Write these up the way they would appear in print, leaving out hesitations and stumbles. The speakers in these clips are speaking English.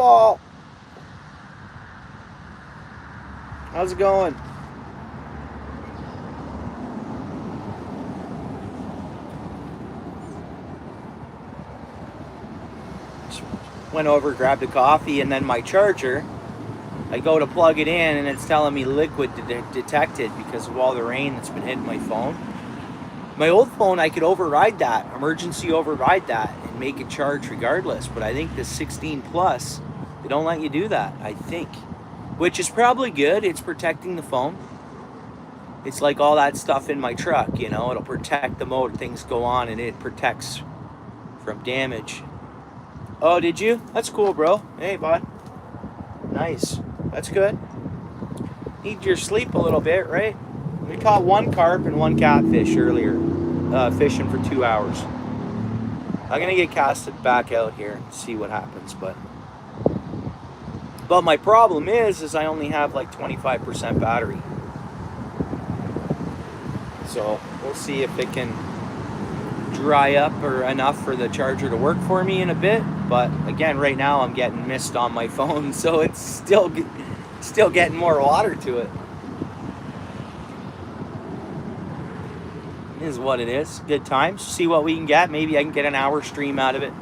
Paul. How's it going? Went over, grabbed a coffee, and then my charger, I go to plug it in and it's telling me liquid detected because of all the rain that's been hitting my phone. My old phone, I could override that, emergency override that, and make it charge regardless. But I think the 16 Plus, they don't let you do that, I think. Which is probably good. It's protecting the phone. It's like all that stuff in my truck, you know. It'll protect the motor. Things go on and it protects from damage. Oh, did you? That's cool, bro. Hey, bud. Nice. That's good. Need your sleep a little bit, right? We caught one carp and one catfish earlier, fishing for 2 hours. I'm gonna get casted back out here and see what happens, but my problem is I only have like 25% battery. So we'll see if it can dry up or enough for the charger to work for me in a bit. But again, right now I'm getting mist on my phone, so it's still getting more water to it. Is what it is. Good times. See what we can get. Maybe I can get an hour stream out of it.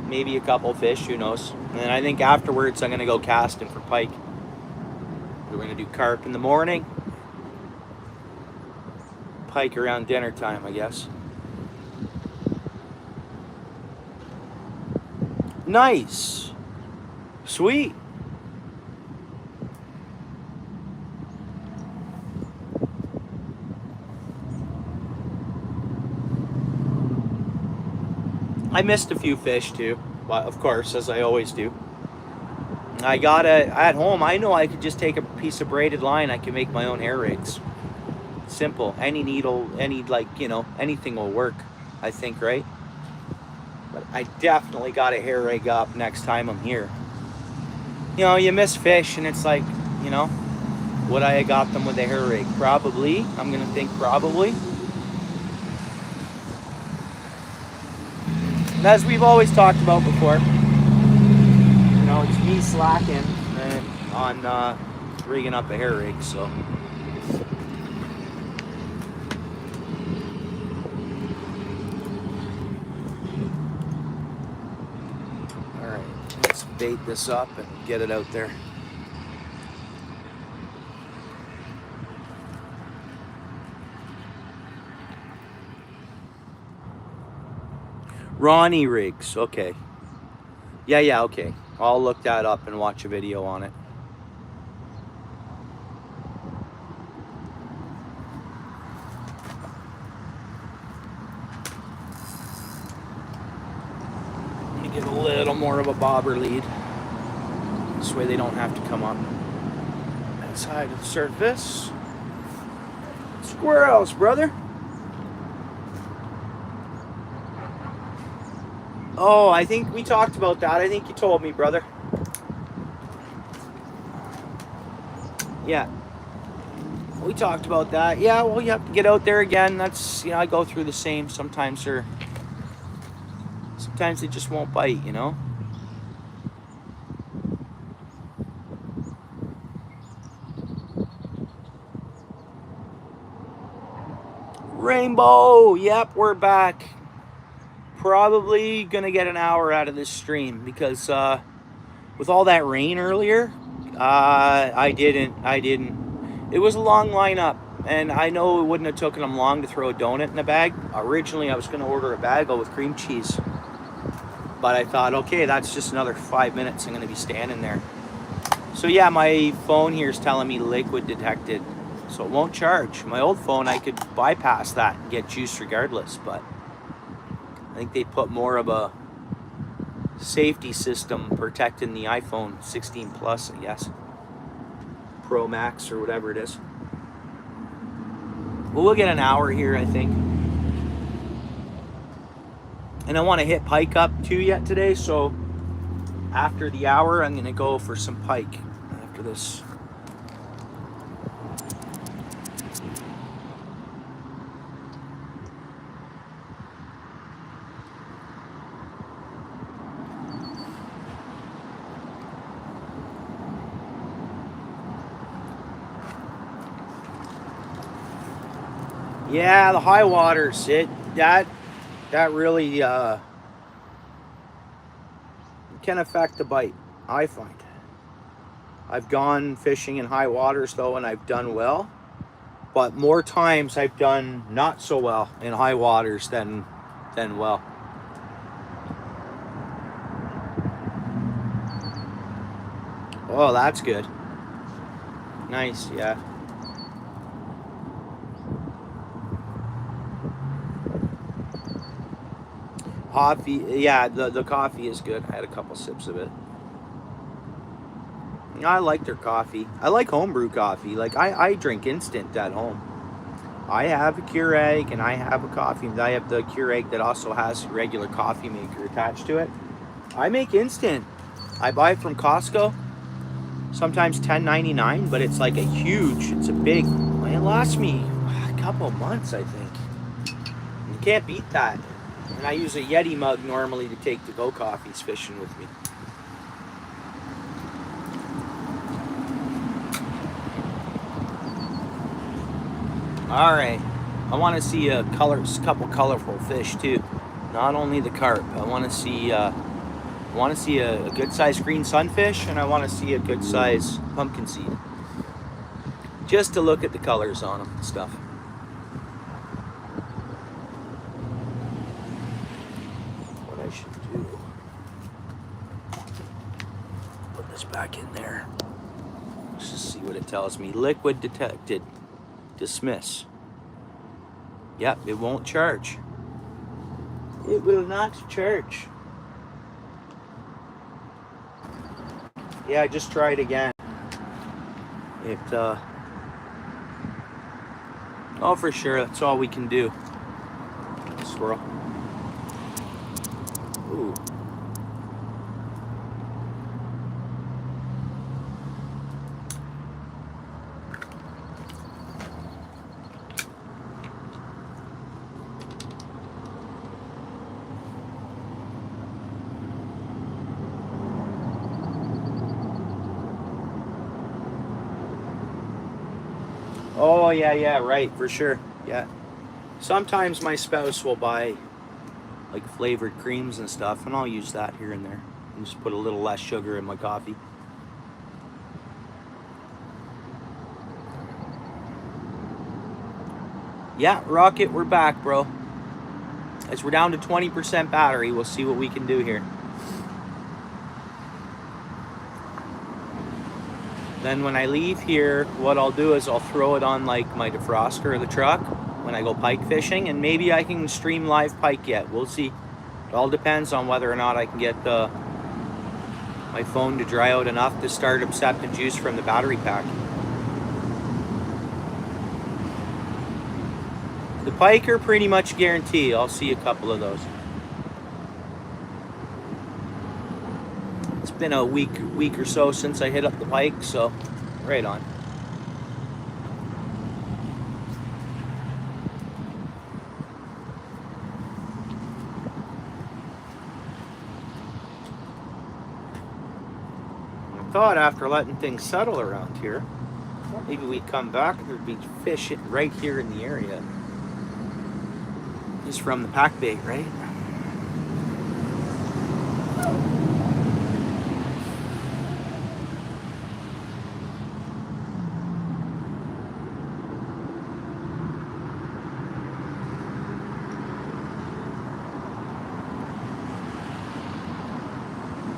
Maybe a couple fish, who knows. And then I think afterwards I'm going to go casting for pike. We're going to do carp in the morning. Pike around dinner time, I guess. Nice. Sweet. I missed a few fish too, but of course, as I always do. At home, I know I could just take a piece of braided line. I can make my own hair rigs. Simple. Any needle, anything will work, I think, right? But I definitely got a hair rig up next time I'm here. You know, you miss fish and it's like, you know, would I have got them with a hair rig? Probably. I'm going to think probably. As we've always talked about before, you know, it's me slacking on rigging up a hair rig, so. Alright, let's bait this up and get it out there. Ronnie rigs, okay. Yeah, okay. I'll look that up and watch a video on it. Let me get a little more of a bobber lead. This way they don't have to come up outside of the surface. Squirrels, brother. Oh, I think we talked about that. I think you told me, brother. Yeah. We talked about that. Yeah, well, you have to get out there again. That's, you know, I go through the same. Sometimes they just won't bite, you know? Rainbow! Yep, we're back. Probably gonna get an hour out of this stream because with all that rain earlier, I didn't. It was a long lineup, and I know it wouldn't have taken them long to throw a donut in a bag. Originally, I was gonna order a bagel with cream cheese, but I thought, okay, that's just another 5 minutes. I'm gonna be standing there. So yeah, my phone here is telling me liquid detected, so it won't charge. My old phone, I could bypass that and get juice regardless, but I think they put more of a safety system protecting the iPhone 16 Plus, I guess. Pro Max or whatever it is. Well, we'll get an hour here, I think. And I want to hit pike up too yet today, so after the hour, I'm going to go for some pike after this. Yeah, the high waters, that really can affect the bite, I find. I've gone fishing in high waters though, and I've done well. But more times I've done not so well in high waters than well. Oh, that's good. Nice, yeah. Coffee, yeah, the coffee is good. I had a couple sips of it. I like their coffee. I like homebrew coffee. Like I drink instant at home. I have a Keurig and I have a coffee. I have the Keurig that also has a regular coffee maker attached to it. I make instant. I buy it from Costco. Sometimes $10.99, but it's like it's a big, it lasts me a couple months, I think. You can't beat that. And I use a Yeti mug normally to take to-go coffees fishing with me. All right, I want to see a couple colorful fish too. Not only the carp. I want to see a good sized green sunfish, and I want to see a good sized pumpkin seed. Just to look at the colors on them and stuff. What I should do? Put this back in there. Let's just see what it tells me. Liquid detected. Dismiss. Yep, it won't charge. It will not charge. Yeah, just try it again. Oh, for sure, that's all we can do. Swirl. Ooh. Oh, yeah, right, for sure. Yeah. Sometimes my spouse will buy like flavored creams and stuff, and I'll use that here and there. And just put a little less sugar in my coffee. Yeah, Rocket, we're back, bro. As we're down to 20% battery, we'll see what we can do here. Then when I leave here, what I'll do is I'll throw it on like my defroster of the truck when I go pike fishing, and maybe I can stream live pike yet. We'll see. It all depends on whether or not I can get my phone to dry out enough to start accepting juice from the battery pack. The pike are pretty much guaranteed. I'll see a couple of those. It's been a week or so since I hit up the pike, so right on. I thought after letting things settle around here, maybe we'd come back and there'd be fish right here in the area. Just from the pack bait, right?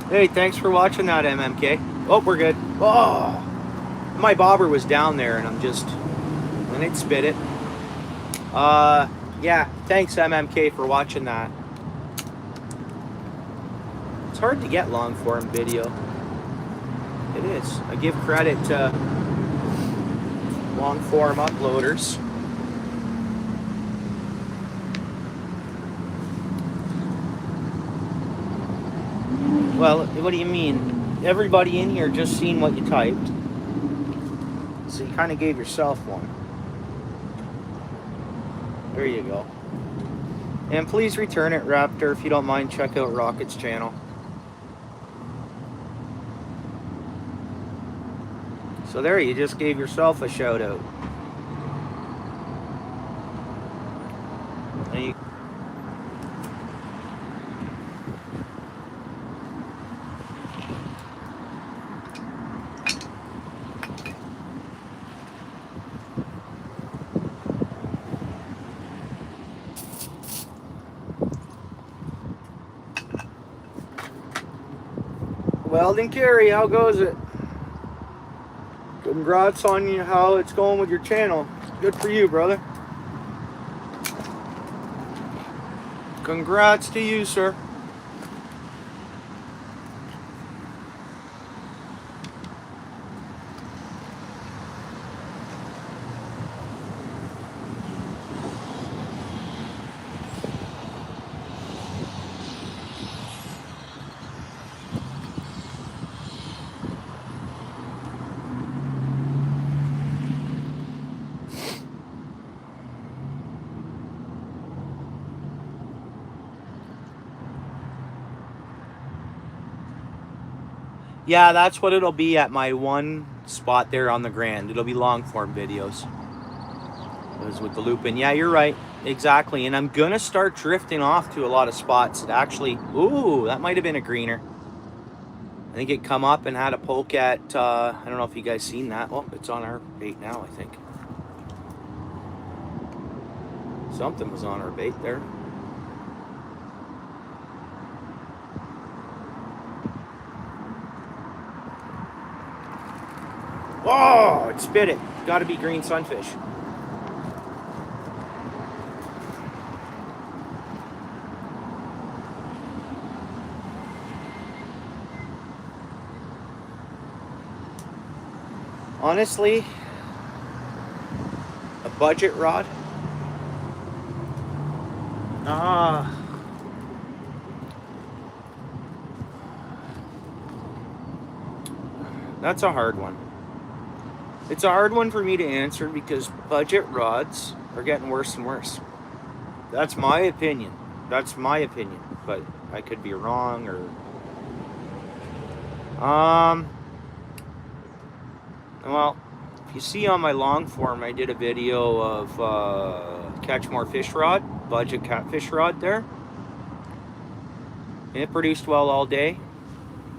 Hey, thanks for watching that, MMK. Oh, we're good. Oh, my bobber was down there, and and it spit it. Yeah, thanks, MMK, for watching that. It's hard to get long form video. It is. I give credit to long form uploaders. Well, what do you mean? Everybody in here just seen what you typed. So you kind of gave yourself one. There you go. And please return it, Raptor. If you don't mind, check out Rocket's channel. So there, you just gave yourself a shout out. And you, Weldon Carey, how goes it? Congrats on you, how it's going with your channel. Good for you, brother. Congrats to you, sir. Yeah, that's what it'll be at my one spot there on the Grand. It'll be long form videos. It was with the looping. Yeah, you're right. Exactly. And I'm going to start drifting off to a lot of spots that actually... Ooh, that might have been a greener. I think it come up and had a poke at... I don't know if you guys seen that. Oh, it's on our bait now, I think. Something was on our bait there. Oh, it spit it. Got to be green sunfish. Honestly, a budget rod. That's a hard one. It's a hard one for me to answer because budget rods are getting worse and worse. That's my opinion. That's my opinion. But I could be wrong or... Well, if you see on my long form, I did a video of catch more fish rod, budget catfish rod there. And it produced well all day.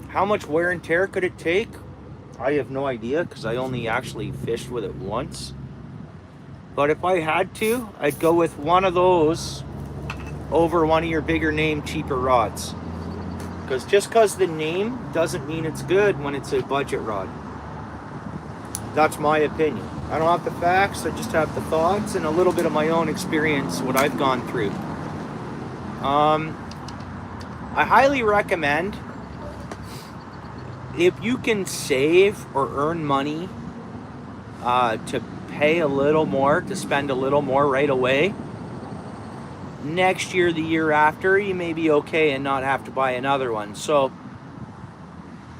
How much wear and tear could it take? I have no idea because I only actually fished with it once. But if I had to, I'd go with one of those over one of your bigger name, cheaper rods. Because just because the name doesn't mean it's good when it's a budget rod. That's my opinion. I don't have the facts, I just have the thoughts and a little bit of my own experience, what I've gone through. I highly recommend, if you can save or earn money to pay a little more, to spend a little more right away, next year, the year after, you may be okay and not have to buy another one. So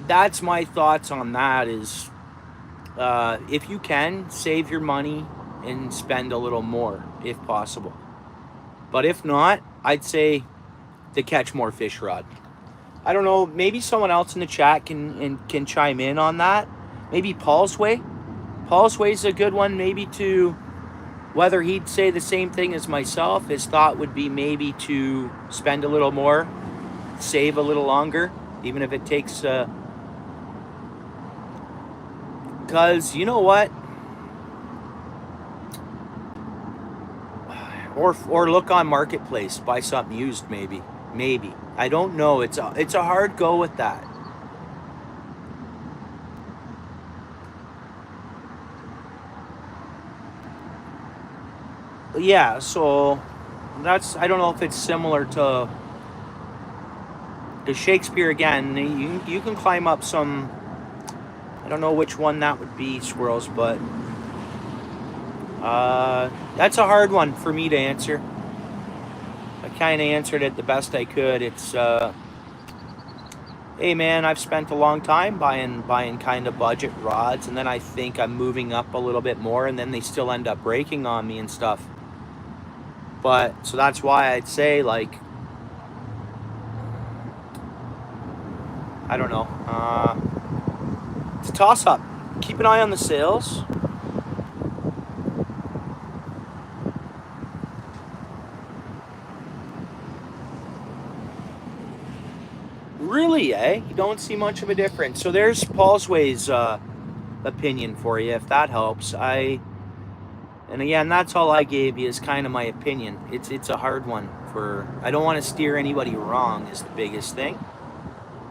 that's my thoughts on that is, if you can, save your money and spend a little more if possible. But if not, I'd say the catch more fish rod. I don't know, maybe someone else in the chat can chime in on that. Maybe Paul's Way. Paul's Way is a good one, maybe to, whether he'd say the same thing as myself, his thought would be maybe to spend a little more, save a little longer, even if it takes... Because, you know what? Or look on Marketplace, buy something used maybe. Maybe. I don't know. It's a hard go with that. Yeah, so that's, I don't know if it's similar to Shakespeare again. You can climb up some, I don't know which one that would be, Swirls, but that's a hard one for me to answer. I kind of answered it the best I could. It's, hey man, I've spent a long time buying kind of budget rods, and then I think I'm moving up a little bit more, and then they still end up breaking on me and stuff. But, so that's why I'd say, like, I don't know. It's a toss-up. Keep an eye on the sales. Really, eh? You don't see much of a difference. So there's Paul's Way's opinion for you, if that helps. And again, that's all I gave you is kind of my opinion. It's a hard one for. I don't want to steer anybody wrong is the biggest thing,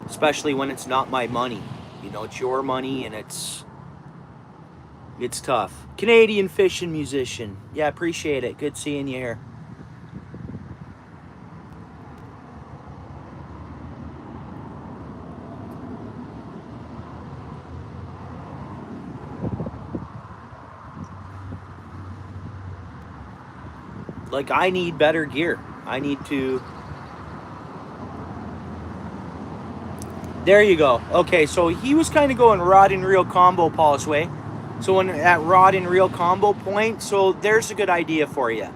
especially when it's not my money. You know, it's your money, and it's tough. Canadian fishing musician. Yeah, appreciate it. Good seeing you here. Like, I need better gear. I need to... There you go. Okay, so he was kind of going rod and reel combo Paul's Way. So when at rod and reel combo point, so there's a good idea for you.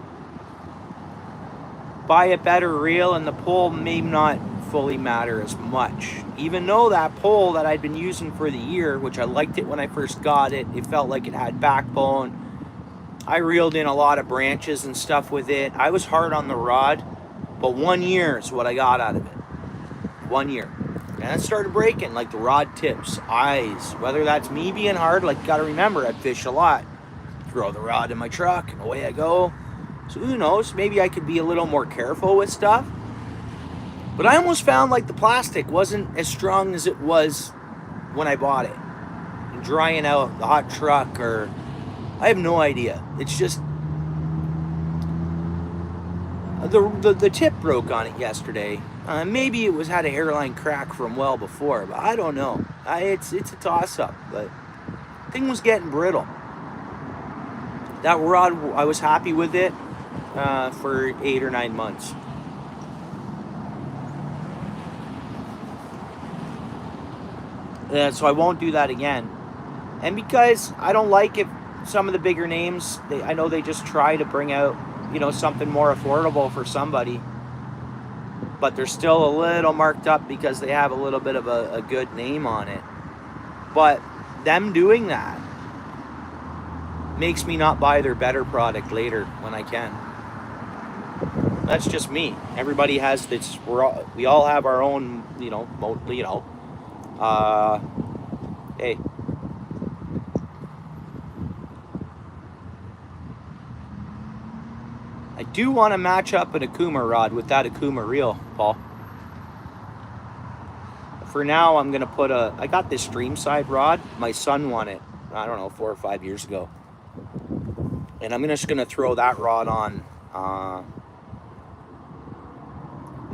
Buy a better reel, and the pole may not fully matter as much. Even though that pole that I'd been using for the year, which I liked it when I first got it, it felt like it had backbone. I reeled in a lot of branches and stuff with it. I was hard on the rod, but 1 year is what I got out of it. 1 year. And it started breaking, like the rod tips, eyes. Whether that's me being hard, like you gotta remember, I'd fish a lot. Throw the rod in my truck, and away I go. So who knows, maybe I could be a little more careful with stuff. But I almost found like the plastic wasn't as strong as it was when I bought it. And drying out the hot truck, or I have no idea. It's just the tip broke on it yesterday. Maybe it had a hairline crack from well before, but I don't know. It's a toss-up, but the thing was getting brittle. That rod, I was happy with it for 8 or 9 months. So I won't do that again. And because I don't like it, some of the bigger names, I know they just try to bring out, you know, something more affordable for somebody. But they're still a little marked up because they have a little bit of a good name on it. But them doing that makes me not buy their better product later when I can. That's just me. Everybody has this. We all have our own, hey. I do want to match up an Akuma rod with that Akuma reel, Paul. For now, I'm going to put I got this Streamside rod. My son won it, I don't know, 4 or 5 years ago. And I'm just going to throw that rod on.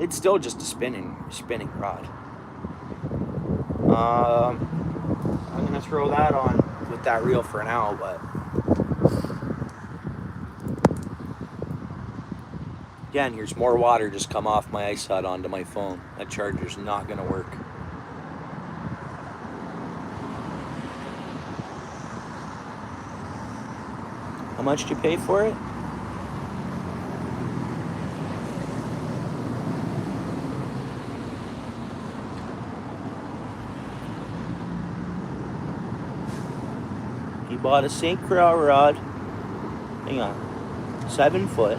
It's still just a spinning rod. I'm going to throw that on with that reel for now, but... Again, here's more water just come off my ice hut onto my phone. That charger's not going to work. How much did you pay for it? You bought a St. Croix rod. Hang on. 7 foot.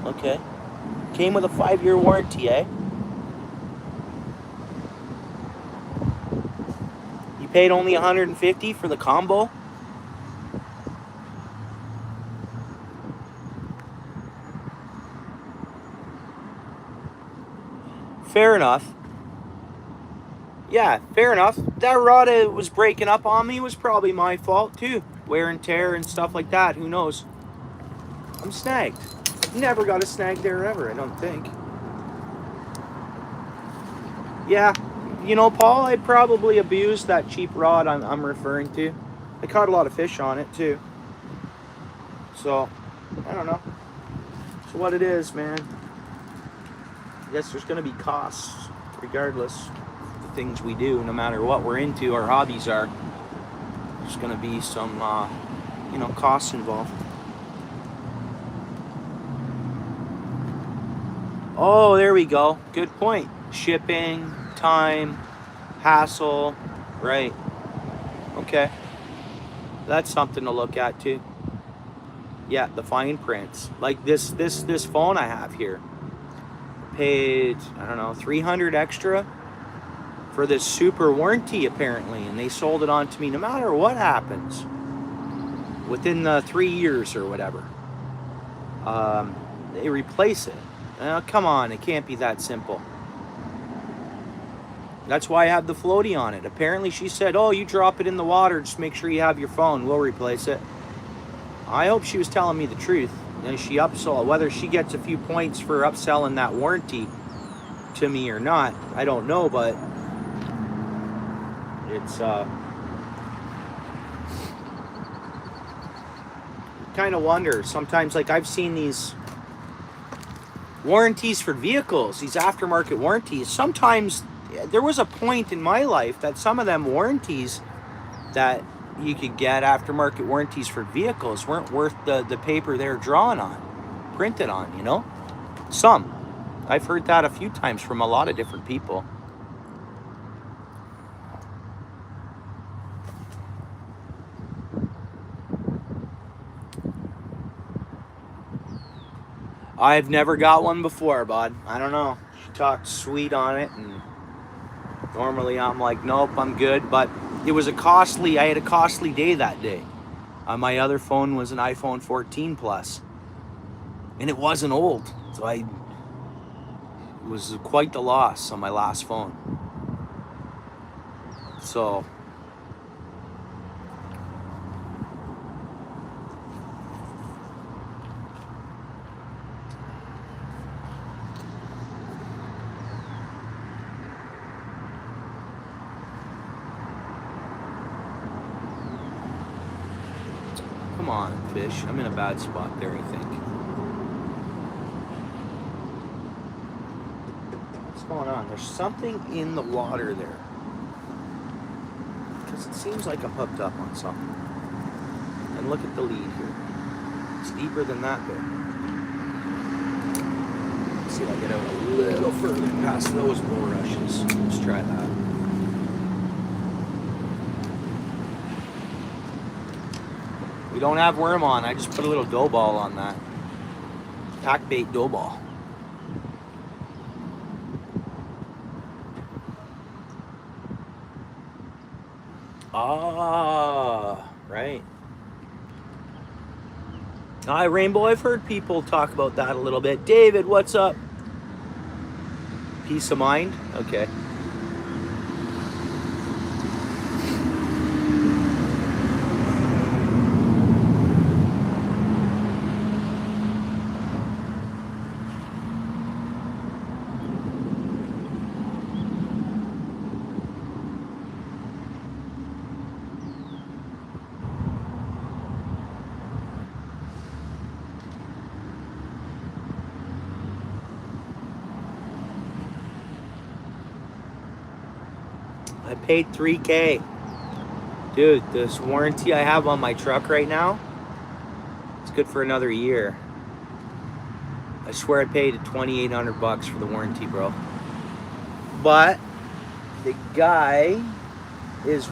Okay. Came with a 5-year warranty, eh? You paid only $150 for the combo? Fair enough. Yeah, fair enough. That rod was breaking up on me was probably my fault too. Wear and tear and stuff like that. Who knows? I'm snagged. Never got a snag there ever, I don't think. Yeah, you know, Paul, I probably abused that cheap rod I'm referring to. I caught a lot of fish on it too. So, I don't know. It's what it is, man. I guess there's going to be costs regardless of the things we do, no matter what we're into, our hobbies are. There's going to be some, costs involved. Oh, there we go. Good point. Shipping, time, hassle, right. Okay. That's something to look at too. Yeah, the fine prints. Like this phone I have here. Paid, I don't know, $300 extra for this super warranty apparently, and they sold it on to me no matter what happens within the 3 years or whatever. They replace it. Come on, it can't be that simple. That's why I have the floaty on it. Apparently she said, oh, you drop it in the water, just make sure you have your phone, we'll replace it. I hope she was telling me the truth. And she upsold, whether she gets a few points for upselling that warranty to me or not, I don't know, but it's kind of wonder sometimes, like I've seen these warranties for vehicles, these aftermarket warranties. Sometimes there was a point in my life that some of them warranties that you could get, aftermarket warranties for vehicles, weren't worth the paper they're drawn on, printed on, you know? Some. I've heard that a few times from a lot of different people. I've never got one before, bud. I don't know. She talked sweet on it, and normally I'm like, nope, I'm good. But it was I had a costly day that day. My other phone was an iPhone 14 Plus, and it wasn't old, so it was quite the loss on my last phone. So come on, fish. I'm in a bad spot there, I think. What's going on? There's something in the water there. Because it seems like I'm hooked up on something. And look at the lead here. It's deeper than that bit. Let's see if I get out a little further past those bulrushes. Let's try that. We don't have worm on. I just put a little dough ball on that. Pack bait dough ball. Ah, right. Hi, Rainbow. I've heard people talk about that a little bit. David, what's up? Peace of mind? Okay. I paid $3,000. Dude, this warranty I have on my truck right now, it's good for another year. I swear I paid $2,800 for the warranty, bro. But the his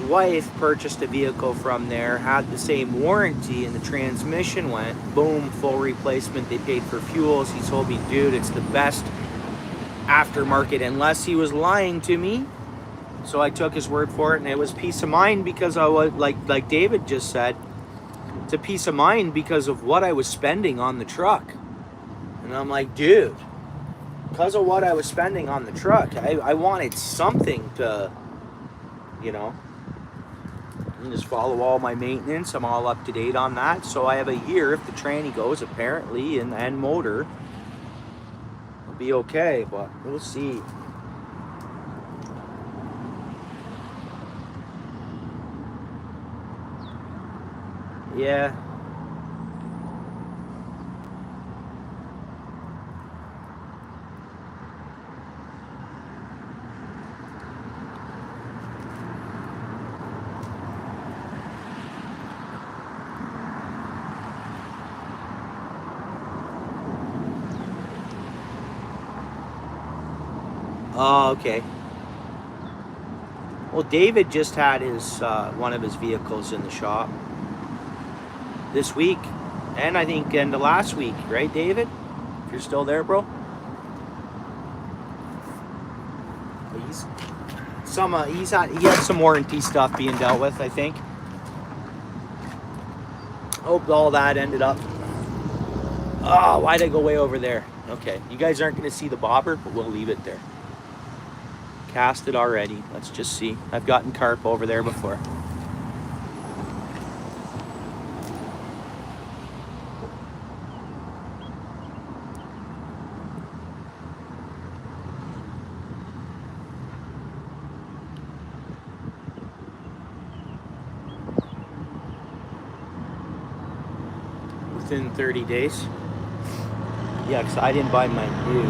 wife purchased a vehicle from there, had the same warranty, and the transmission went, boom, full replacement. They paid for fuels. He told me, dude, it's the best aftermarket, unless he was lying to me. So I took his word for it, and it was peace of mind because I was like David just said, it's a peace of mind because of what I was spending on the truck. And I'm like, dude, because of what I was spending on the truck, I wanted something to, you know, and just follow all my maintenance. I'm all up to date on that. So I have a year if the tranny goes, apparently, and motor. Be okay, but we'll see. Yeah. Oh, okay. Well, David just had his one of his vehicles in the shop this week, and I think end of last week, right, David? If you're still there, bro. he had some warranty stuff being dealt with, I think. Hope all that ended up. Oh, why'd I go way over there? Okay, you guys aren't going to see the bobber, but we'll leave it there. Cast it already. Let's just see. I've gotten carp over there before. Within 30 days. Yeah, because I didn't buy my new.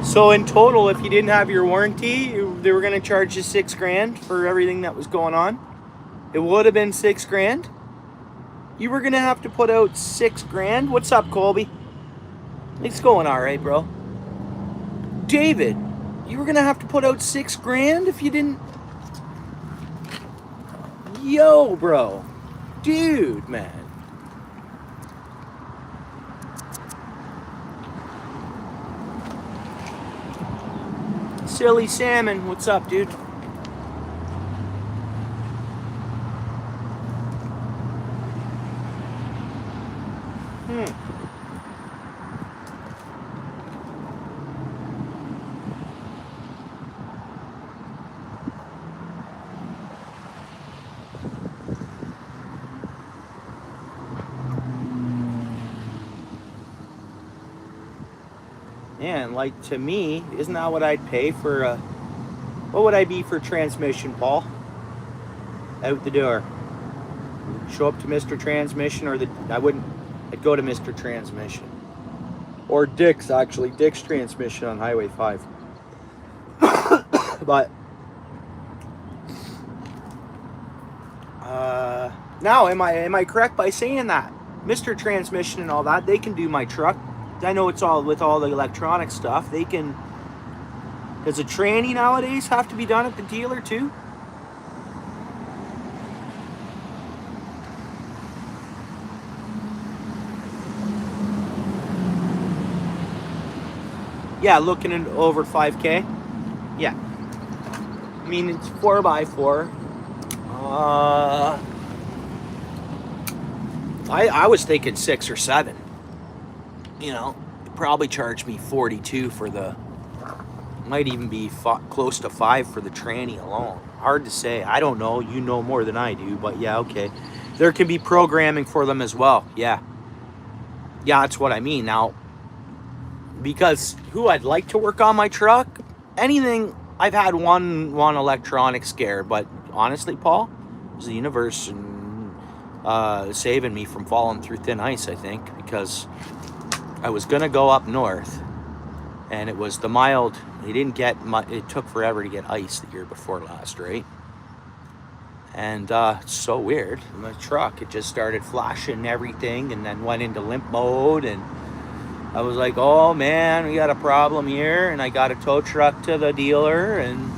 So in total, if you didn't have your warranty, they were going to charge you $6,000 for everything that was going on. It would have been $6,000. You were going to have to put out $6,000. What's up, Colby? It's going all right, bro. David, you were going to have to put out $6,000 if you didn't. Yo, bro. Dude, man. Silly Salmon, what's up, dude? Man, like, to me, isn't that what I'd pay for what would I be for transmission, Paul? Out the door. Show up to Mr. Transmission, or I'd go to Mr. Transmission. Or Dick's, actually. Dick's Transmission on Highway 5. But now, am I correct by saying that? Mr. Transmission and all that, they can do my truck. I know it's all with all the electronic stuff. They can. Does a tranny nowadays have to be done at the dealer too? Yeah, looking at over 5K. Yeah. I mean, it's 4x4. I was thinking 6 or 7. You know, probably charge me 42 for the. Might even be close to 5 for the tranny alone. Hard to say. I don't know. You know more than I do, but yeah, okay. There can be programming for them as well. Yeah. Yeah, that's what I mean. Now, because who I'd like to work on my truck, anything. I've had one electronic scare, but honestly, Paul, it was the universe and saving me from falling through thin ice, I think, because I was gonna go up north, and it was the mild. They didn't get much. It took forever to get ice the year before last, right? And it's so weird. My truck, it just started flashing everything, and then went into limp mode, and I was like, "Oh man, we got a problem here." And I got a tow truck to the dealer, and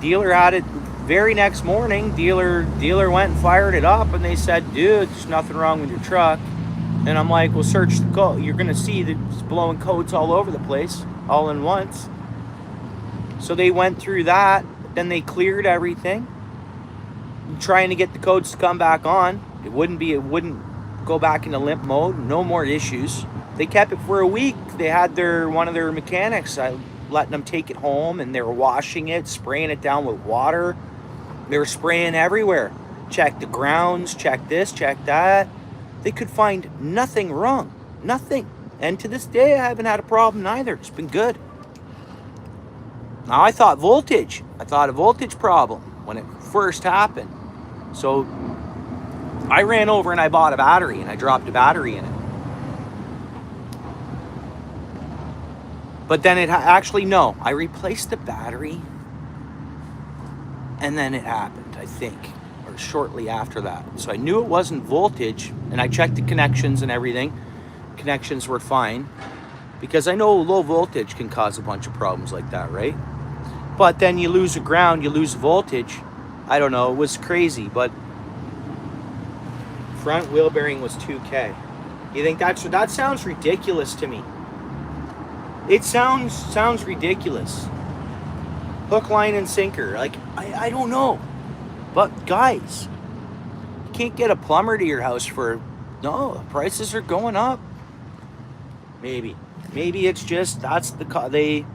dealer had it very next morning. Dealer went and fired it up, and they said, "Dude, there's nothing wrong with your truck." And I'm like, well, search the code. You're going to see that it's blowing codes all over the place, all in once. So they went through that. Then they cleared everything, trying to get the codes to come back on. It wouldn't go back into limp mode. No more issues. They kept it for a week. They had one of their mechanics letting them take it home, and they were washing it, spraying it down with water. They were spraying everywhere. Check the grounds, check this, check that. They could find nothing wrong. Nothing. And to this day, I haven't had a problem either. It's been good. Now, I thought voltage. I thought a voltage problem when it first happened. So I ran over and I bought a battery, and I dropped a battery in it. But then no. I replaced the battery, and then it happened, I think. Shortly after that. So I knew it wasn't voltage, and I checked the connections and everything. Connections were fine, because I know low voltage can cause a bunch of problems like that, right? But then you lose the ground, you lose voltage. I don't know, it was crazy, but front wheel bearing was 2K. You think that sounds ridiculous to me? It sounds ridiculous. Hook, line, and sinker. Like, I don't know. But guys, you can't get a plumber to your house for, no, prices are going up. Maybe it's just, that's they,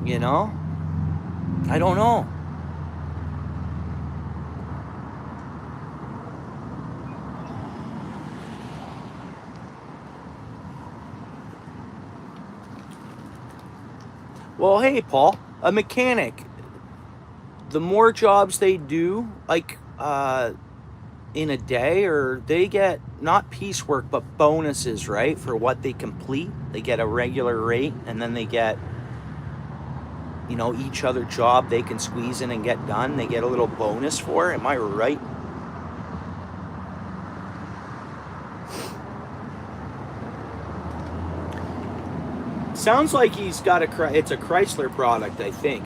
you know, I don't know. Well, hey, Paul, a mechanic, the more jobs they do, like, in a day, or they get not piecework but bonuses, right, for what they complete. They get a regular rate, and then they get, you know, each other job they can squeeze in and get done, they get a little bonus for. Am I right? Sounds like he's got it's a Chrysler product, I think.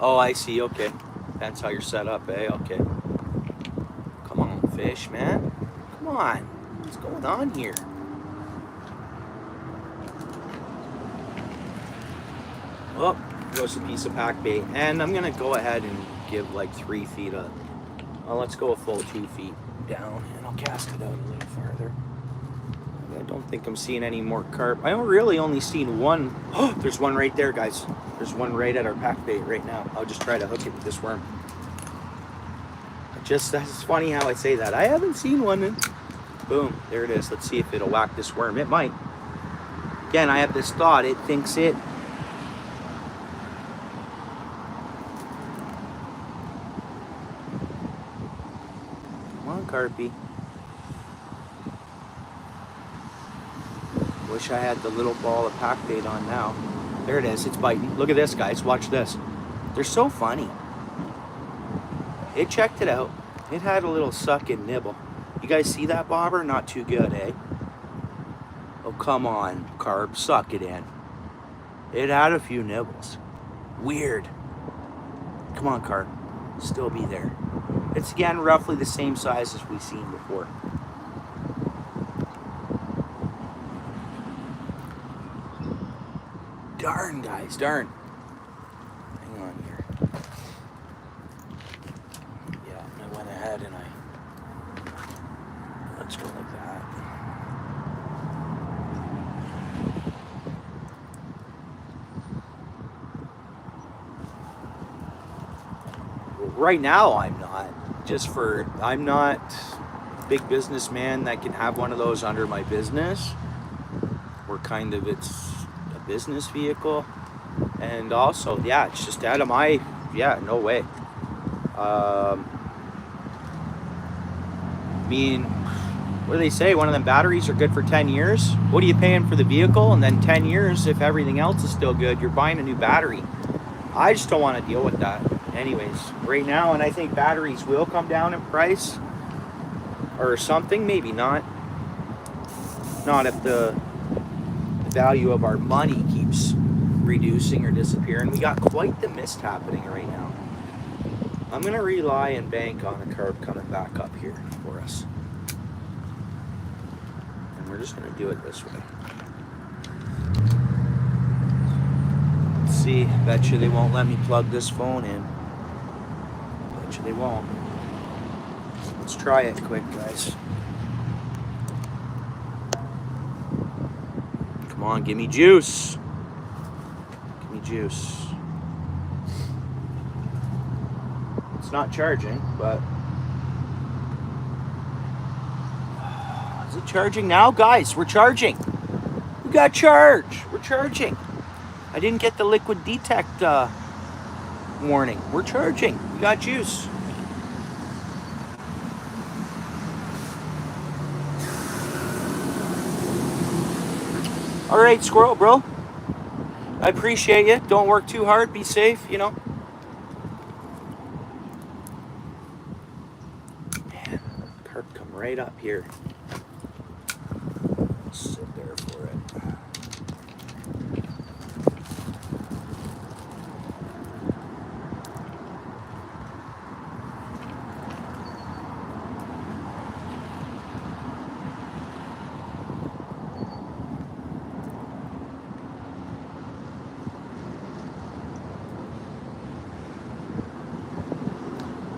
Oh, I see. Okay, that's how you're set up, eh? Okay. Come on, fish, man. Come on. What's going on here? Oh, goes a piece of pack bait. And I'm going to go ahead and give like 3 feet up. Well, let's go a full 2 feet down, and I'll cast it out a little farther. I don't think I'm seeing any more carp. I really only seen one. Oh, there's one right there, guys. There's one right at our pack bait right now. I'll just try to hook it with this worm. That's funny how I say that. I haven't seen one. And boom, there it is. Let's see if it'll whack this worm. It might. Again, I have this thought. It thinks it. Come on, carpy. Wish I had the little ball of pack bait on now. There it is. It's biting. Look at this, guys. Watch this. They're so funny. It checked it out. It had a little suck and nibble. You guys see that bobber? Not too good, eh? Oh, come on, carp. Suck it in. It had a few nibbles. Weird. Come on, carp. Still be there. It's, again, roughly the same size as we've seen before. Darn, guys, darn. Hang on here. Yeah, I went ahead and let's go like that. Well, right now I'm not. I'm not a big businessman that can have one of those under my business. We're kind of, it's business vehicle, and also, yeah, it's just out of my, yeah, no way. I mean, what do they say? One of them batteries are good for 10 years. What are you paying for the vehicle? And then 10 years, if everything else is still good, you're buying a new battery. I just don't want to deal with that. Anyways, right now, and I think batteries will come down in price or something, maybe not. Not if the value of our money keeps reducing or disappearing. We got quite the mist happening right now. I'm going to rely and bank on the carp coming back up here for us. And we're just going to do it this way. Let's see. Bet you they won't let me plug this phone in. Bet you they won't. Let's try it quick, guys. Come on, give me juice. Give me juice. It's not charging, but... Is it charging now? Guys, we're charging. We got charge. We're charging. I didn't get the liquid detect warning. We're charging. We got juice. All right, squirrel, bro. I appreciate you. Don't work too hard. Be safe, you know. Man, carp come right up here.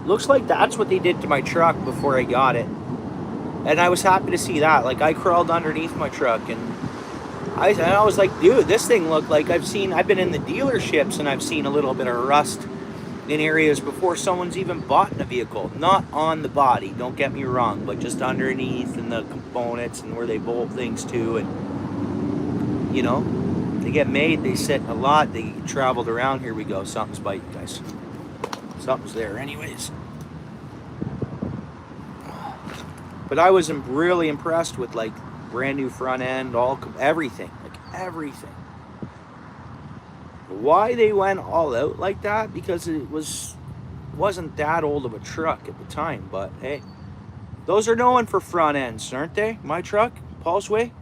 Looks like that's what they did to my truck before I got it. And I was happy to see that. Like, I crawled underneath my truck, and I was like, dude, this thing looked like I've been in the dealerships, and I've seen a little bit of rust in areas before someone's even bought a vehicle. Not on the body, don't get me wrong, but just underneath and the components and where they bolt things to. And, you know, they get made, they sit a lot, they traveled around. Here we go, something's biting, guys. Something's there anyways. But I was really impressed with, like, brand new front end, everything. Why they went all out like that? Because it wasn't that old of a truck at the time. But hey, those are known for front ends, aren't they? My truck, Paul's Way.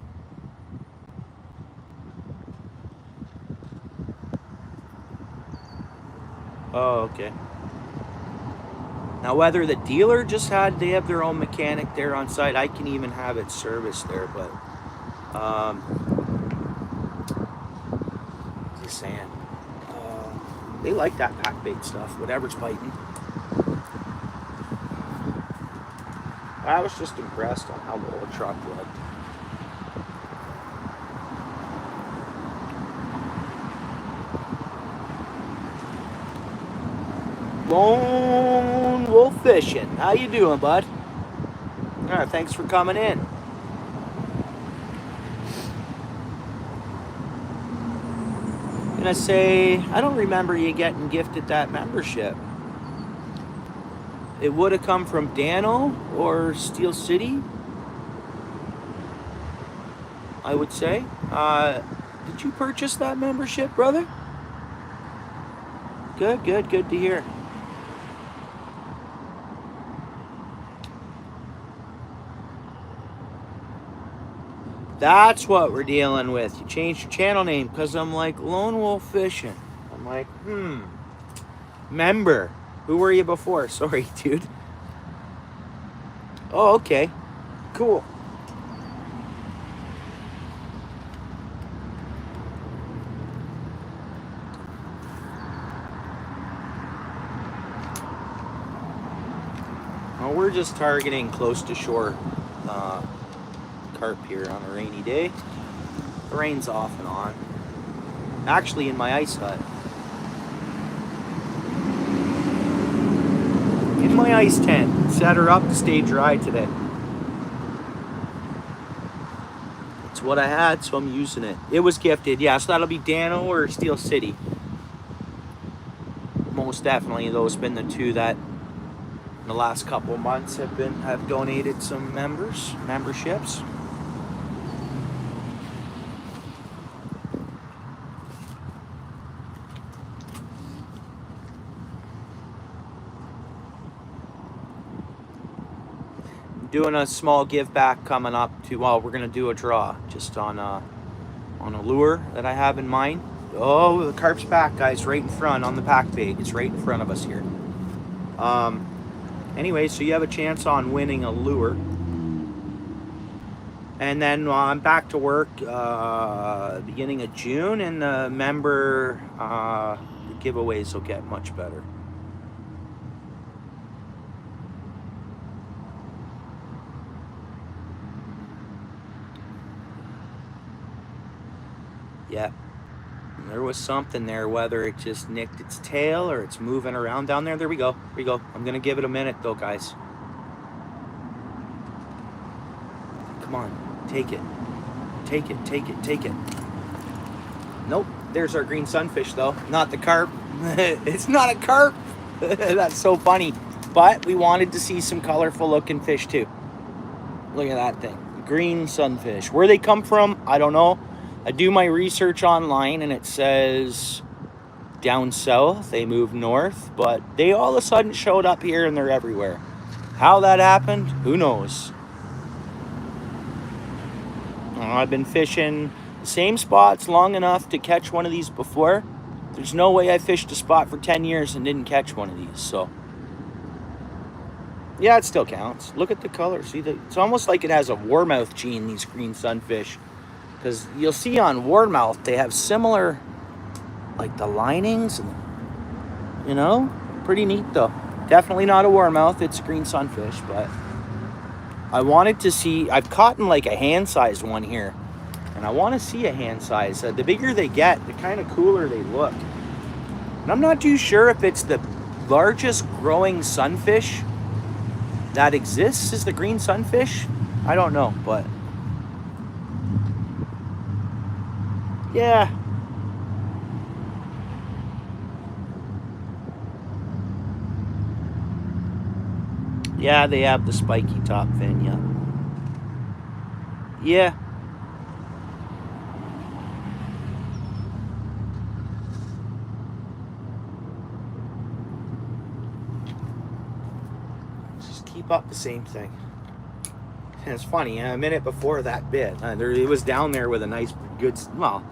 Oh, okay. Now, whether the dealer they have their own mechanic there on site, I can even have it serviced there, but just saying, they like that pack bait stuff, whatever's biting. I was just impressed on how the old truck looked. Lone Wolf Fishing. How you doing, bud? All right, thanks for coming in. Gonna say, I don't remember you getting gifted that membership. It would have come from Dano or Steel City, I would say. Did you purchase that membership, brother? Good to hear. That's what we're dealing with. You changed your channel name because I'm like, Lone Wolf Fishing. I'm like, member. Who were you before? Sorry, dude. Oh, okay. Cool. Well, we're just targeting close to shore carp here on a rainy day. The rain's off and on. Actually, in my ice hut. In my ice tent. Set her up to stay dry today. It's what I had, so I'm using it. It was gifted, yeah, so that'll be Dano or Steel City. Most definitely those have been the two that in the last couple of months have donated some memberships. Doing a small give back coming up to, well, we're gonna do a draw just on a lure that I have in mind. Oh, the carp's back, guys, right in front on the pack bait. It's right in front of us here. Anyway, so you have a chance on winning a lure. And then I'm back to work beginning of June, and the member giveaways will get much better. Yeah, there was something there, whether it just nicked its tail or it's moving around down there. There we go. I'm gonna give it a minute though, guys. Come on, take it. Nope, there's our green sunfish though, not the carp. It's not a carp. That's so funny. But we wanted to see some colorful looking fish too. Look at that thing, green sunfish. Where they come from, I don't know. I do my research online and it says down south, they moved north, but they all of a sudden showed up here and they're everywhere. How that happened, who knows? I've been fishing the same spots long enough to catch one of these before. There's no way I fished a spot for 10 years and didn't catch one of these, so. Yeah, it still counts. Look at the color. See, it's almost like it has a warmouth gene, these green sunfish. Because you'll see on warmouth, they have similar, like the linings, and, you know, pretty neat though. Definitely not a warmouth, it's a green sunfish, but I wanted to see, I've caught in like a hand-sized one here, and I want to see a hand size. The bigger they get, the kind of cooler they look. And I'm not too sure if it's the largest growing sunfish that exists is the green sunfish. I don't know, but yeah. Yeah, they have the spiky top fin, yeah. Yeah. Just keep up the same thing. And it's funny, a minute before that bit, it was down there with a nice, good, well,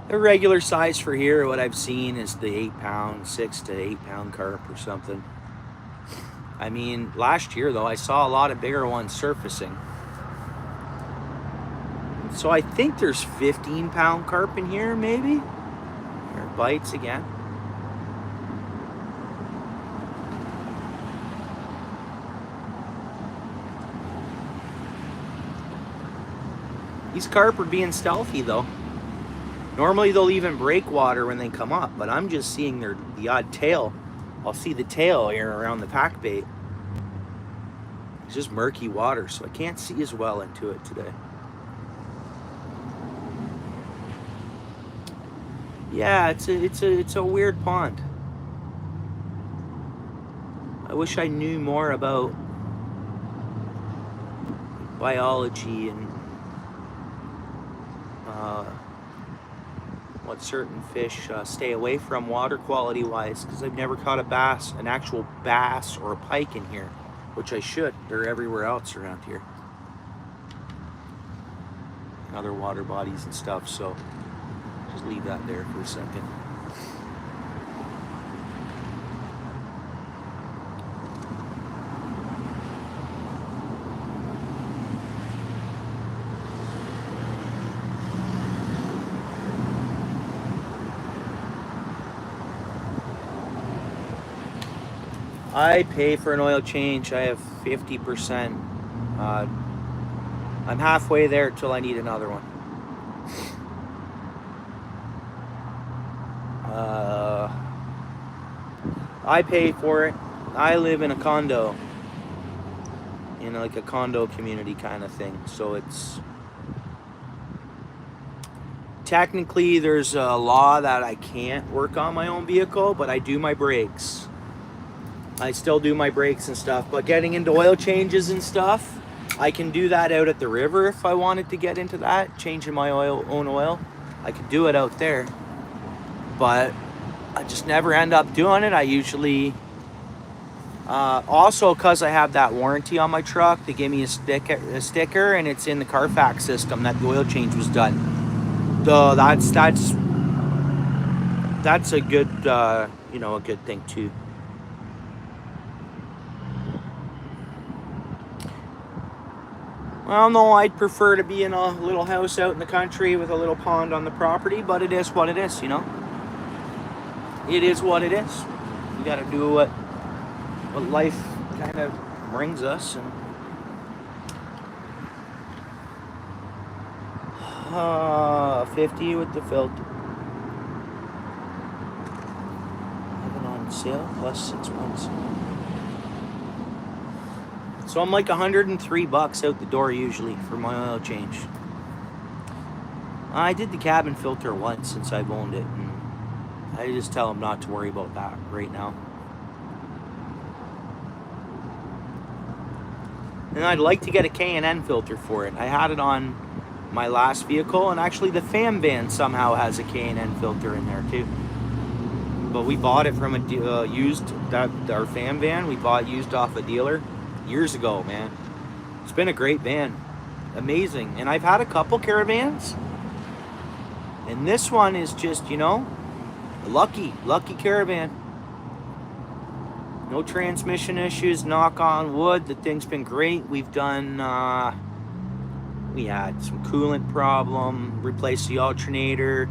the regular size for here, what I've seen is the 8 pound, 6 to 8 pound carp or something. I mean, last year though, I saw a lot of bigger ones surfacing. So I think there's 15 pound carp in here, maybe? Or bites again. These carp are being stealthy though. Normally they'll even break water when they come up, but I'm just seeing the odd tail. I'll see the tail here around the pack bait. It's just murky water, so I can't see as well into it today. Yeah, it's a weird pond. I wish I knew more about biology and what certain fish stay away from water quality wise, because I've never caught a bass, an actual bass or a pike in here, which I should. They're everywhere else around here, and other water bodies and stuff, so just leave that there for a second. I pay for an oil change. I have 50%. I'm halfway there till I need another one. I pay for it. I live in a condo, in like a condo community kind of thing. So it's technically there's a law that I can't work on my own vehicle, but I do my brakes. I still do my brakes and stuff, but getting into oil changes and stuff, I can do that out at the river if I wanted to get into that, changing my own oil. I could do it out there, but I just never end up doing it. I usually, also because I have that warranty on my truck, they give me a sticker, and it's in the Carfax system that the oil change was done. So that's a good, a good thing too. Well, no, I'd prefer to be in a little house out in the country with a little pond on the property, but it is what it is, you know? It is what it is. We gotta do what life kind of brings us. And 50 with the filter. 11 on sale plus 6 months. So I'm like $103 out the door usually for my oil change. I did the cabin filter once since I've owned it, and I just tell them not to worry about that right now. And I'd like to get a K&N filter for it. I had it on my last vehicle, and actually the fam van somehow has a K&N filter in there too. But we bought it from a our fam van, we bought used off a dealer years ago, man. It's been a great van. Amazing. And I've had a couple caravans, and this one is just, a lucky caravan. No transmission issues, knock on wood. The thing's been great. We've done, we had some coolant problem, replaced the alternator,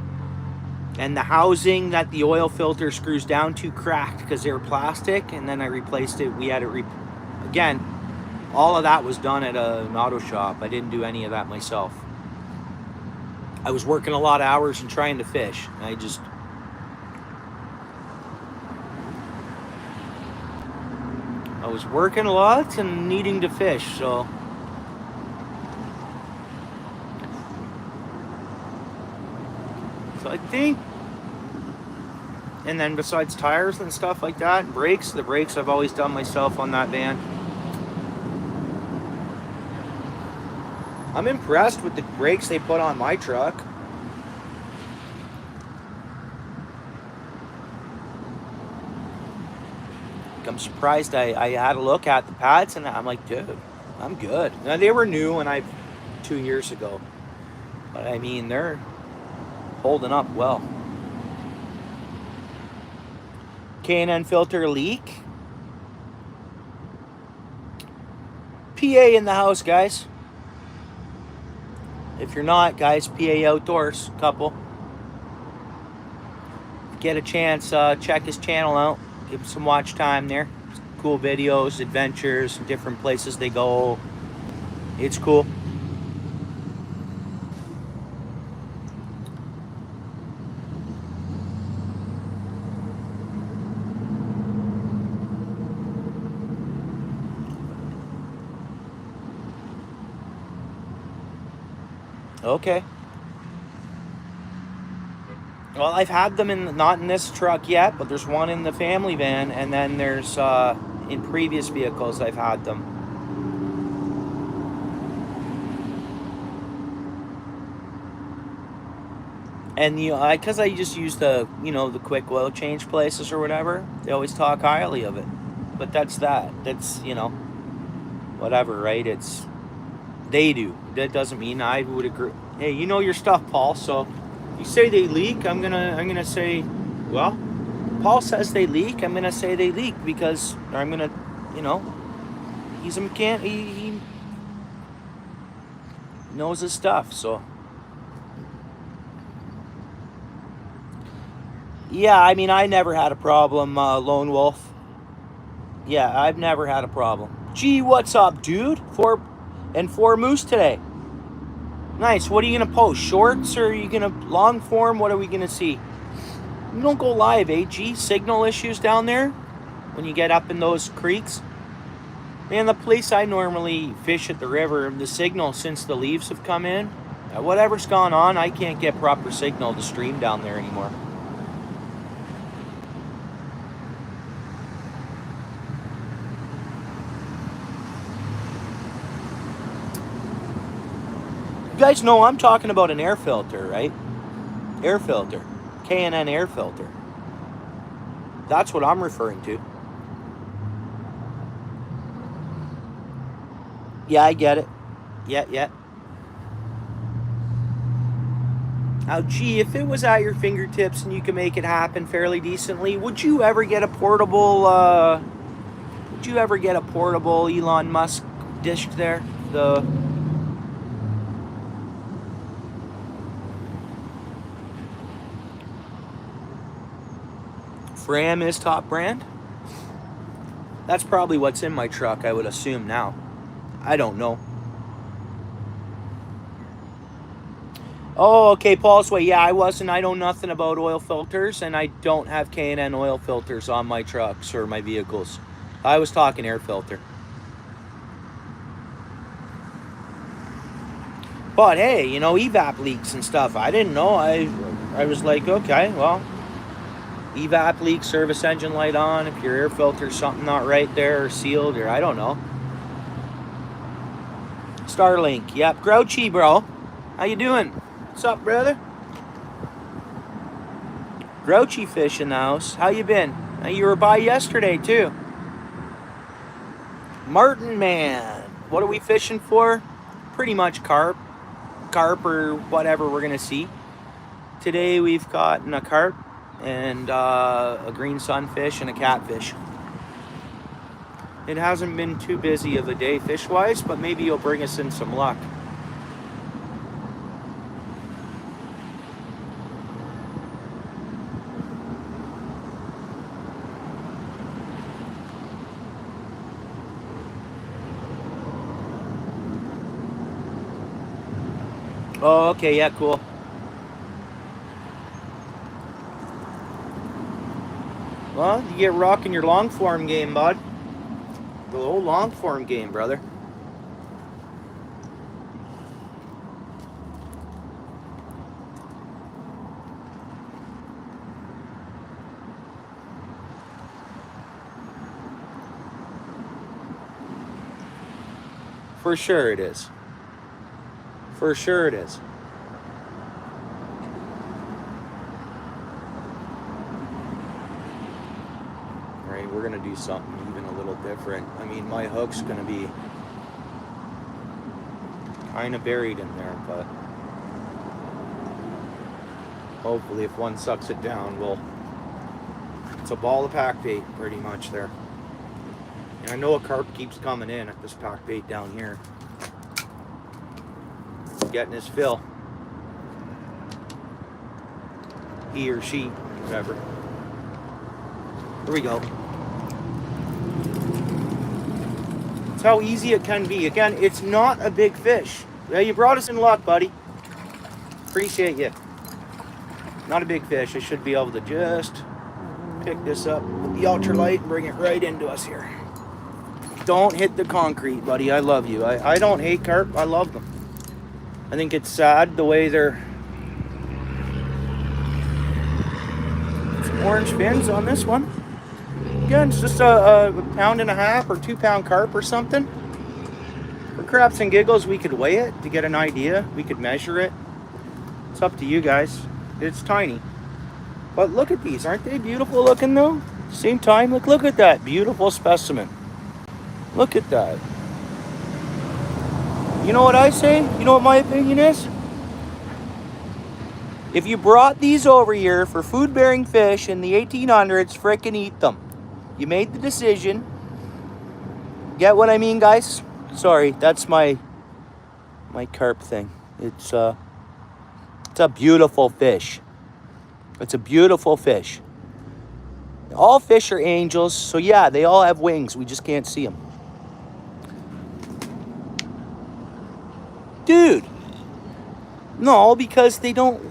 And the housing that the oil filter screws down to cracked because they were plastic, and then I replaced it. We had it again, all of that was done at an auto shop. I didn't do any of that myself. I was working a lot of hours and trying to fish. I was working a lot and needing to fish, so I think, and then besides tires and stuff like that, and brakes, the brakes I've always done myself on that van. I'm impressed with the brakes they put on my truck. I'm surprised I had a look at the pads and I'm like, dude, I'm good. Now, they were new and 2 years ago, but I mean, they're holding up well. K&N filter leak. PA in the house, guys. If you're not, guys, PA Outdoors, couple. Get a chance, check his channel out. Give him some watch time there. Cool videos, adventures, different places they go. It's cool. Okay. Well, I've had them not in this truck yet, but there's one in the family van, and then there's in previous vehicles I've had them. And because I just use the the quick oil change places or whatever, they always talk highly of it. But that's whatever, right? They do. That doesn't mean I would agree. Hey, you know your stuff, Paul. So you say they leak, I'm gonna say, well, Paul says they leak. I'm gonna say they leak because I'm gonna, he's a mechanic. He knows his stuff. So yeah, I mean, I never had a problem, Lone Wolf. Yeah, I've never had a problem. Gee, what's up, dude? 4 moose today. Nice. What are you going to post? Shorts or are you going to long form? What are we going to see? You don't go live, Gee, signal issues down there when you get up in those creeks. Man, the place I normally fish at the river, the signal since the leaves have come in, whatever's gone on, I can't get proper signal to stream down there anymore. You guys know I'm talking about an air filter, right? Air filter. K&N air filter. That's what I'm referring to. Yeah, I get it. Yeah. Now, gee, if it was at your fingertips and you could make it happen fairly decently, would you ever get a portable, Elon Musk dish there? Fram is top brand. That's probably what's in my truck, I would assume now. I don't know. Oh, okay, Paul's way. Yeah, I know nothing about oil filters, and I don't have K&N oil filters on my trucks or my vehicles. I was talking air filter. But hey, evap leaks and stuff. I didn't know. I was like, okay, well, evap leak, service engine light on, if your air filter's something not right there or sealed, or I don't know. Starlink, yep. Grouchy, bro. How you doing? What's up, brother? Grouchy fish in the house. How you been? You were by yesterday, too. Martin Man. What are we fishing for? Pretty much carp or whatever we're going to see. Today we've caught a carp and a green sunfish and a catfish. It hasn't been too busy of a day fish-wise, but maybe you'll bring us in some luck. Oh, okay, yeah, cool. Well, you get rocking your long form game, bud. The old long form game, brother. For sure it is. For sure it is. Right, we're gonna do something even a little different. I mean, my hook's gonna be kind of buried in there, but hopefully if one sucks it down, it's a ball of pack bait pretty much there. And I know a carp keeps coming in at this pack bait down here. Getting his fill. He or she, whatever. Here we go. That's how easy it can be. Again, it's not a big fish. Yeah, you brought us in luck, buddy. Appreciate you. Not a big fish. I should be able to just pick this up with the ultralight and bring it right into us here. Don't hit the concrete, buddy. I love you. I don't hate carp. I love them. I think it's sad the way they're... Some orange fins on this one. Again, it's just a 1.5 or 2 pound carp or something. For craps and giggles, we could weigh it to get an idea. We could measure it. It's up to you guys. It's tiny. But look at these. Aren't they beautiful looking though? Same time, look at that beautiful specimen. Look at that. You know what I say? You know what my opinion is? If you brought these over here for food-bearing fish in the 1800s, frickin' eat them. You made the decision. Get what I mean, guys? Sorry, that's my carp thing. It's a beautiful fish. It's a beautiful fish. All fish are angels, so yeah, they all have wings. We just can't see them. Dude, no, because they don't.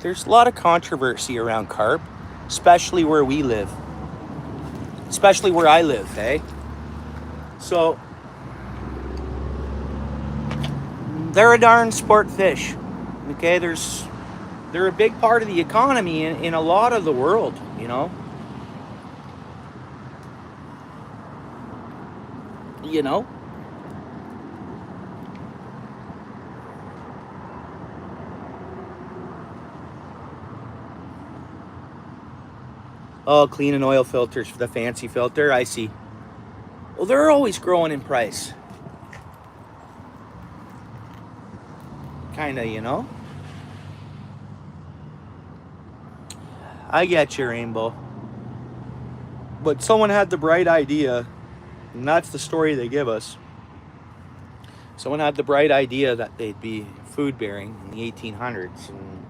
There's a lot of controversy around carp, especially where we live. Especially where I live, hey? So, they're a darn sport fish, okay? They're a big part of the economy in a lot of the world, you know? You know? Oh, clean and oil filters for the fancy filter. I see. Well, they're always growing in price. Kind of, you know? I get you, Rainbow. But someone had the bright idea, and that's the story they give us. Someone had the bright idea that they'd be food-bearing in the 1800s. And,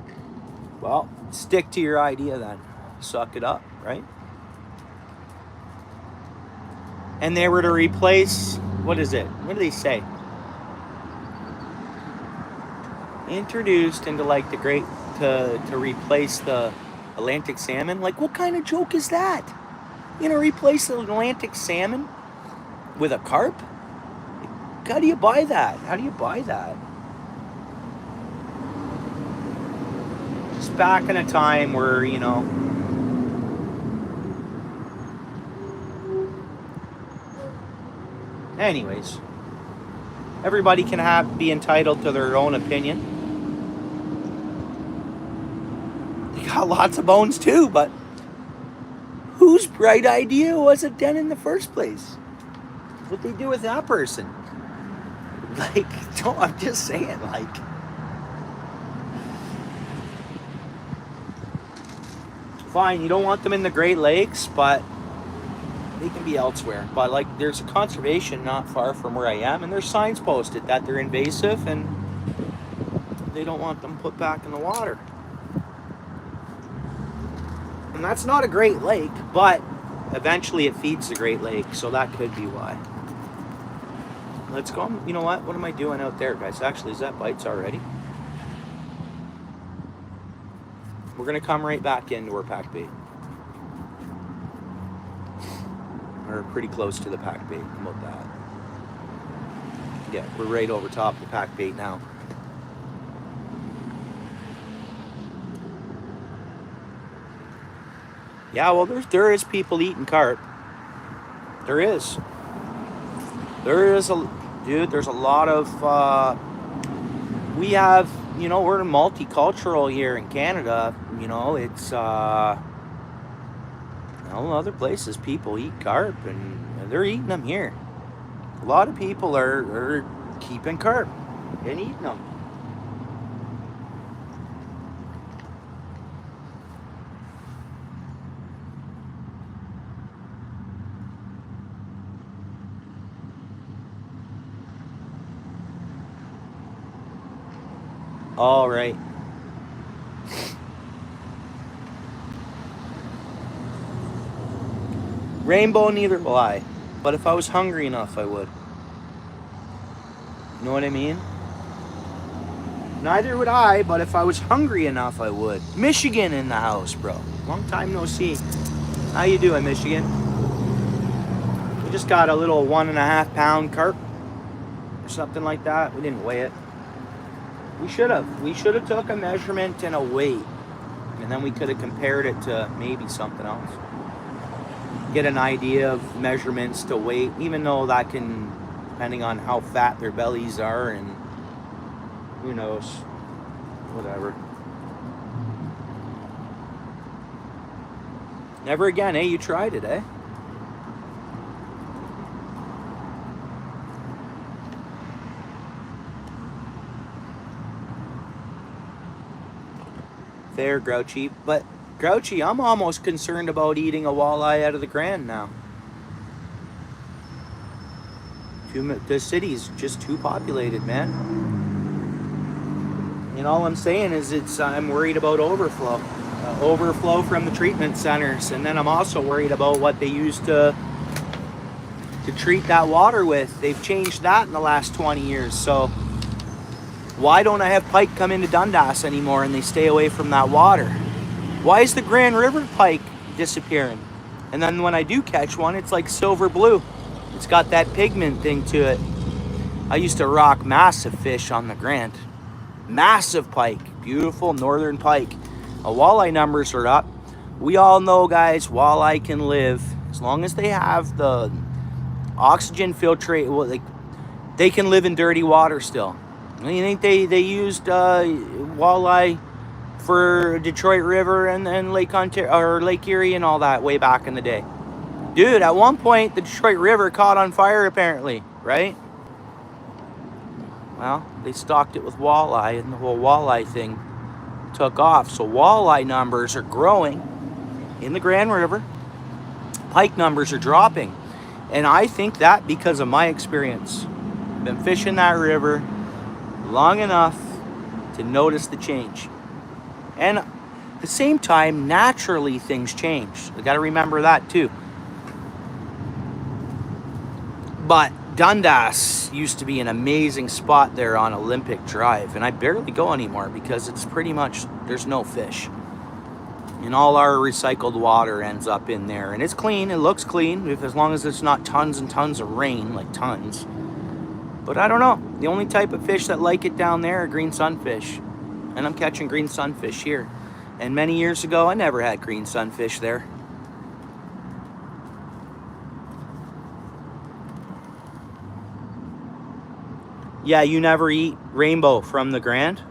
well, stick to your idea then. Suck it up, right? And they were to replace, what is it? What do they say? Introduced into like the great, to replace the Atlantic salmon. Like, what kind of joke is that? You know, replace the Atlantic salmon with a carp? How do you buy that? How do you buy that? Just back in a time where, you know, anyways, everybody can be entitled to their own opinion. They got lots of bones too, but whose bright idea was it then in the first place? What they do with that person? Like, I'm just saying, like, fine, you don't want them in the Great Lakes, but they can be elsewhere. But like, there's a conservation not far from where I am, and there's signs posted that they're invasive and they don't want them put back in the water. And that's not a Great Lake, but eventually it feeds the Great Lake, so that could be why. Let's go. You know what? What am I doing out there, guys? Actually, is that bites already? We're gonna come right back into our pack bait. We're pretty close to the pack bait. How about that? Yeah, we're right over top of the pack bait now. Yeah, well, there is people eating carp. There is. There's a lot of, we have, you know, we're multicultural here in Canada. You know, it's, you know, other places people eat carp and they're eating them here. A lot of people are keeping carp and eating them. All right. Rainbow, neither will I. But if I was hungry enough, I would. You know what I mean? Neither would I, but if I was hungry enough, I would. Michigan in the house, bro. Long time no see. How you doing, Michigan? We just got a little 1.5 pound carp or something like that. We didn't weigh it. We should have. We should have took a measurement and a weight. And then we could have compared it to maybe something else. Get an idea of measurements to weight, even though that can, depending on how fat their bellies are and who knows, whatever. Never again, eh? You tried it, eh? Fair, Grouchy. But, Grouchy, I'm almost concerned about eating a walleye out of the Grand now. The city's just too populated, man. And all I'm saying is I'm worried about overflow. Overflow from the treatment centers. And then I'm also worried about what they use to treat that water with. They've changed that in the last 20 years. So why don't I have pike come into Dundas anymore and they stay away from that water? Why is the Grand River pike disappearing? And then when I do catch one, it's like silver blue. It's got that pigment thing to it. I used to rock massive fish on the Grand. Massive pike. Beautiful northern pike. Walleye numbers are up. We all know, guys, walleye can live as long as they have the oxygen filtrate. Well, they can live in dirty water still. You think they used walleye for Detroit River and Lake Ontario or Lake Erie and all that way back in the day? Dude, at one point the Detroit River caught on fire apparently, right? Well, they stocked it with walleye and the whole walleye thing took off. So walleye numbers are growing in the Grand River. Pike numbers are dropping. And I think that because of my experience. I've been fishing that river long enough to notice the change. And at the same time, naturally things change. You got to remember that too. But Dundas used to be an amazing spot there on Olympic Drive, and I barely go anymore because it's pretty much, there's no fish. And all our recycled water ends up in there. And it's clean, it looks clean, as long as it's not tons and tons of rain, like tons. But I don't know. The only type of fish that like it down there are green sunfish. And I'm catching green sunfish here. And many years ago, I never had green sunfish there. Yeah, you never eat rainbow from the Grand?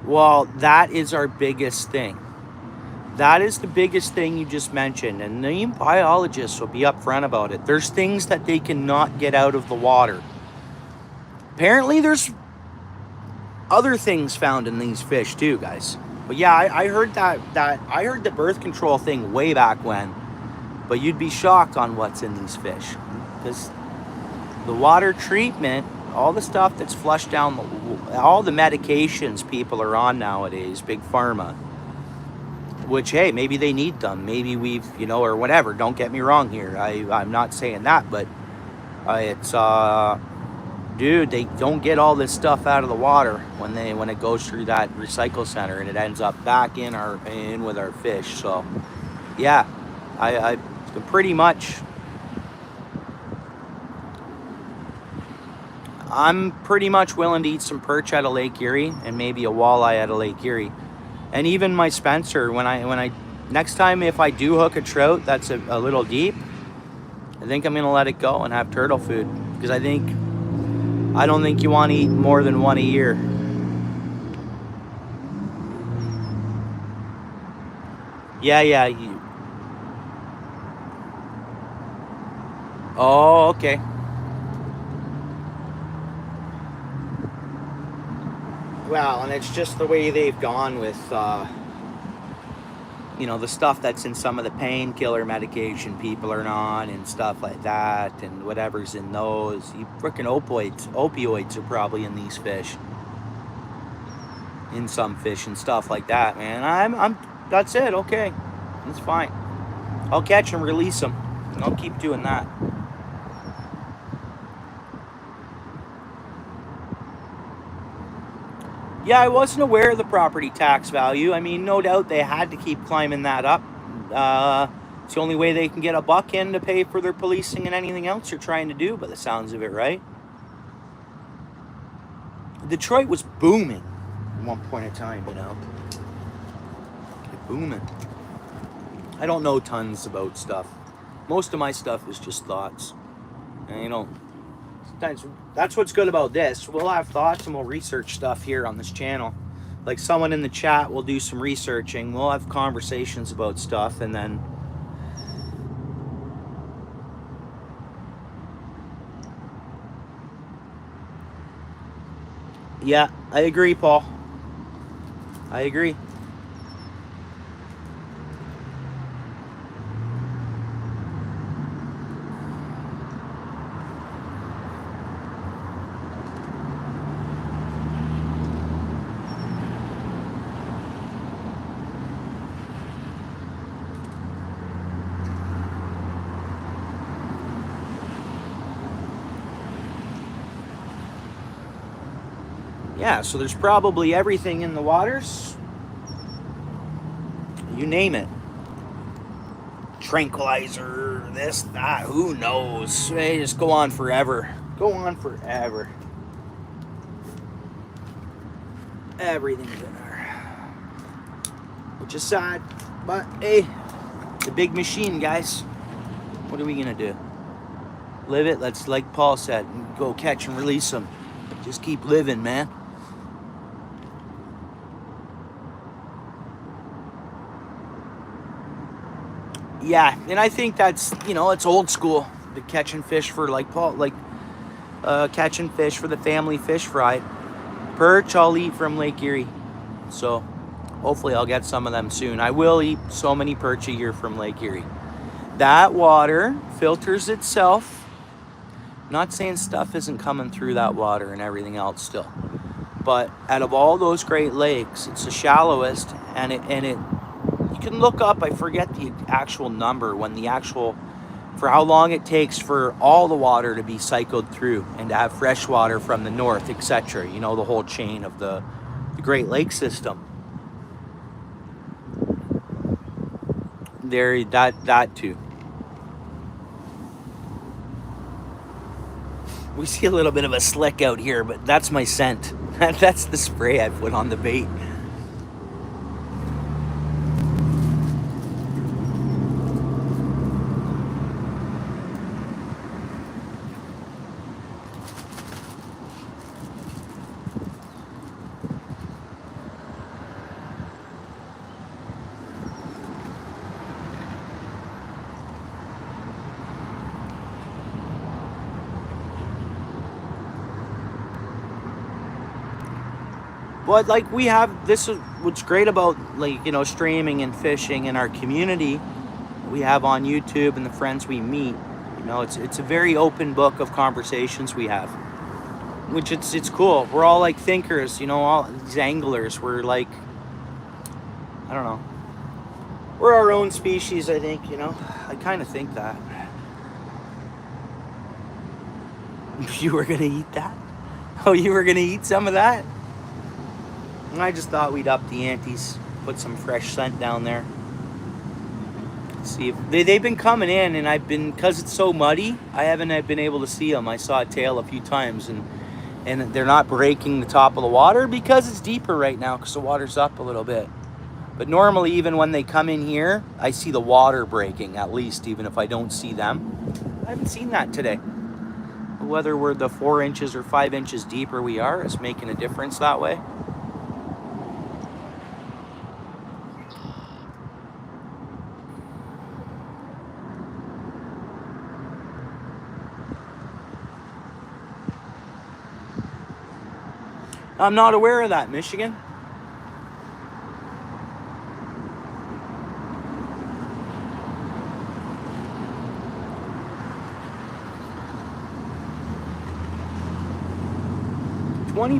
Well, that is our biggest thing. That is the biggest thing you just mentioned, and the biologists will be upfront about it. There's things that they cannot get out of the water. Apparently, there's other things found in these fish too, guys. But yeah, I heard that I heard the birth control thing way back when. But you'd be shocked on what's in these fish, because the water treatment, all the stuff that's flushed down, all the medications people are on nowadays, big pharma, which, hey, maybe they need them. Maybe we've, or whatever. Don't get me wrong here. I'm not saying that, but it's, dude, they don't get all this stuff out of the water when it goes through that recycle center, and it ends up back in with our fish. So, yeah, I pretty much, I'm pretty much willing to eat some perch out of Lake Erie and maybe a walleye out of Lake Erie. And even my Spencer, when I next time if I do hook a trout that's a little deep, I think I'm gonna let it go and have turtle food, because I don't think you want to eat more than one a year. Yeah. Oh, okay. Well, and it's just the way they've gone with, the stuff that's in some of the painkiller medication people are on and stuff like that, and whatever's in those. You freaking opioids are probably in these fish, in some fish and stuff like that, man. That's it. Okay, that's fine. I'll catch them, release them, and I'll keep doing that. Yeah, I wasn't aware of the property tax value. I mean, no doubt they had to keep climbing that up. It's the only way they can get a buck in to pay for their policing and anything else they're trying to do, by the sounds of it, right? Detroit was booming at one point in time, booming. I don't know tons about stuff. Most of my stuff is just thoughts. And, sometimes that's what's good about this. We'll have thoughts and we'll research stuff here on this channel. Like someone in the chat will do some researching. We'll have conversations about stuff, and then yeah, I agree, Paul. I agree. Yeah, so there's probably everything in the waters. You name it. Tranquilizer, this, that, who knows? They just go on forever. Everything's in there. Which is sad. But hey, the big machine, guys. What are we gonna do? Live it. Let's, like Paul said, go catch and release them. Just keep living, man. Yeah, and I think that's, it's old school. The catching fish for, like Paul, catching fish for the family fish fry. Perch I'll eat from Lake Erie. So hopefully I'll get some of them soon. I will eat so many perch a year from Lake Erie. That water filters itself. I'm not saying stuff isn't coming through that water and everything else still. But out of all those Great Lakes, it's the shallowest, and it you can look up, I forget the actual number, for how long it takes for all the water to be cycled through and to have fresh water from the north, etc. The whole chain of the Great Lake system. There, that too. We see a little bit of a slick out here, but that's my scent. That's the spray I put on the bait. But this is what's great about streaming and fishing in our community we have on YouTube and the friends we meet. It's a very open book of conversations we have, which it's cool. We're all thinkers, all these anglers. We're I don't know. We're our own species, I think, you know. I kind of think that. You were going to eat that? Oh, you were going to eat some of that? I just thought we'd up the antes, put some fresh scent down there. See if they've been coming in, and I've been, because it's so muddy, I haven't been able to see them. I saw a tail a few times, and they're not breaking the top of the water because it's deeper right now because the water's up a little bit. But normally, even when they come in here, I see the water breaking, at least, even if I don't see them. I haven't seen that today. Whether we're the 4 inches or 5 inches deeper we are, is making a difference that way. I'm not aware of that, Michigan.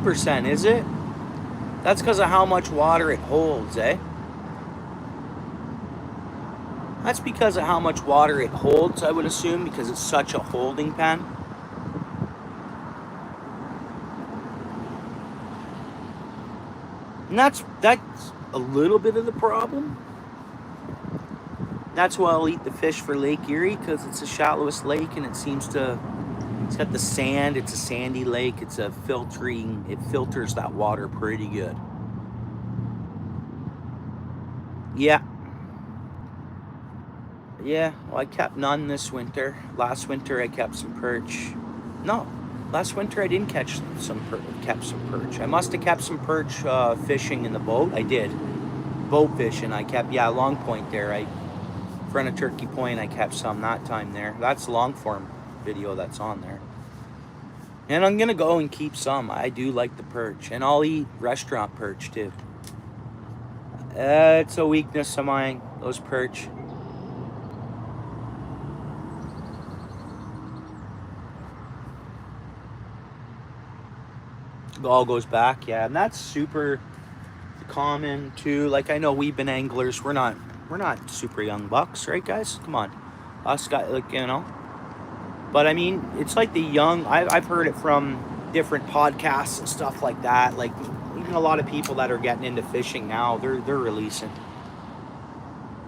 %, is it? That's because of how much water it holds, eh? That's because of how much water it holds, I would assume, because it's such a holding pen. And that's a little bit of the problem. That's why I'll eat the fish for Lake Erie, because it's the shallowest lake, and it's got the sand. It's a sandy lake. It filters that water pretty good. Yeah. Well, I kept none this winter. Last winter I kept some perch. No, last winter I didn't kept some perch. I must have kept some perch fishing in the boat. I did. Boat fishing. I kept, Long Point there. In front of Turkey Point, I kept some that time there. That's the long form video that's on there. And I'm gonna go and keep some. I do like the perch, and I'll eat restaurant perch too. It's a weakness of mine, those perch. It all goes back, yeah, and that's super common too. Like, I know we've been anglers. We're not super young bucks, right, guys? Come on, us guys, like, you know. But I mean, it's like the young. I've heard it from different podcasts and stuff like that. Like, even a lot of people that are getting into fishing now, they're releasing.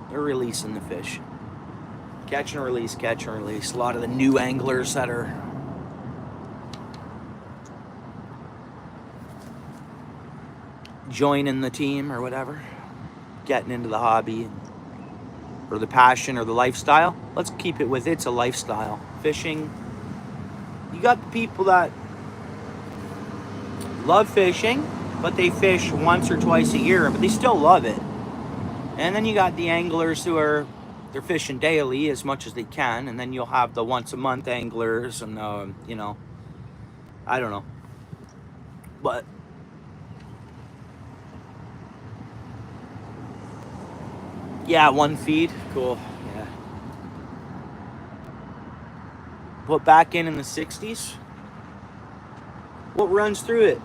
They're releasing the fish. Catch and release. A lot of the new anglers that are joining the team or whatever, getting into the hobby or the passion or the lifestyle. Let's keep it with it's a lifestyle. Fishing, you got the people that love fishing, but they fish once or twice a year, but they still love it. And then you got the anglers who they're fishing daily as much as they can, and then you'll have the once a month anglers, and you know, I don't know, but yeah, one feed, cool. Yeah, put back in the 60s. What runs through it?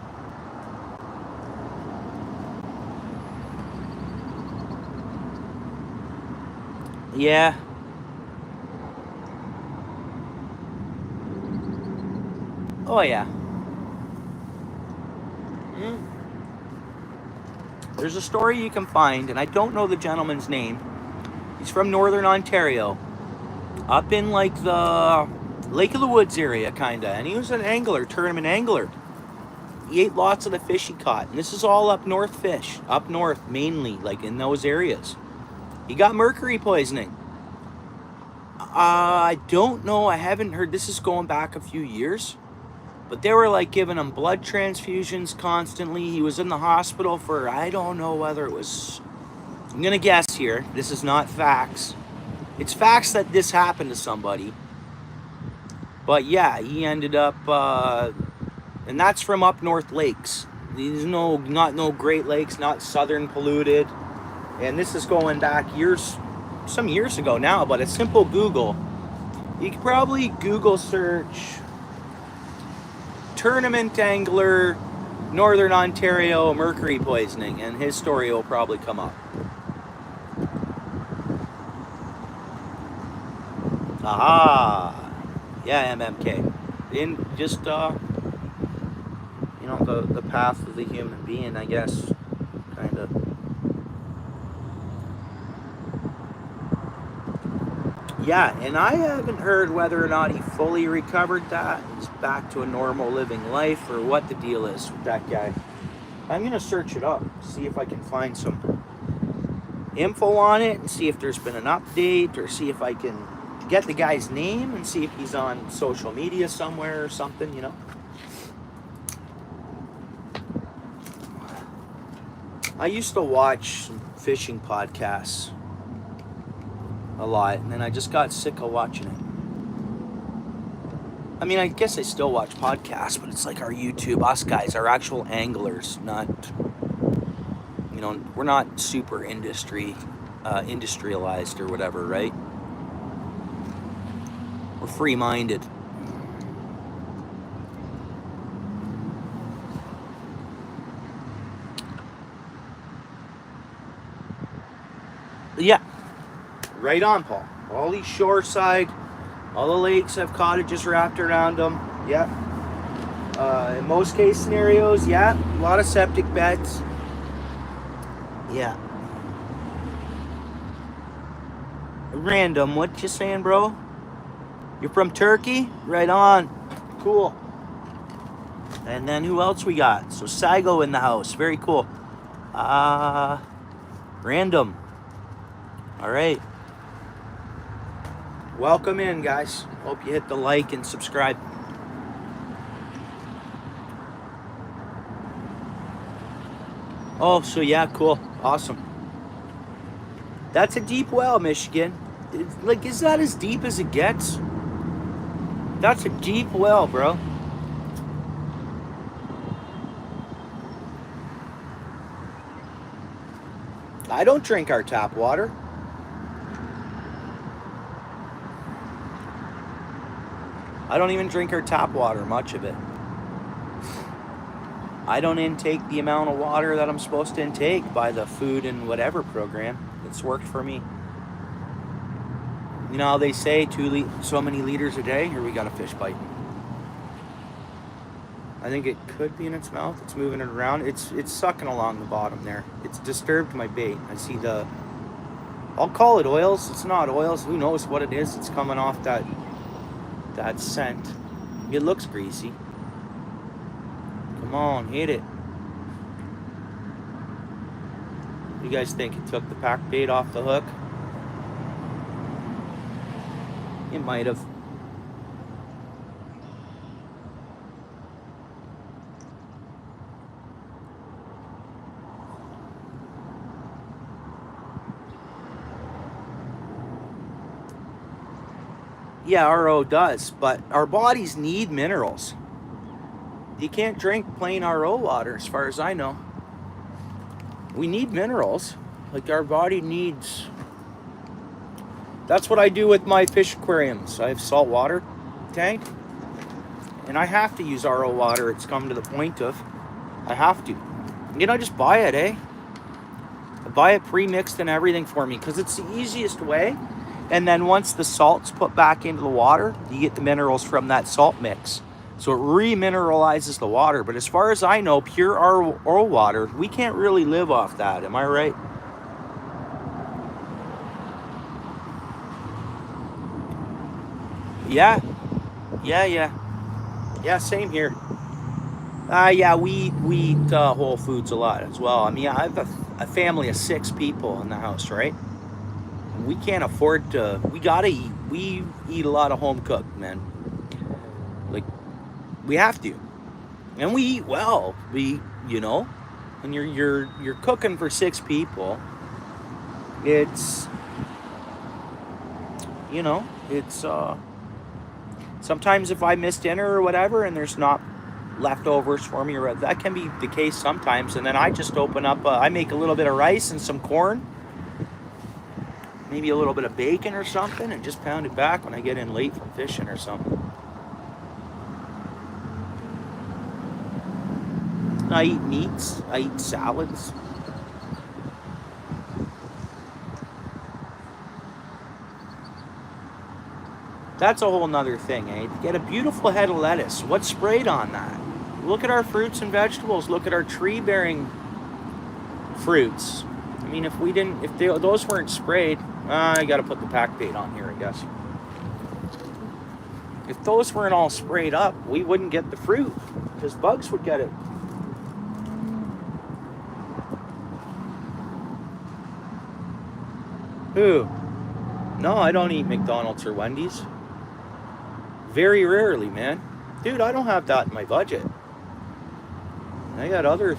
Yeah. Oh yeah. There's a story you can find, and I don't know the gentleman's name. He's from Northern Ontario, up in like the Lake of the Woods area, kinda, and he was an angler, tournament angler. He ate lots of the fish he caught, and this is all up north fish, up north mainly, like in those areas. He got mercury poisoning. I don't know, I haven't heard, this is going back a few years, but they were like giving him blood transfusions constantly. He was in the hospital for, I don't know whether it was, I'm gonna guess here, this is not facts. It's facts that this happened to somebody. But yeah, he ended up, and that's from up north lakes. There's not no Great Lakes, not southern polluted. And this is going back some years ago now, but a simple Google. You could probably Google search tournament angler, Northern Ontario, mercury poisoning, and his story will probably come up. Aha. Yeah, MMK. In just you know, the path of the human being, I guess, kind of. Yeah, and I haven't heard whether or not he fully recovered that, he's back to a normal living life, or what the deal is with that guy. I'm gonna search it up, see if I can find some info on it, and see if there's been an update, or see if I can get the guy's name and see if he's on social media somewhere or something, you know. I used to watch some fishing podcasts a lot, and then I just got sick of watching it. I mean, I guess I still watch podcasts, but it's like our YouTube, us guys, our actual anglers, not, you know, we're not super industrialized or whatever, right? We're free-minded. Yeah, right on, Paul. All these shoreside, all the lakes have cottages wrapped around them. Yeah. In most case scenarios, yeah, a lot of septic beds. Yeah. Random, what you saying, bro? You're from Turkey? Right on. Cool. And then who else we got? So Sago in the house. Very cool. Random. All right. Welcome in, guys. Hope you hit the like and subscribe. Oh, so yeah, cool. Awesome. That's a deep well, Michigan. Like, is that as deep as it gets? That's a deep well, bro. I don't drink our tap water. I don't even drink our tap water, much of it. I don't intake the amount of water that I'm supposed to intake by the food and whatever program. It's worked for me. You know how they say so many liters a day? Here we got a fish biting. I think it could be in its mouth. It's moving it around. It's sucking along the bottom there. It's disturbed my bait. I see I'll call it oils. It's not oils. Who knows what it is? It's coming off that scent. It looks greasy. Come on, hit it. You guys think it took the pack bait off the hook? It might have. Yeah, RO does, but our bodies need minerals. You can't drink plain RO water, as far as I know. We need minerals. Like, our body needs. That's what I do with my fish aquariums. I have salt water tank, and I have to use RO water. It's come to the point of I have to. You know, just buy it, eh? I buy it pre-mixed and everything for me, because it's the easiest way. And then once the salt's put back into the water, you get the minerals from that salt mix. So it remineralizes the water. But as far as I know, pure RO water, we can't really live off that. Am I right? Yeah. Yeah, same here. Yeah, we eat Whole Foods a lot as well. I mean, I have a family of 6 people in the house, right? We can't afford to. We gotta eat. We eat a lot of home cooked, man. Like, we have to, and we eat well. You know, when you're cooking for 6 people, it's, you know, it's sometimes if I miss dinner or whatever, and there's not leftovers for me, or that can be the case sometimes, and then I just open up. I make a little bit of rice and some corn. Maybe a little bit of bacon or something, and just pound it back when I get in late from fishing or something. I eat meats. I eat salads. That's a whole nother thing, eh? To get a beautiful head of lettuce, what's sprayed on that? Look at our fruits and vegetables. Look at our tree-bearing fruits. I mean, if those weren't sprayed, I gotta put the pack bait on here, I guess. If those weren't all sprayed up, we wouldn't get the fruit, because bugs would get it. Who? No, I don't eat McDonald's or Wendy's. Very rarely, man. Dude, I don't have that in my budget. I got other,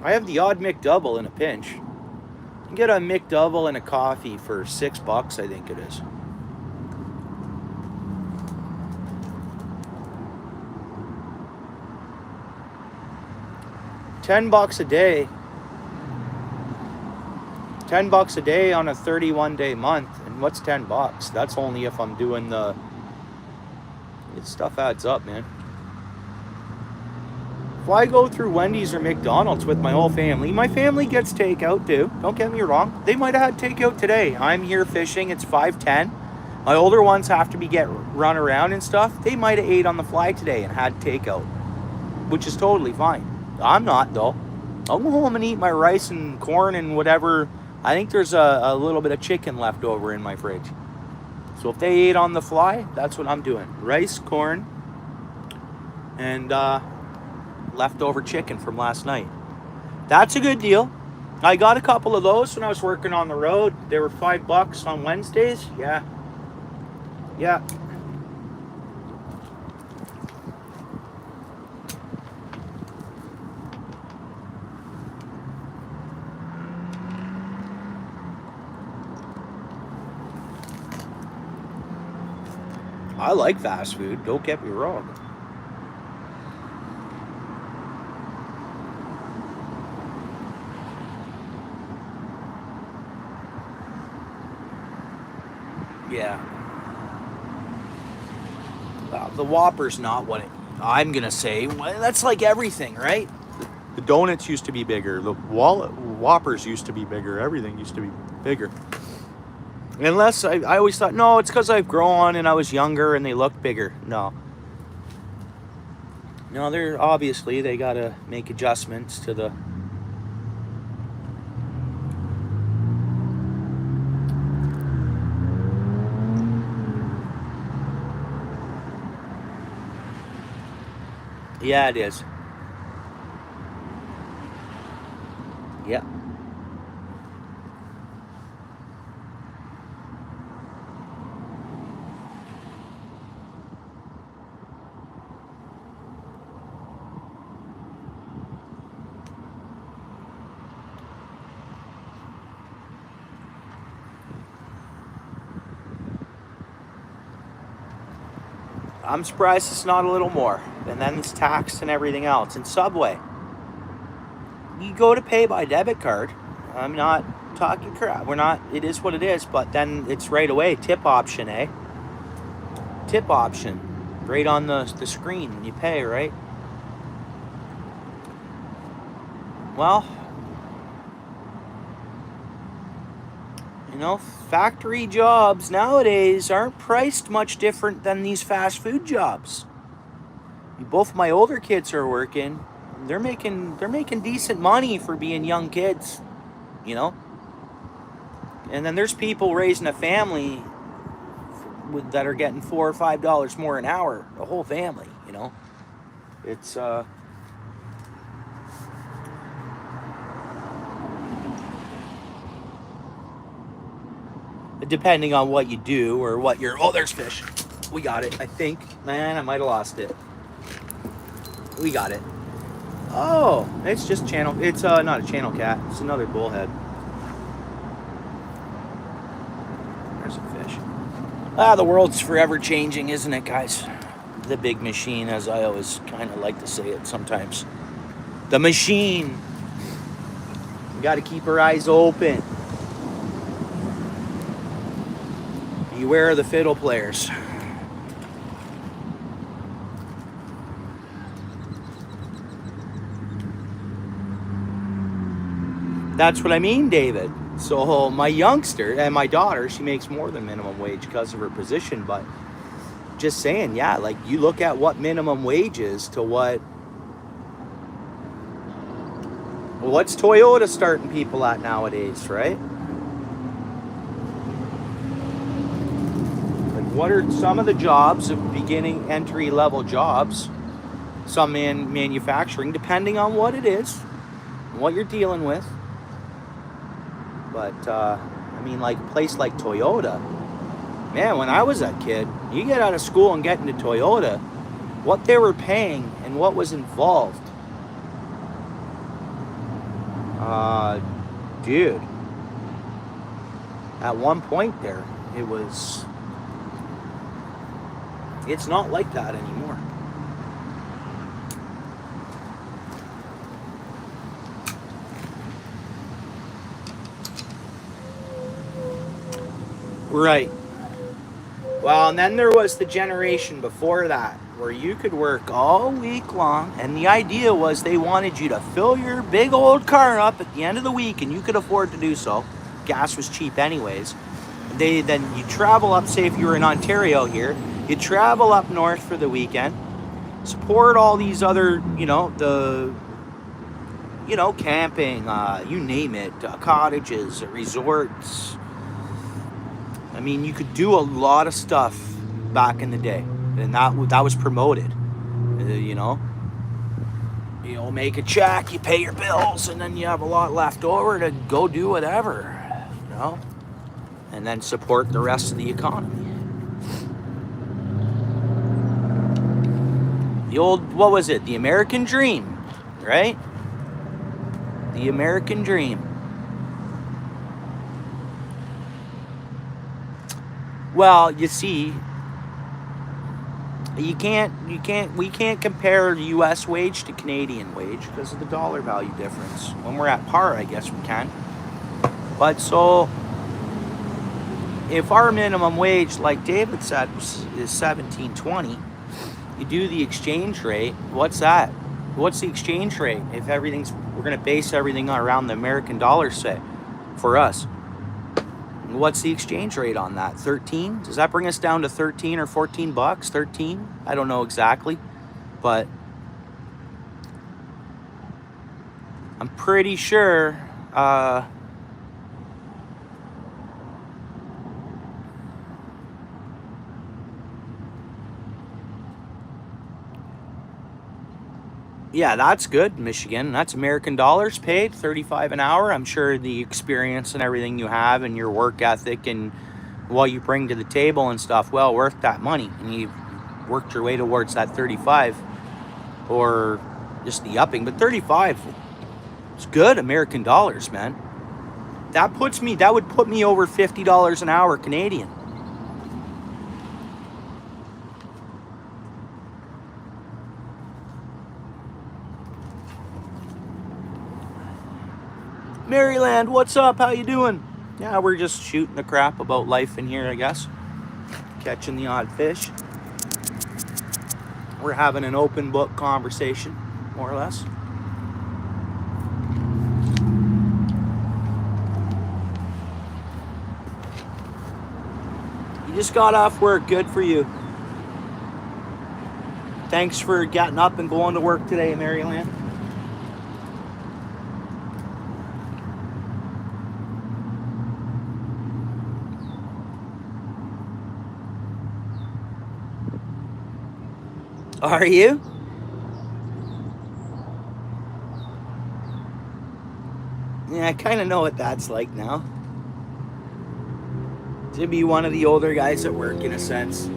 I have the odd McDouble in a pinch. You can get a McDouble and a coffee for $6, I think it is. $10 a day. $10 a day on a 31-day month. And what's $10? That's only if I'm doing stuff adds up, man. If I go through Wendy's or McDonald's with my whole family, my family gets takeout too. Don't get me wrong. They might have had takeout today. I'm here fishing. It's 5:10. My older ones have to run around and stuff. They might have ate on the fly today and had takeout, which is totally fine. I'm not, though. I'll go home and eat my rice and corn and whatever. I think there's a little bit of chicken left over in my fridge. So if they ate on the fly, that's what I'm doing. Rice, corn, and leftover chicken from last night. That's a good deal. I got a couple of those when I was working on the road. They were $5 on Wednesdays. Yeah. I like fast food, don't get me wrong. Yeah. The Whopper's not what I'm going to say. Well, that's like everything, right? The donuts used to be bigger. The Whoppers used to be bigger. Everything used to be bigger. Unless I always thought, no, it's because I've grown and I was younger and they look bigger. No, they're obviously, they got to make adjustments to the... Yeah, it is. Yeah. I'm surprised it's not a little more. And then it's taxed and everything else. And Subway, you go to pay by debit card. I'm not talking crap. It is what it is. But then it's right away. Tip option, eh? Tip option. Right on the screen when you pay, right? Well, factory jobs nowadays aren't priced much different than these fast food jobs. Both my older kids are working. They're making decent money for being young kids, And then there's people raising a family that are getting $4 or $5 more an hour. The whole family, It's depending on what you do or what you're... Oh, there's fish. We got it, I think. Man, I might have lost it. We got it. Oh, it's just channel. It's not a channel cat. It's another bullhead. There's a fish. The world's forever changing, isn't it, guys? The big machine, as I always kind of like to say it sometimes. The machine. We got to keep our eyes open. Beware of the fiddle players. That's what I mean, David. So my youngster and my daughter, she makes more than minimum wage because of her position, but just saying, yeah, like you look at what minimum wage is to what's Toyota starting people at nowadays, right? Like what are some of the jobs of beginning entry level jobs, some in manufacturing, depending on what it is, and what you're dealing with. But I mean, like a place like Toyota, man, when I was a kid, you get out of school and get into Toyota, what they were paying and what was involved. Dude, at one point there, it's not like that anymore. Right. Well, and then there was the generation before that where you could work all week long, and the idea was they wanted you to fill your big old car up at the end of the week, and you could afford to do so. Gas was cheap anyways. Then you travel up, say if you were in Ontario here, you travel up north for the weekend, support all these other, camping, you name it, cottages, resorts. I mean, you could do a lot of stuff back in the day, and that was promoted. Make a check, you pay your bills, and then you have a lot left over to go do whatever, and then support the rest of the economy. The old, what was it? The American dream, right? The American dream. Well, you see, we can't compare U.S. wage to Canadian wage because of the dollar value difference. When we're at par, I guess we can. But so, if our minimum wage, like David said, is $17.20, you do the exchange rate. What's that? What's the exchange rate? If we're going to base everything around the American dollar, say, for us. What's the exchange rate on that? 13? Does that bring us down to 13 or 14 bucks? 13? I don't know exactly, but I'm pretty sure yeah, that's good, Michigan. That's American dollars paid, $35 an hour. I'm sure the experience and everything you have and your work ethic and what you bring to the table and stuff, well, worth that money. And you've worked your way towards that 35 or just the upping. But 35, it's good American dollars, man. That would put me over $50 an hour Canadian. Maryland, what's up? How you doing? Yeah, we're just shooting the crap about life in here, I guess. Catching the odd fish. We're having an open book conversation, more or less. You just got off work. Good for you. Thanks for getting up and going to work today, Maryland. Are you? Yeah, I kind of know what that's like now. To be one of the older guys at work, in a sense.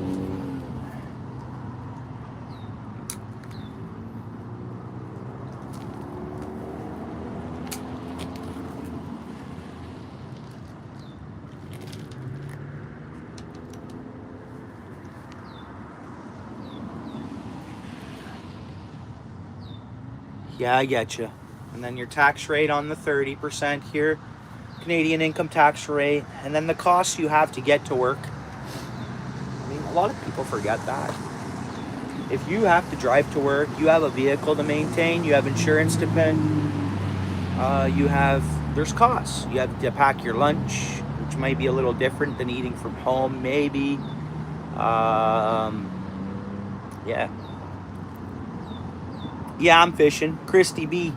Yeah, I get you. And then your tax rate on the 30% here, Canadian income tax rate, and then the costs you have to get to work. I mean, a lot of people forget that. If you have to drive to work, you have a vehicle to maintain, you have insurance to pay, you have there's costs. You have to pack your lunch, which might be a little different than eating from home, maybe. Yeah. Yeah, I'm fishing. Christy B.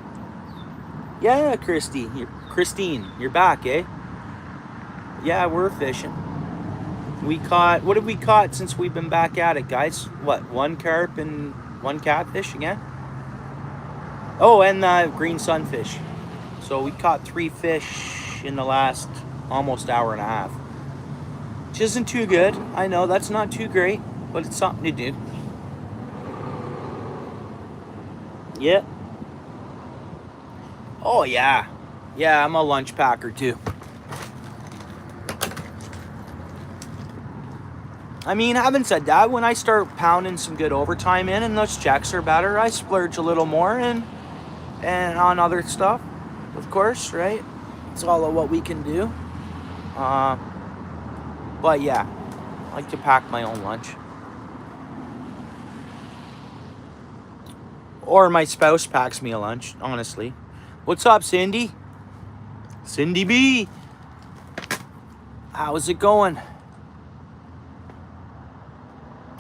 Yeah, Christine, you're back, eh? Yeah, we're fishing. We caught, what have we caught since we've been back at it, guys? What, one carp and one catfish again? Oh, and green sunfish. So we caught 3 fish in the last almost hour and a half. Which isn't too good. I know that's not too great, but it's something to do. Yeah. Oh, yeah. Yeah, I'm a lunch packer too. I mean, having said that, when I start pounding some good overtime in and those checks are better, I splurge a little more and on other stuff, of course, right? It's all of what we can do. But yeah, I like to pack my own lunch. Or my spouse packs me a lunch, honestly. What's up, Cindy? Cindy B. How's it going?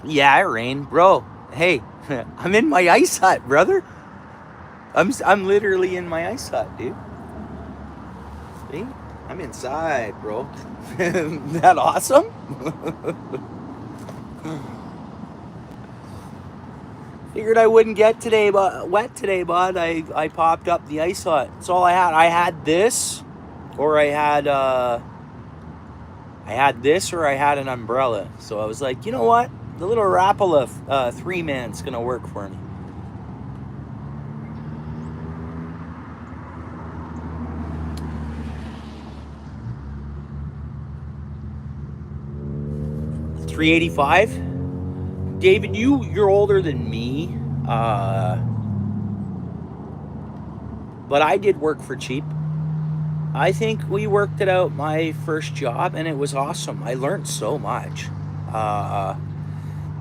Yeah, it rained, bro. Hey, I'm in my ice hut, brother. I'm literally in my ice hut, dude. See? I'm inside, bro. Isn't that awesome? Figured I wouldn't get wet today, bud. I popped up the ice hut. That's all I had. I had this, or I had an umbrella. So I was like, you know what? The little Rapala 3-man's gonna work for me. $385. David, you're older than me, but I did work for cheap. I think we worked it out my first job, and it was awesome. I learned so much. I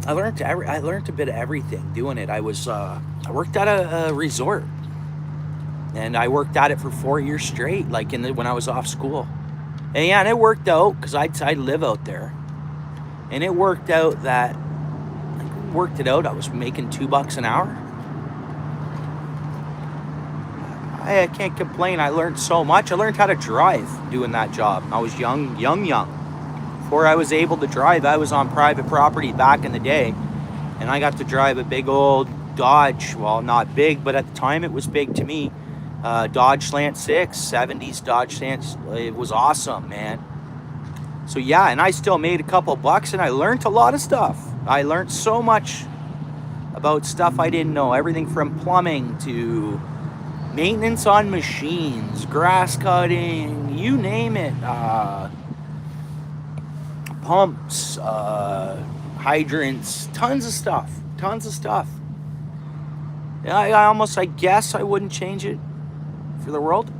learned a bit of everything doing it. I worked at a resort, and I worked at it for 4 years straight, like when I was off school. And yeah, and it worked out because I live out there, and it worked out that I was making $2 an hour. I can't complain. I learned so much. I learned how to drive doing that job. I was young. Before I was able to drive, I was on private property back in the day, and I got to drive a big old Dodge. Well, not big, but at the time it was big to me. Dodge Slant 6, 70s Dodge Slant. It was awesome, man. So yeah, and I still made a couple bucks, and I learned a lot of stuff. I learned so much about stuff I didn't know. Everything from plumbing to maintenance on machines, grass cutting, you name it. Pumps, hydrants, tons of stuff. Yeah, I guess I wouldn't change it for the world.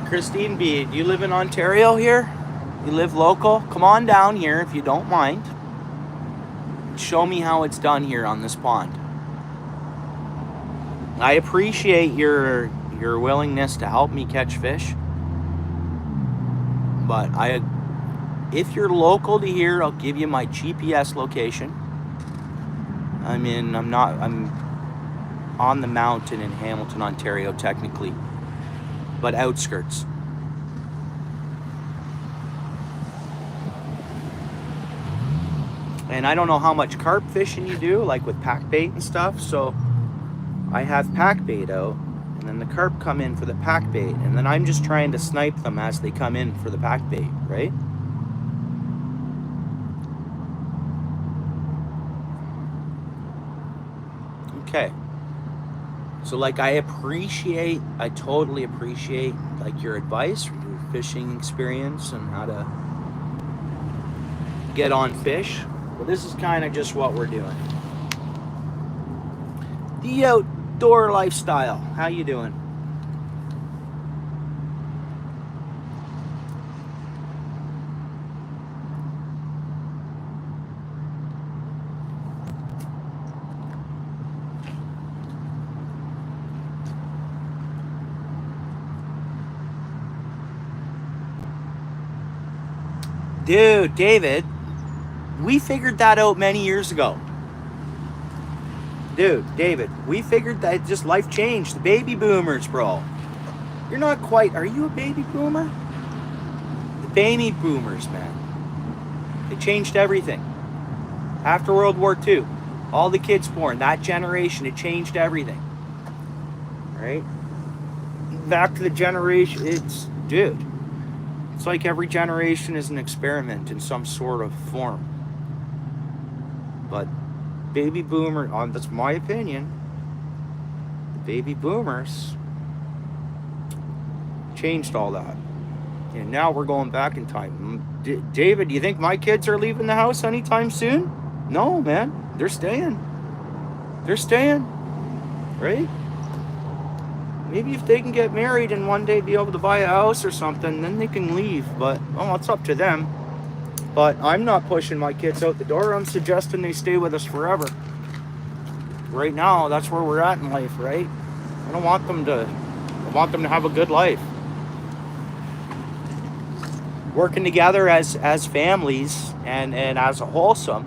Christine B, do you live in Ontario here? You live local? Come on down here if you don't mind. Show me how it's done here on this pond. I appreciate your willingness to help me catch fish. But if you're local to here, I'll give you my GPS location. I'm on the mountain in Hamilton, Ontario, technically, but outskirts. And I don't know how much carp fishing you do, like with pack bait and stuff. So I have pack bait out, and then the carp come in for the pack bait, and then I'm just trying to snipe them as they come in for the pack bait, right? Okay. So like I totally appreciate like your advice, your fishing experience, and how to get on fish. Well, this is kind of just what we're doing. The outdoor lifestyle. How you doing? Dude, David, we figured that out many years ago. Dude, David, we figured that just life changed. The baby boomers, bro. You're not quite, are you a baby boomer? The baby boomers, man. They changed everything. After World War II, all the kids born, that generation, it changed everything. Right? Back to the generation, dude, it's like every generation is an experiment in some sort of form. But baby boomer, that's my opinion, the baby boomers changed all that. And now we're going back in time. David, do you think my kids are leaving the house anytime soon? No, man. They're staying. They're staying. Right? Maybe if they can get married and one day be able to buy a house or something, then they can leave. But, well, it's up to them. But I'm not pushing my kids out the door. I'm suggesting they stay with us forever. Right now, that's where we're at in life, right? I want them to have a good life. Working together as families and as a wholesome.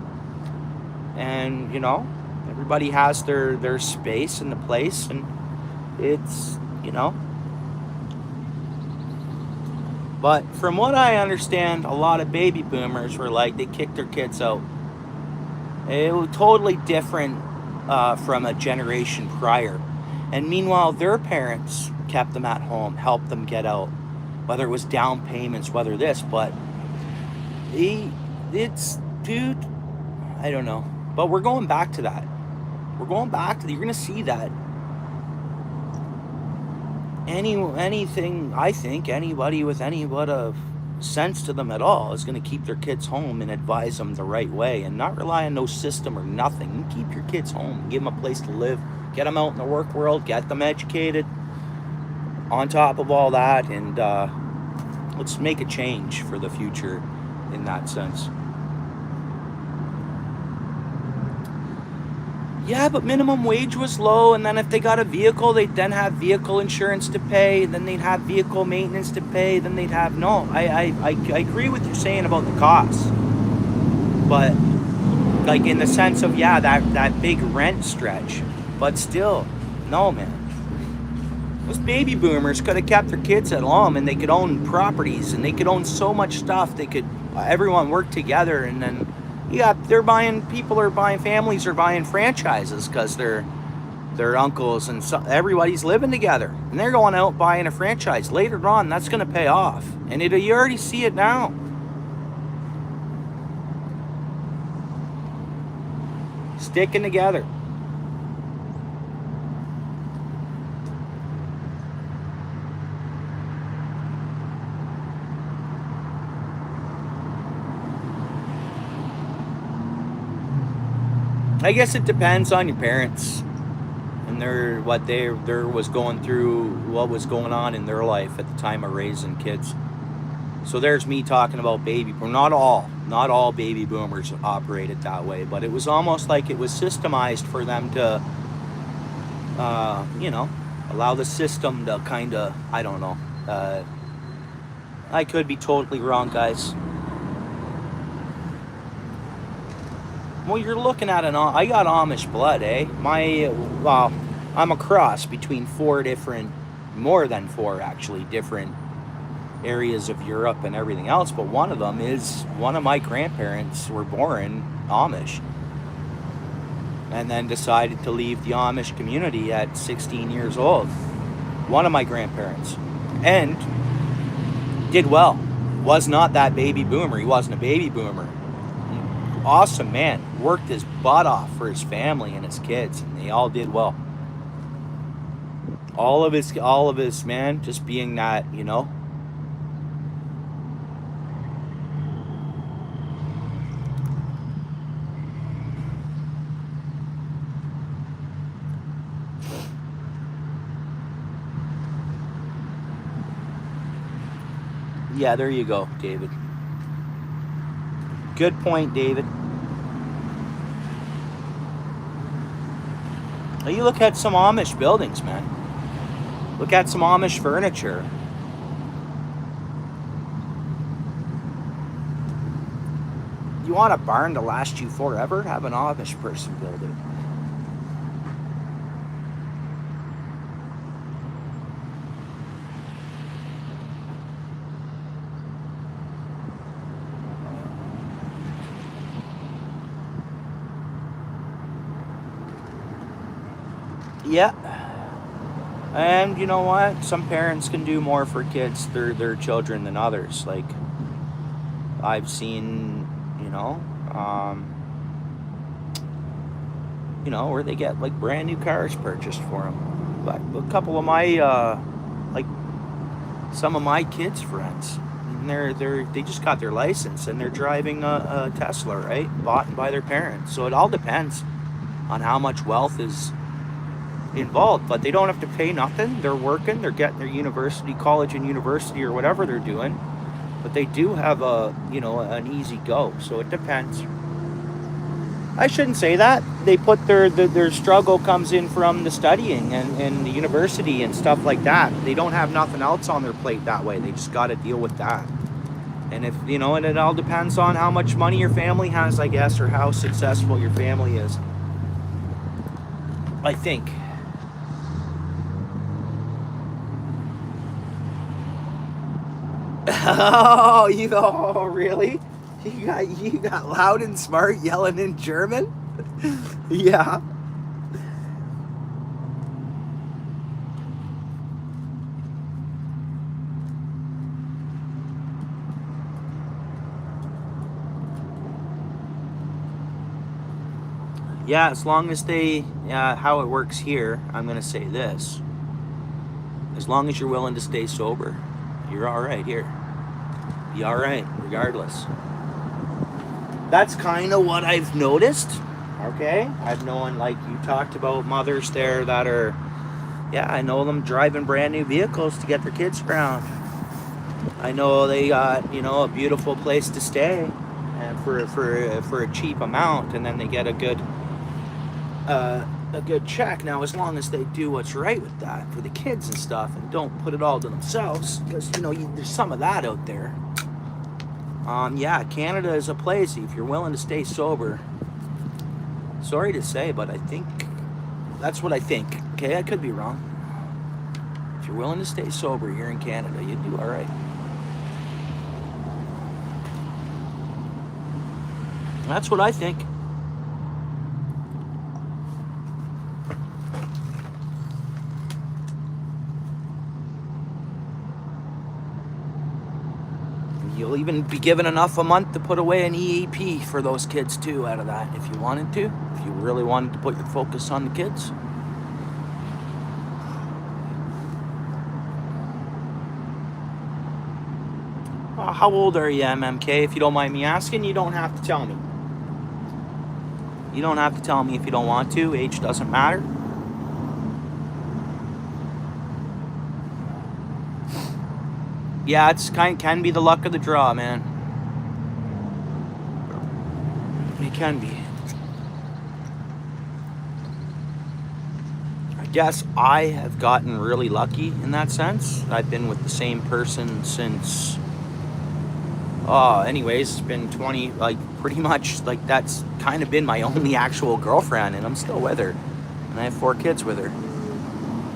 And, you know, everybody has their space and the place, and it's, you know. But from what I understand, a lot of baby boomers were like, they kicked their kids out. It was totally different from a generation prior. And meanwhile, their parents kept them at home, helped them get out. Whether it was down payments, whether this, but it's, dude, I don't know. But we're going back to that. We're going back to, you're going to see that. Anything, I think, anybody with any bit of sense to them at all is going to keep their kids home and advise them the right way and not rely on no system or nothing. You keep your kids home, give them a place to live, get them out in the work world, get them educated. On top of all that, and let's make a change for the future in that sense. Yeah, but minimum wage was low, and then if they got a vehicle, they'd then have vehicle insurance to pay, then they'd have vehicle maintenance to pay, then they'd have, no, I agree with you saying about the costs, but like in the sense of, yeah, that big rent stretch, but still, no, man. Those baby boomers could have kept their kids at home, and they could own properties, and they could own so much stuff. They could, everyone work together, and then families are buying franchises because their uncles and everybody's living together, and they're going out buying a franchise. Later on, that's going to pay off, and you already see it now. Sticking together. I guess it depends on your parents and what was going through, what was going on in their life at the time of raising kids. So there's me talking about baby boomers. Not all baby boomers operated that way, but it was almost like it was systemized for them to, allow the system to kind of, I don't know. I could be totally wrong, guys. Well, you're looking at I got Amish blood, eh? I'm a cross between more than four actually, different areas of Europe and everything else, but one of them is, one of my grandparents were born Amish and then decided to leave the Amish community at 16 years old. One of my grandparents. And did well. Was not that baby boomer. He wasn't a baby boomer. Awesome man, worked his butt off for his family and his kids, and they all did well. All of his man, just being that, you know. Yeah, there you go, David. Good point, David. Now you look at some Amish buildings, man. Look at some Amish furniture. you want a barn to last you forever, have an Amish person build it. Yeah. And you know what? Some parents can do more for kids, their children, than others. Like, I've seen, where they get like brand new cars purchased for them. But a couple of my, like, some of my kids' friends, and they just got their license and they're driving a Tesla, right? Bought by their parents. So it all depends on how much wealth is involved, but they don't have to pay nothing. They're working, they're getting their college and university or whatever they're doing, but they do have an easy go. So it depends. I shouldn't say that. They put their struggle comes in from the studying and the university and stuff like that. They don't have nothing else on their plate that way. They just got to deal with that. And if and it all depends on how much money your family has, I guess, or how successful your family is, I think. Oh, really? You got loud and smart yelling in German? Yeah. Yeah, as long as how it works here, I'm going to say this. As long as you're willing to stay sober, you're all right here. Be all right, regardless. That's kind of what I've noticed, okay? I've known, like you talked about, mothers there that are, I know them driving brand new vehicles to get their kids around. I know they got, a beautiful place to stay and for a cheap amount, and then they get a good check. Now, as long as they do what's right with that for the kids and stuff and don't put it all to themselves, because, there's some of that out there. Canada is a place if you're willing to stay sober. Sorry to say, but I think that's what I think. Okay, I could be wrong. If you're willing to stay sober here in Canada, you do all right. That's what I think. You'll even be given enough a month to put away an EAP for those kids too out of that, if you wanted to. If you really wanted to put your focus on the kids. How old are you, MMK? If you don't mind me asking, you don't have to tell me. You don't have to tell me if you don't want to. Age doesn't matter. Yeah, it's can be the luck of the draw, man. It can be. I guess I have gotten really lucky in that sense. I've been with the same person since, it's been 20, pretty much, that's kind of been my only actual girlfriend, and I'm still with her. And I have 4 kids with her.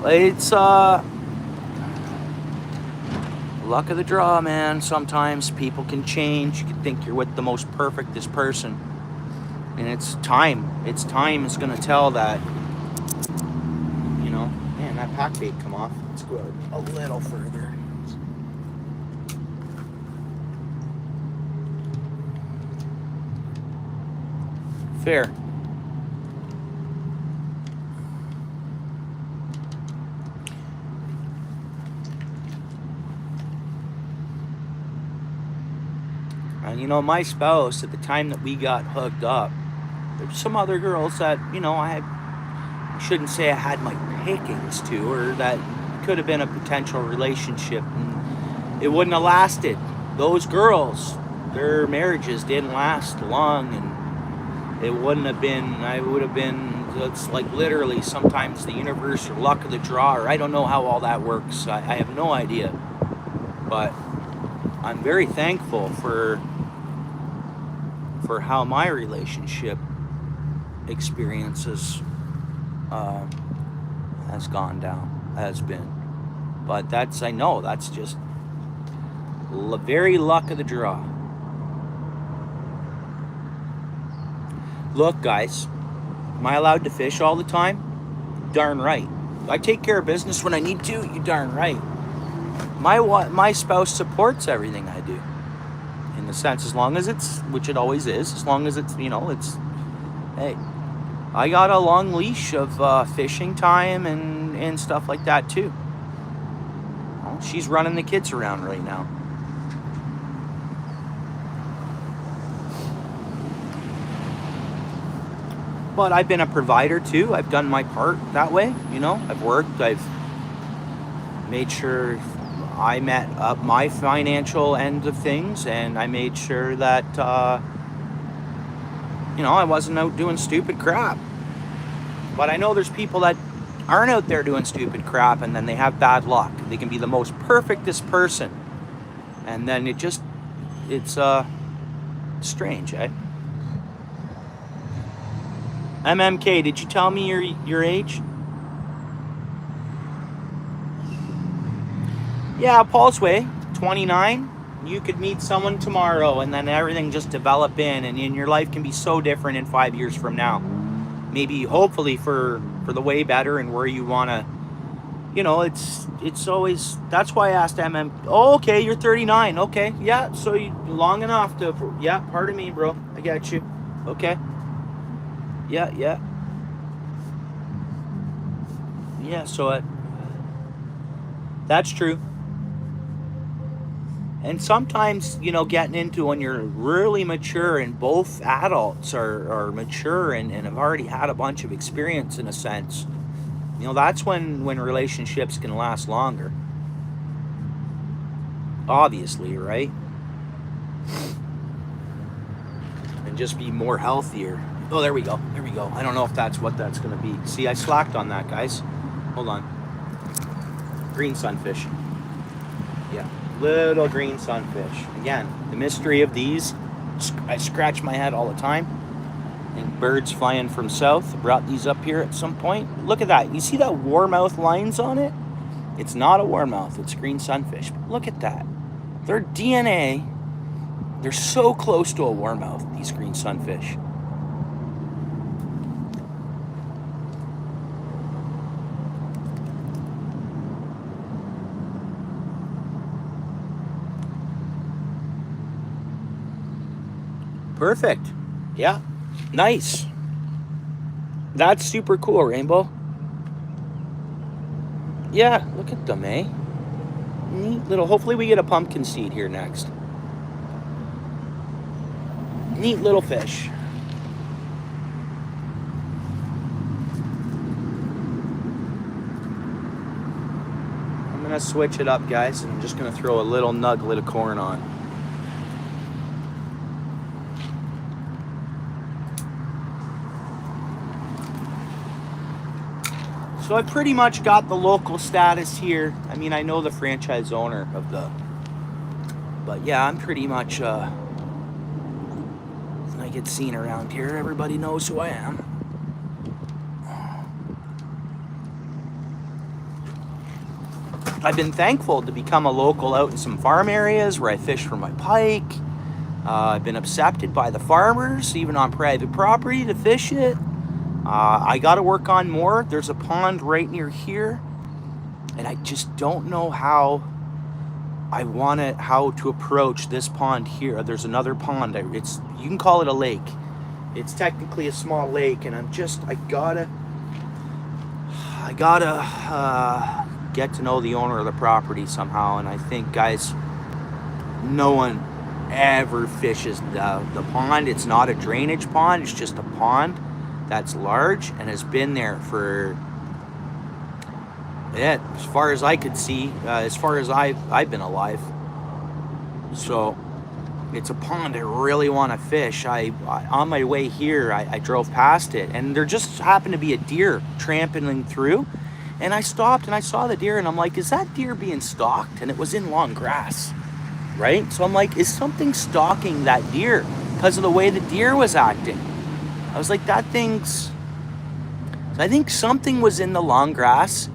It's, luck of the draw, man. Sometimes people can change. You can think you're with the most perfectest person, and it's time. It's time is going to tell that. Man, that pack bait come off. Let's go a little further. Fair. And my spouse, at the time that we got hooked up, there's some other girls that, I shouldn't say I had my pickings to, or that could have been a potential relationship, and it wouldn't have lasted. Those girls, their marriages didn't last long, and it wouldn't have been, it's like literally sometimes the universe or luck of the draw, or I don't know how all that works. I have no idea. But I'm very thankful for for how my relationship experiences has gone down, has been. But I know that's just very luck of the draw. Look, guys, am I allowed to fish all the time? Darn right. I take care of business when I need to. You darn right. My spouse supports everything I do, in the sense, as long as it's, which it always is, as long as it's, it's, hey, I got a long leash of fishing time and stuff like that too. Well, she's running the kids around right now. But I've been a provider too. I've done my part that way. I've worked. I've made sure I met up my financial end of things, and I made sure that I wasn't out doing stupid crap. But I know there's people that aren't out there doing stupid crap, and then they have bad luck. They can be the most perfectest person, and then it's strange, eh? MMK, did you tell me your age? Yeah, Paul's way, 29. You could meet someone tomorrow, and then everything just develop and your life can be so different in 5 years from now. Maybe, hopefully, for the way better and where you want to, it's always, that's why I asked MM, oh, okay, you're 39, okay, yeah, so you long enough to, yeah, pardon me, bro, I got you, okay. Yeah, so that's true. And sometimes, getting into when you're really mature, and both adults are mature and have already had a bunch of experience, in a sense, that's when relationships can last longer. Obviously, right? And just be more healthier. Oh, there we go. I don't know if that's what that's going to be. See, I slacked on that, guys. Hold on. Green sunfish. Yeah, little green sunfish. Again, the mystery of these. I scratch my head all the time. And birds flying from south. I brought these up here at some point. Look at that. You see that warmouth lines on it? It's not a warmouth. It's green sunfish. But look at that. Their DNA, they're so close to a warmouth, these green sunfish. Perfect. Yeah. Nice. That's super cool, Rainbow. Yeah, look at them, eh? Neat little, hopefully we get a pumpkin seed here next. Neat little fish. I'm going to switch it up, guys, and I'm just going to throw a little nugget of corn on. So I pretty much got the local status here. I mean, I know the franchise owner of but yeah, I'm pretty much, when I get seen around here, everybody knows who I am. I've been thankful to become a local out in some farm areas where I fish for my pike. I've been accepted by the farmers, even on private property, to fish it. I got to work on more. There's a pond right near here, and I just don't know how to approach this pond here. There's another pond. You can call it a lake. It's technically a small lake, and I gotta get to know the owner of the property somehow. And I think, guys, no one ever fishes the pond. It's not a drainage pond. It's just a pond that's large and has been there for, as far as I could see, as far as I've been alive. So it's a pond I really want to fish. On my way here, I drove past it, and there just happened to be a deer trampling through, and I stopped and I saw the deer, and I'm like, is that deer being stalked? And it was in long grass, right? So I'm like, is something stalking that deer? because of the way the deer was acting. I was like, that thing's... I think something was in the long grass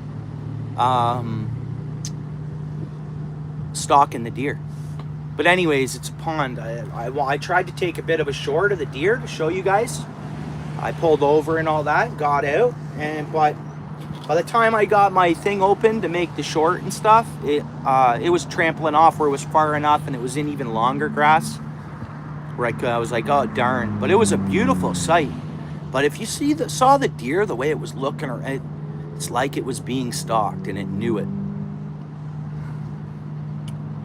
stalking the deer. But anyways, it's a pond. I tried to take a bit of a short of the deer to show you guys. I pulled over and all that, got out, but by the time I got my thing open to make the short and stuff, it was trampling off where it was far enough, and it was in even longer grass where I was like, oh darn. But it was a beautiful sight. But if you saw the deer, the way it was looking, it's like it was being stalked and it knew it.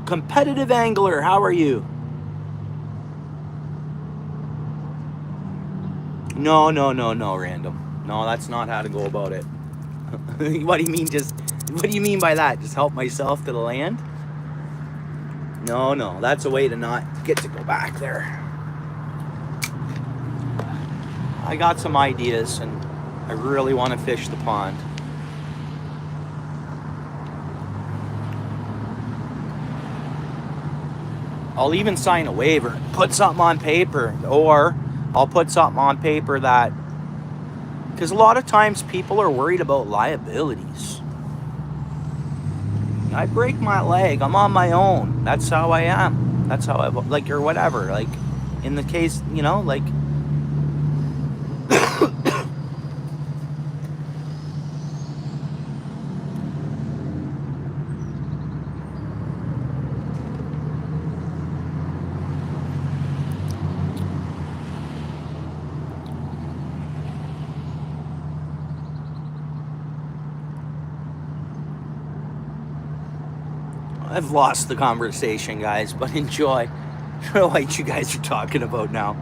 Competitive angler, how are you? No, random. No, that's not how to go about it. What do you mean? What do you mean by that? Just help myself to the land? No, that's a way to not get to go back there. I got some ideas, and I really want to fish the pond. I'll even sign a waiver, put something on paper, or I'll put something on paper that, because a lot of times people are worried about liabilities. I break my leg, I'm on my own. That's how I am. That's how I, like, or whatever. Like, in the case, you know, like, I've lost the conversation, guys, but enjoy. I don't know what you guys are talking about now.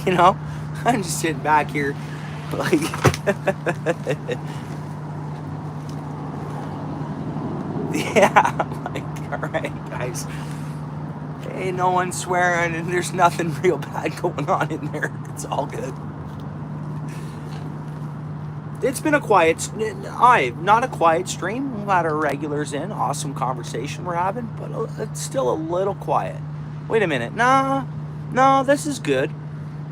You know, I'm just sitting back here like yeah, like, all right, guys. Hey, no one's swearing and there's nothing real bad going on in there. It's all good. It's been a quiet, not a quiet stream. We've had our regulars in. Awesome conversation we're having, but it's still a little quiet. Wait a minute. No, this is good.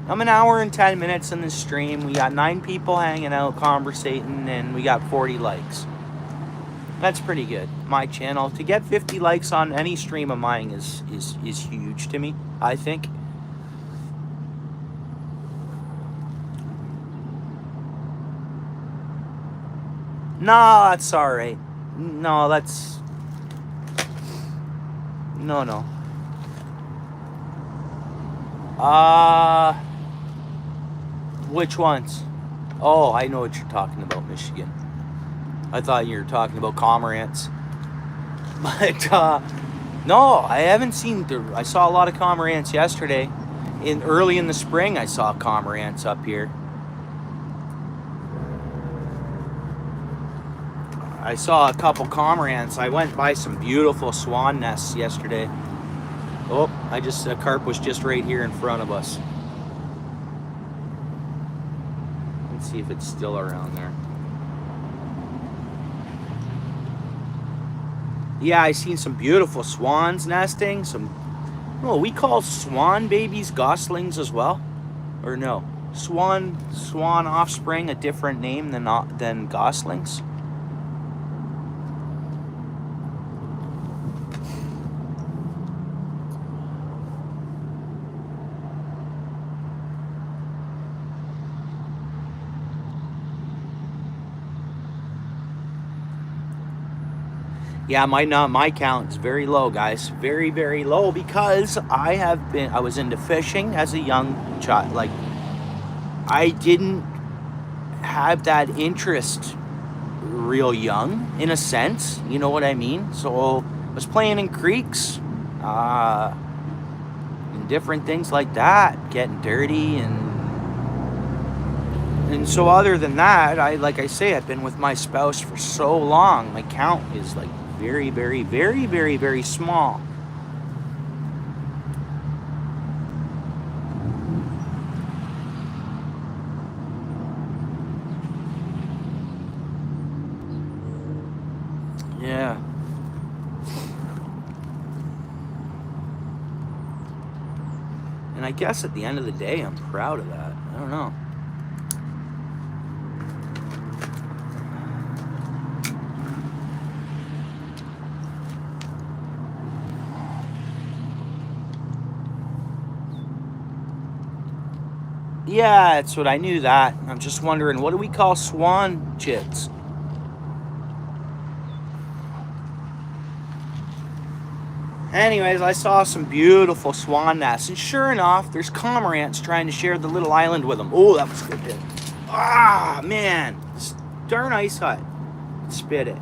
I'm an hour and 10 minutes in the stream. We got 9 people hanging out, conversating, and we got 40 likes. That's pretty good. My channel, to get 50 likes on any stream of mine is huge to me, I think. No, that's alright. No, that's... No. Which ones? Oh, I know what you're talking about, Michigan. I thought you were talking about cormorants. But, no, I haven't seen... I saw a lot of cormorants yesterday. Early in the spring, I saw cormorants up here. I saw a couple cormorants. I went by some beautiful swan nests yesterday. Oh, a carp was just right here in front of us. Let's see if it's still around there. Yeah, I seen some beautiful swans nesting. We call swan babies goslings as well. Or no, swan offspring, a different name than goslings. Yeah, my count is very low, guys. Very, very low, because I was into fishing as a young child. Like, I didn't have that interest real young, in a sense. You know what I mean? So I was playing in creeks, and different things like that, getting dirty, and so other than that, like I say, I've been with my spouse for so long. My count is like very, very, very, very, very small. Yeah. And I guess at the end of the day, I'm proud of that. I don't know. Yeah, that's what I knew that. I'm just wondering, what do we call swan chits? Anyways, I saw some beautiful swan nests, and sure enough, there's cormorants trying to share the little island with them. Oh, that was a good hit. Ah, man. This darn ice hut. Spit it.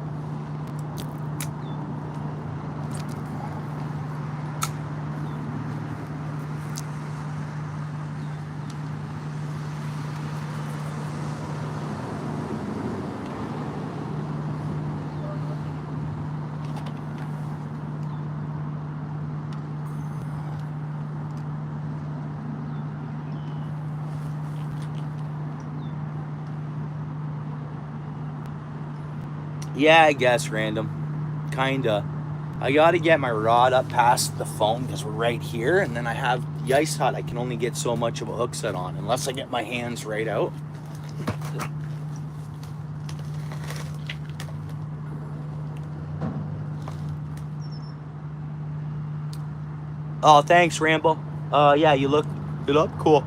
Yeah, I guess random. Kinda. I gotta get my rod up past the foam because we're right here, and then I have the ice hut. I can only get so much of a hook set on unless I get my hands right out. Oh, thanks, Rambo. Yeah, you look it up? Cool.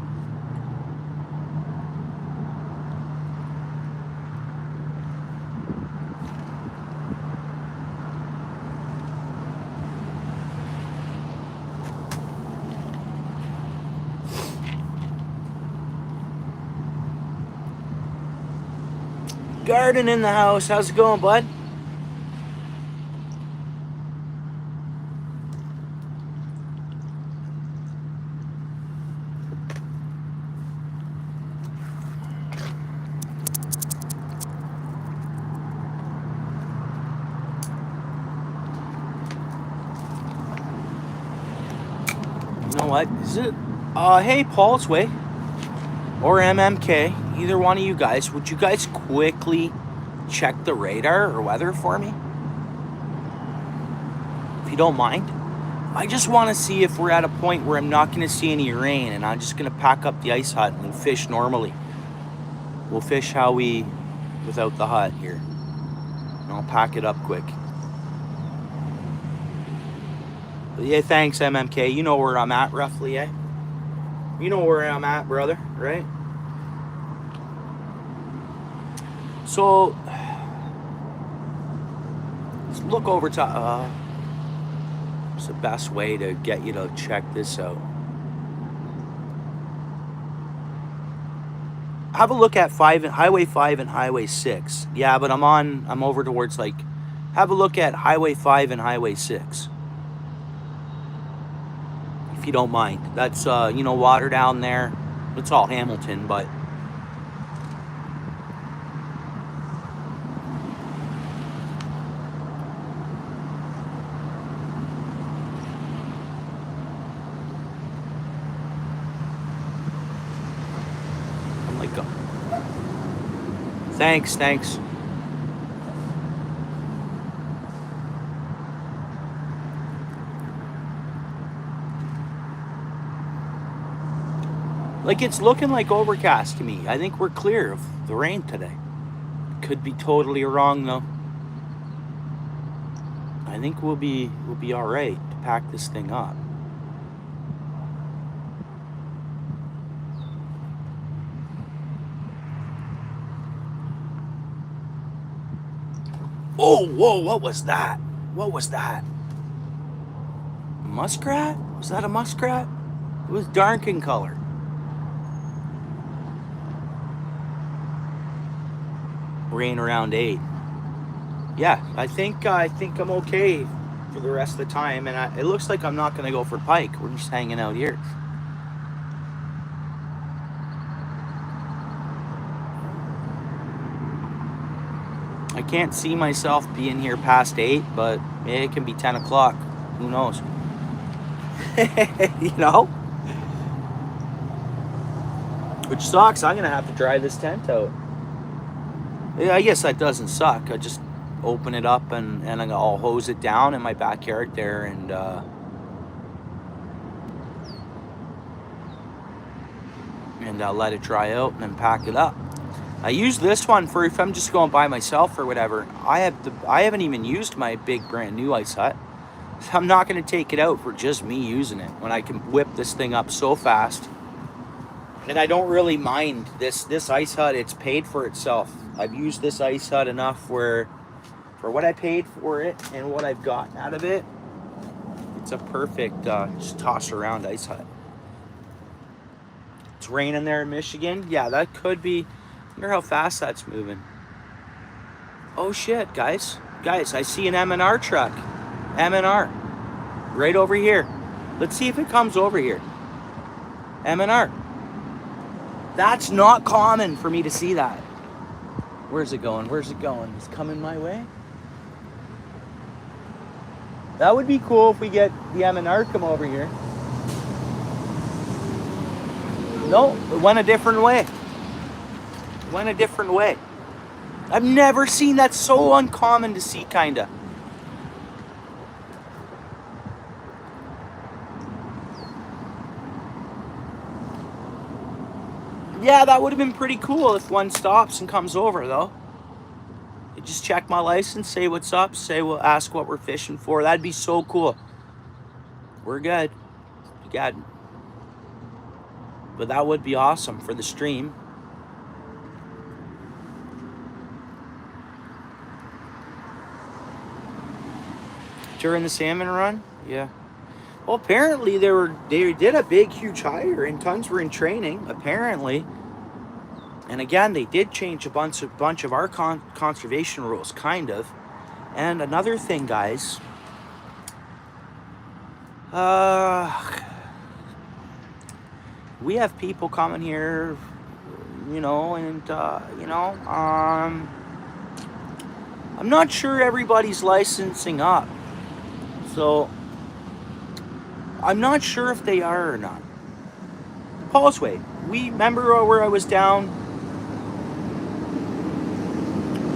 Garden in the house. How's it going, bud? You know what? Is it? Hey, Paul's Way or MMK, either one of you guys, would you guys quickly check the radar or weather for me? If you don't mind. I just want to see if we're at a point where I'm not going to see any rain, and I'm just going to pack up the ice hut and we'll fish normally. We'll fish how we, without the hut here. And I'll pack it up quick. But yeah, thanks, MMK. You know where I'm at roughly, eh? You know where I'm at, brother, right? So, let's look over to, what's the best way to get you to check this out? Have a look at Highway 5 and Highway 6. Yeah, but I'm over towards like, have a look at Highway 5 and Highway 6. If you don't mind. That's, water down there. It's all Hamilton, but I'm like, thanks. Like, it's looking like overcast to me. I think we're clear of the rain today. Could be totally wrong though. I think we'll be all right to pack this thing up. Oh, whoa, what was that? What was that? Muskrat? Was that a muskrat? It was dark in color. Rain around 8. Yeah, I think I'm okay for the rest of the time, and it looks like I'm not going to go for pike. We're just hanging out here. I can't see myself being here past 8, but it can be 10 o'clock. Who knows? You know? Which sucks. I'm going to have to dry this tent out. Yeah, I guess that doesn't suck. I just open it up and I'll hose it down in my backyard there, and and let it dry out and then pack it up. I use this one for if I'm just going by myself or whatever. I haven't even used my big brand new ice hut. So I'm not going to take it out for just me using it when I can whip this thing up so fast. And I don't really mind this ice hut. It's paid for itself. I've used this ice hut enough where for what I paid for it and what I've gotten out of it, it's a perfect just toss around ice hut. It's raining there in Michigan. Yeah, that could be. I wonder how fast that's moving. Oh shit, guys. Guys, I see an M&R truck. M&R. Right over here. Let's see if it comes over here. M&R. That's not common for me to see that. Where's it going? Where's it going? It's coming my way. That would be cool if we get the M&R come over here. No, it went a different way. It went a different way. I've never seen that. So uncommon to see, kinda. Yeah, that would have been pretty cool if one stops and comes over, though. You just check my license, say what's up, ask what we're fishing for. That'd be so cool. We're good. You got it. But that would be awesome for the stream. During the salmon run? Yeah. Well, apparently they did a big, huge hire and tons were in training, apparently. And again, they did change a bunch of our conservation rules, kind of. And another thing, guys. We have people coming here, and I'm not sure everybody's licensing up. So I'm not sure if they are or not. Paul's Way. Remember where I was down?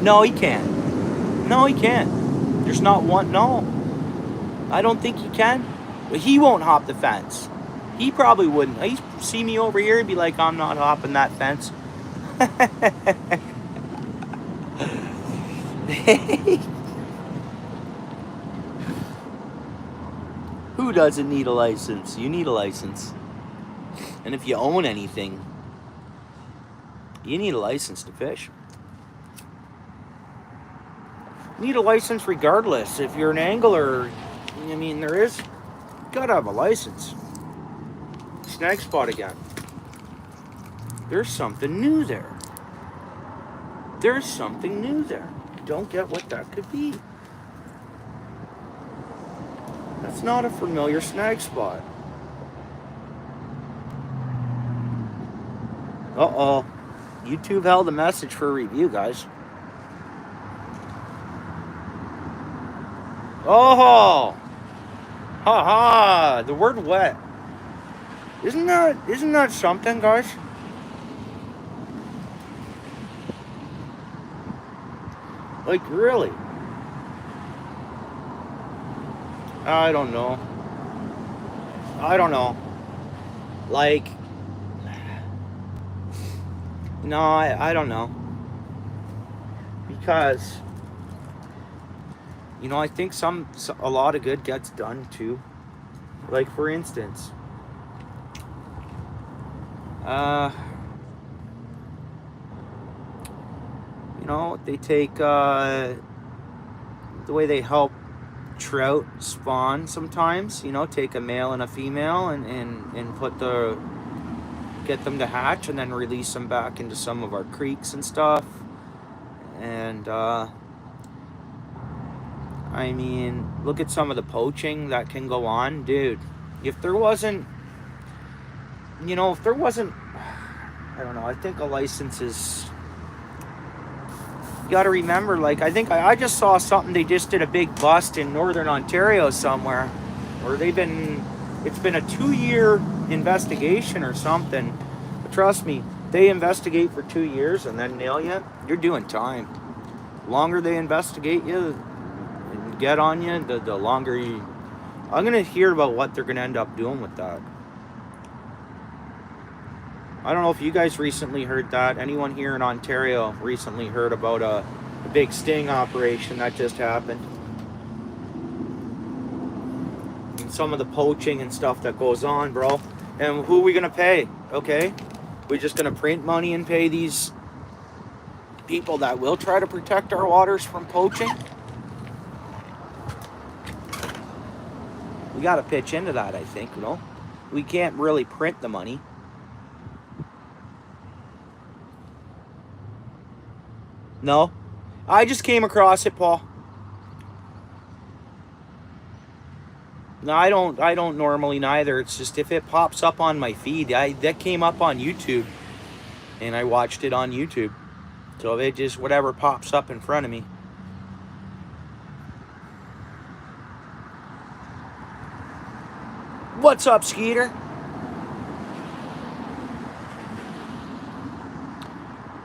No, he can't. No, he can't. There's not one. No. I don't think he can. But he won't hop the fence. He probably wouldn't. He'd see me over here and be like, I'm not hopping that fence. Who doesn't need a license? You need a license. And if you own anything, you need a license to fish. You need a license regardless. If you're an angler, you gotta have a license. Snag spot again. There's something new there. There's something new there. Don't get what that could be. That's not a familiar snag spot. Uh-oh. YouTube held a message for review, guys. Oh! Ha ha! The word wet. Isn't that something, guys? Like, really? I don't know. Like, no, I don't know. Because, I think a lot of good gets done too. Like, for instance, they take, the way they help trout spawn sometimes, take a male and a female and get them to hatch and then release them back into some of our creeks and stuff. And, look at some of the poaching that can go on. Dude, if there wasn't, I don't know, I think a license is, you gotta remember, like, I think I just saw something, they just did a big bust in Northern Ontario somewhere, or it's been a 2-year investigation or something. But trust me, they investigate for 2 years and then nail you, you're doing time. The longer they investigate you and get on you, the longer I'm gonna hear about what they're gonna end up doing with that. I don't know if you guys recently heard that. Anyone here in Ontario recently heard about a big sting operation that just happened? And some of the poaching and stuff that goes on, bro. And who are we gonna pay? Okay, we're just gonna print money and pay these people that will try to protect our waters from poaching? We gotta pitch into that, I think, you know? We can't really print the money. No? I just came across it, Paul. No, I don't normally neither. It's just if it pops up on my feed, that came up on YouTube and I watched it on YouTube. So it just whatever pops up in front of me. What's up, Skeeter?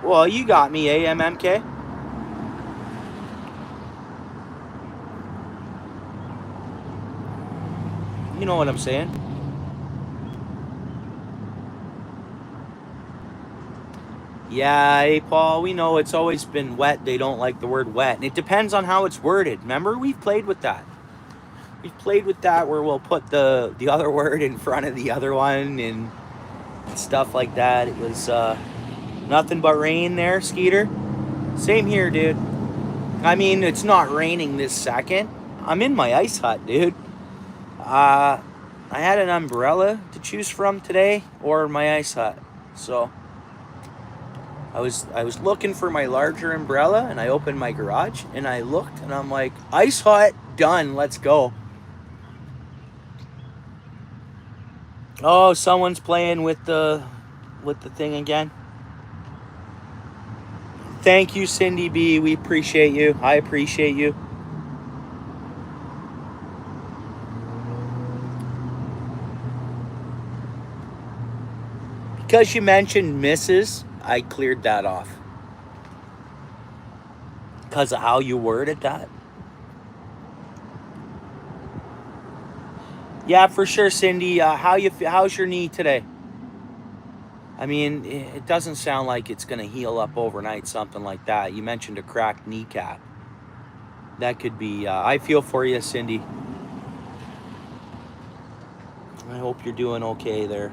Well, you got me, AMMK. You know what I'm saying? Yeah, hey, Paul, we know it's always been wet. They don't like the word wet. And it depends on how it's worded. Remember, we've played with that. We've played with that where we'll put the other word in front of the other one and stuff like that. It was nothing but rain there, Skeeter. Same here, dude. I mean, it's not raining this second. I'm in my ice hut, dude. I had an umbrella to choose from today or my ice hut. So I was looking for my larger umbrella and I opened my garage and I looked and I'm like, ice hut, done, let's go. Oh, someone's playing with the thing again. Thank you, Cindy B. We appreciate you. I appreciate you. Because you mentioned Mrs., I cleared that off. Because of how you worded that. Yeah, for sure, Cindy. How's your knee today? I mean, it doesn't sound like it's going to heal up overnight, something like that. You mentioned a cracked kneecap. That could be, I feel for you, Cindy. I hope you're doing okay there.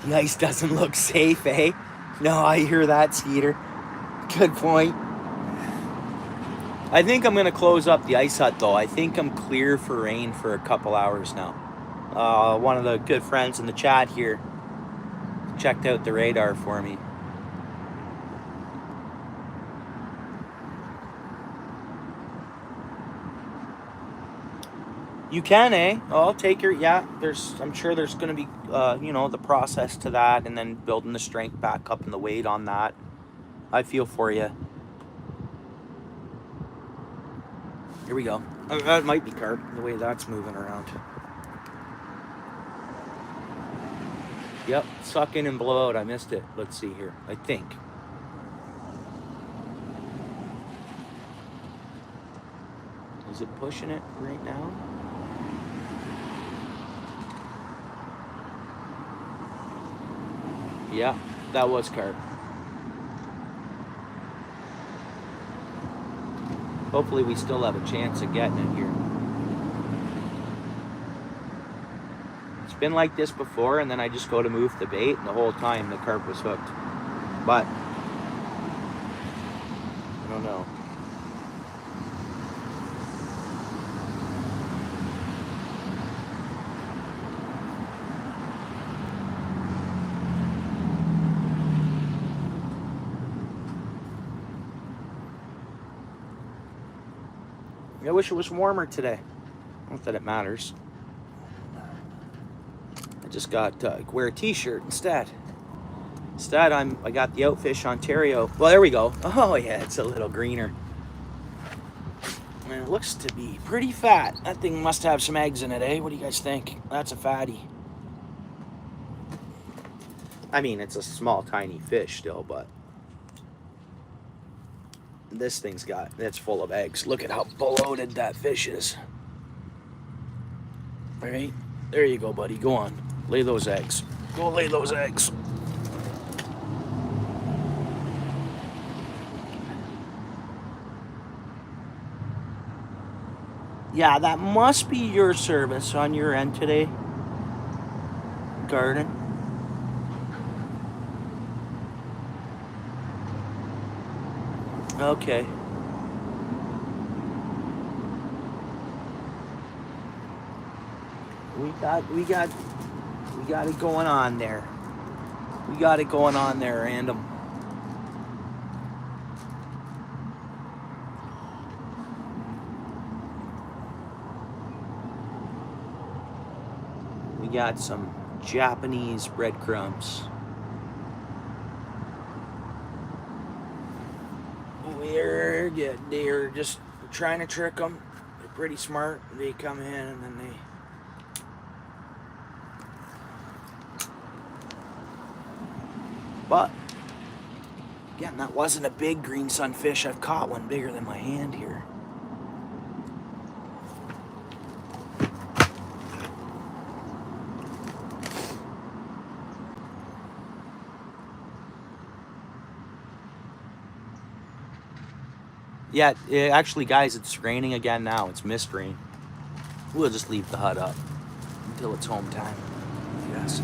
The ice doesn't look safe, eh? No, I hear that, Skeeter. Good point. I think I'm going to close up the ice hut, though. I think I'm clear for rain for a couple hours now. One of the good friends in the chat here checked out the radar for me. You can, eh? Oh, I'll take your, yeah, I'm sure there's going to be, the process to that and then building the strength back up and the weight on that. I feel for you. Here we go. That might be carp, the way that's moving around. Yep, suck in and blow out. I missed it. Let's see here. I think. Is it pushing it right now? Yeah, that was carp. Hopefully we still have a chance of getting it here. It's been like this before, and then I just go to move the bait, and the whole time the carp was hooked. But I don't know. I wish it was warmer today. Not that it matters. I just got wear a t-shirt instead. Instead, I got the OUTFISH Ontario. Well, there we go. Oh yeah, it's a little greener. And it looks to be pretty fat. That thing must have some eggs in it, eh? What do you guys think? That's a fatty. I mean, it's a small, tiny fish still, but this thing's it's full of eggs. Look at how bloated that fish is. All right, there you go, buddy. Go on, lay those eggs. Go lay those eggs. Yeah, that must be your service on your end today, Garden. Okay. We got it going on there. We got it going on there, Random. We got some Japanese breadcrumbs. They're just trying to trick them. They're pretty smart. They come in and then they... But, again, that wasn't a big green sunfish. I've caught one bigger than my hand here. Yeah, actually, guys, it's raining again now. It's mist rain. We'll just leave the hut up until it's home time. Yes.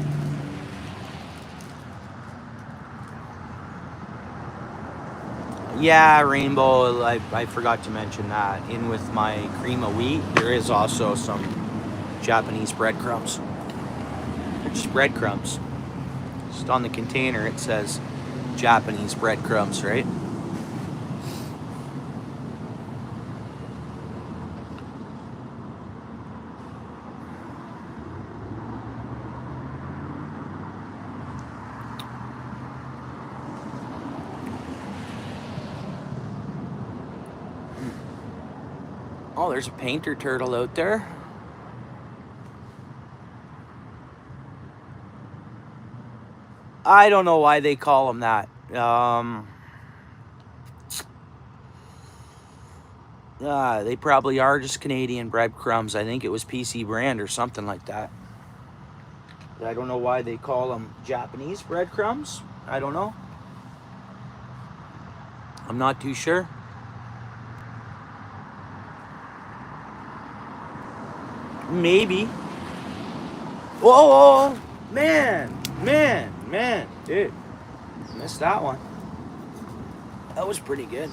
Yeah, Rainbow, I forgot to mention that. In with my cream of wheat, there is also some Japanese breadcrumbs. They're just breadcrumbs. Just on the container, it says Japanese breadcrumbs, right? Oh, there's a painter turtle out there. I don't know why they call them that. They probably are just Canadian breadcrumbs. I think it was PC brand or something like that. I don't know why they call them Japanese breadcrumbs. I don't know. I'm not too sure. Maybe. Whoa, man, dude, missed that one. That was pretty good.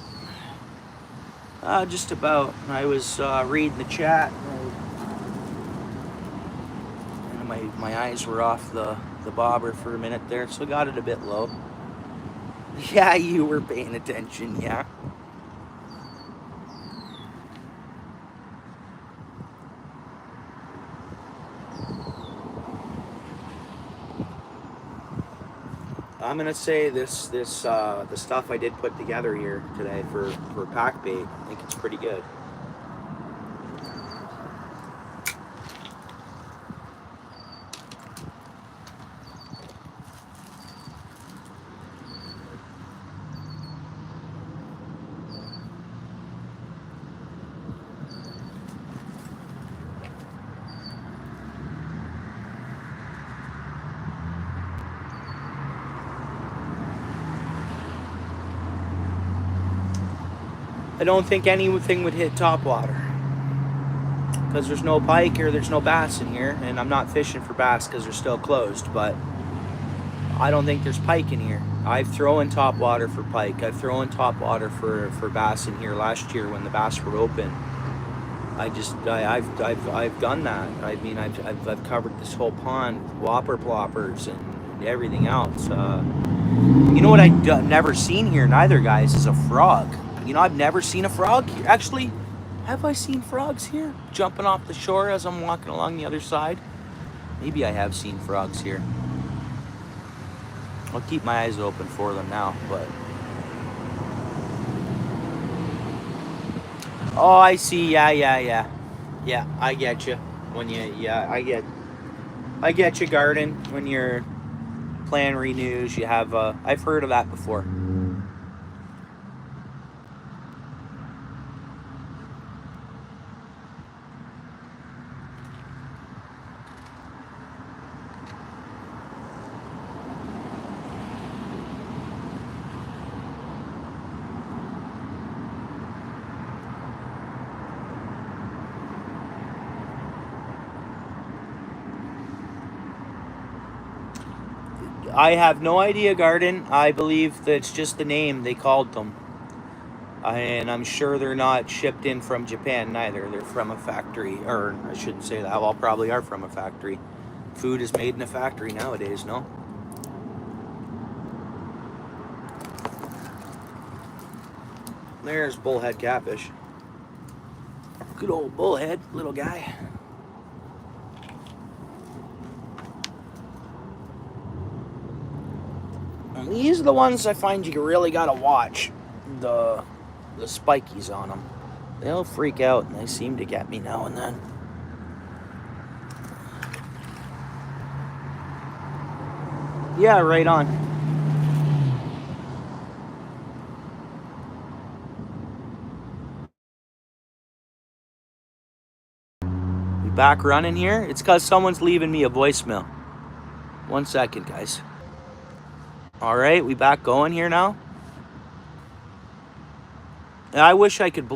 Just about. I was reading the chat, and my eyes were off the bobber for a minute there, so got it a bit low. Yeah, you were paying attention, yeah. I'm gonna say the stuff I did put together here today for pack bait, I think it's pretty good. I don't think anything would hit topwater because there's no pike or there's no bass in here, and I'm not fishing for bass because they're still closed, but I don't think there's pike in here. I've thrown topwater for pike. I've thrown topwater for bass in here last year when the bass were open. I've done that. I mean, I've covered this whole pond with whopper ploppers and everything else. You know what I've never seen here neither, guys, is a frog. You know, I've never seen a frog here. Actually, have I seen frogs here? Jumping off the shore as I'm walking along the other side? Maybe I have seen frogs here. I'll keep my eyes open for them now, but... Oh, I see. Yeah. Yeah, I get you. When you... Yeah, I get you, Garden. When you're plan renews. You have, I've heard of that before. I have no idea, Garden. I believe that's just the name they called them. And I'm sure they're not shipped in from Japan neither. They're from a factory, or I shouldn't say that. Well, probably are from a factory. Food is made in a factory nowadays, no? There's bullhead catfish. Good old bullhead, little guy. And these are the ones I find you really gotta watch. The spikies on them. They'll freak out and they seem to get me now and then. Yeah, right on. We back running here? It's because someone's leaving me a voicemail. 1 second, guys. All right, we back going here now. And I wish I could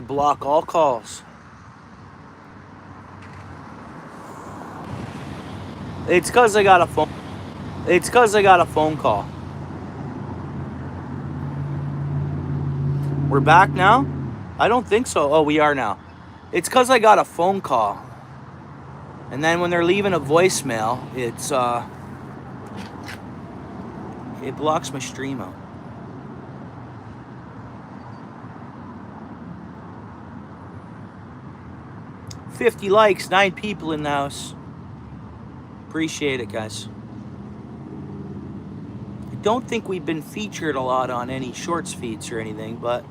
block all calls. It's because I got a phone. It's because I got a phone call. We're back now? I don't think so. Oh, we are now. It's because I got a phone call. And then when they're leaving a voicemail, it blocks my stream out. $50 likes, 9 people in the house. Appreciate it, guys. I don't think we've been featured a lot on any shorts feeds or anything, but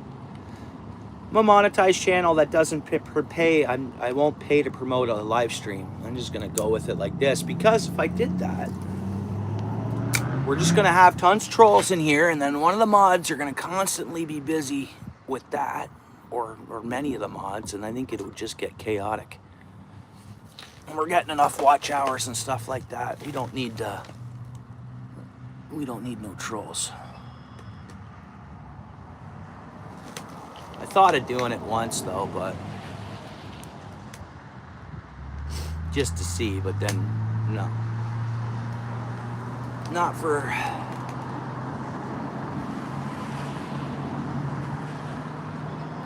I'm a monetized channel that doesn't pay. I won't pay to promote a live stream. I'm just gonna go with it like this, because if I did that, we're just gonna have tons of trolls in here, and then one of the mods are gonna constantly be busy with that, or many of the mods, and I think it would just get chaotic. And we're getting enough watch hours and stuff like that. We don't need no trolls. I thought of doing it once though, but just to see, but then no. Not for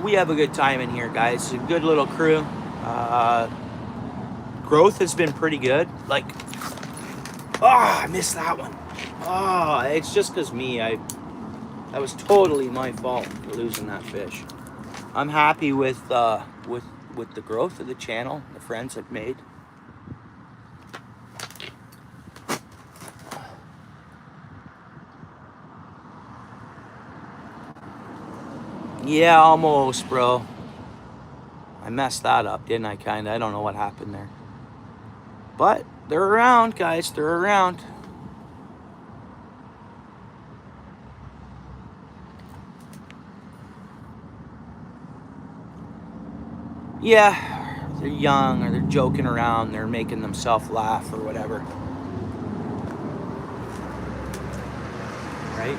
we have a good time in here, guys. A good little crew. Growth has been pretty good. Like, I missed that one. It's just because that was totally my fault for losing that fish. I'm happy with the growth of the channel, the friends I've made. Yeah, almost, bro. I messed that up, didn't I, kinda? I don't know what happened there. But they're around, guys. They're around. Yeah, they're young, or they're joking around. They're making themselves laugh or whatever. Right?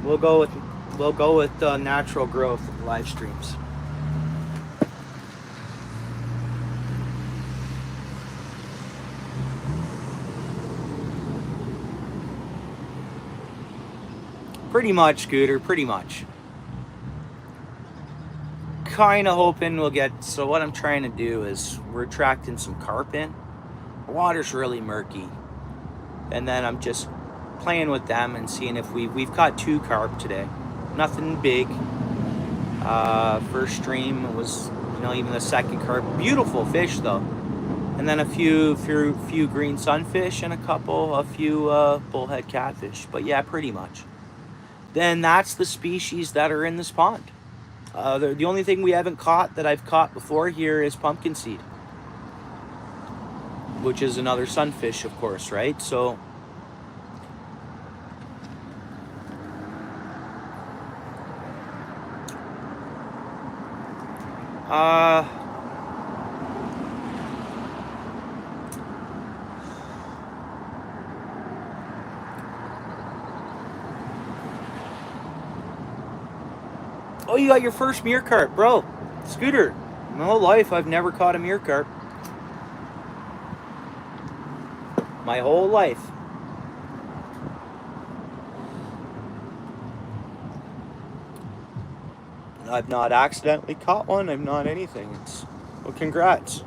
We'll go with natural growth of live streams. Pretty much, Scooter, pretty much. Kind of hoping we'll get, so what I'm trying to do is we're attracting some carp in. The water's really murky. And then I'm just playing with them and seeing if we've caught 2 carp today. Nothing big. First stream was, even the second carp. Beautiful fish though. And then a few green sunfish and a few bullhead catfish. But yeah, pretty much. Then that's the species that are in this pond. The only thing we haven't caught that I've caught before here is pumpkin seed, which is another sunfish, of course, right? So oh, you got your first meerkat, bro. Scooter, my whole life I've never caught a meerkat. My whole life. I've not accidentally caught one. I've not anything. Well, congrats.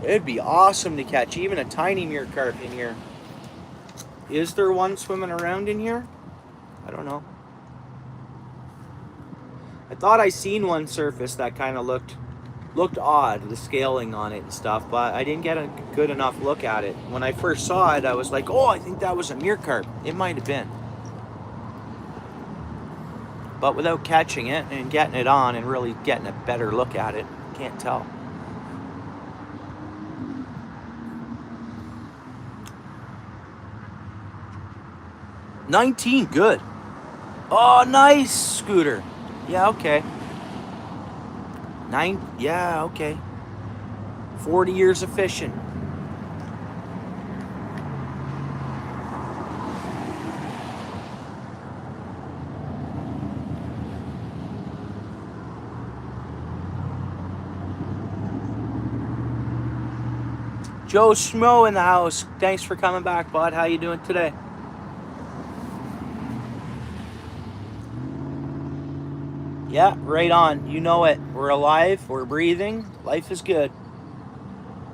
It'd be awesome to catch even a tiny meerkat in here. Is there one swimming around in here? I don't know. I thought I seen one surface that kind of looked odd, the scaling on it and stuff, but I didn't get a good enough look at it. When I first saw it, I was like, oh, I think that was a meerkat. It might have been. But without catching it and getting it on and really getting a better look at it, can't tell. $19, good. Oh, nice, Scooter. Yeah, okay. Yeah, okay. 40 years of fishing. Joe Schmo in the house. Thanks for coming back, bud. How you doing today? Yeah, right on. You know it. We're alive. We're breathing. Life is good.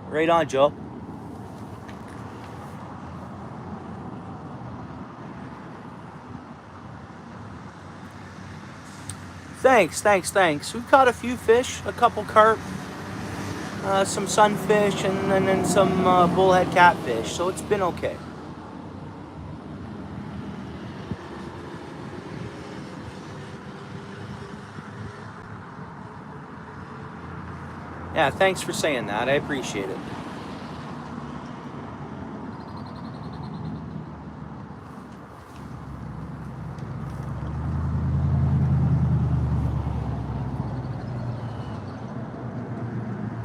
Right on, Joe. Thanks. We've caught a few fish, a couple carp, some sunfish, and then some bullhead catfish. So it's been okay. Yeah, thanks for saying that. I appreciate it.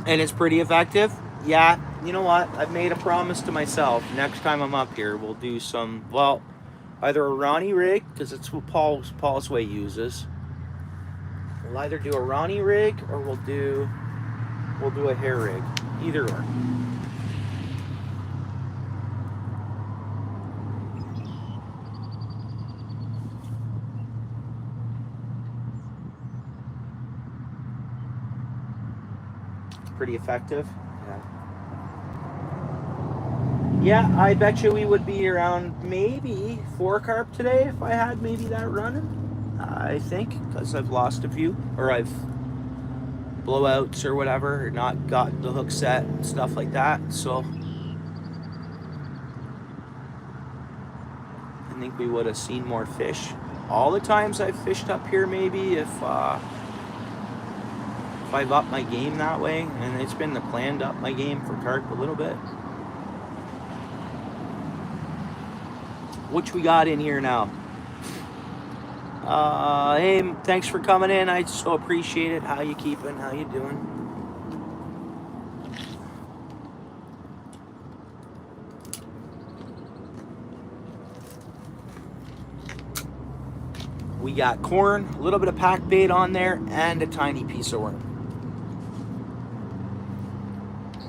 And it's pretty effective. Yeah, you know what? I've made a promise to myself. Next time I'm up here, we'll do some, well, either a Ronnie rig, because it's what Paul's Way uses. We'll either do a Ronnie rig or we'll do a hair rig. Either or. Pretty effective. Yeah, I bet you we would be around maybe 4 carp today if I had maybe that running. I think, because I've lost a few, or I've blowouts or whatever, or not got the hook set and stuff like that. So I think we would have seen more fish. All the times I've fished up here, maybe if I've upped my game that way, and it's been the plan to up my game for carp a little bit. Which we got in here now. Hey, thanks for coming in. I so appreciate it. How you keeping? How you doing? We got corn, a little bit of pack bait on there, and a tiny piece of worm.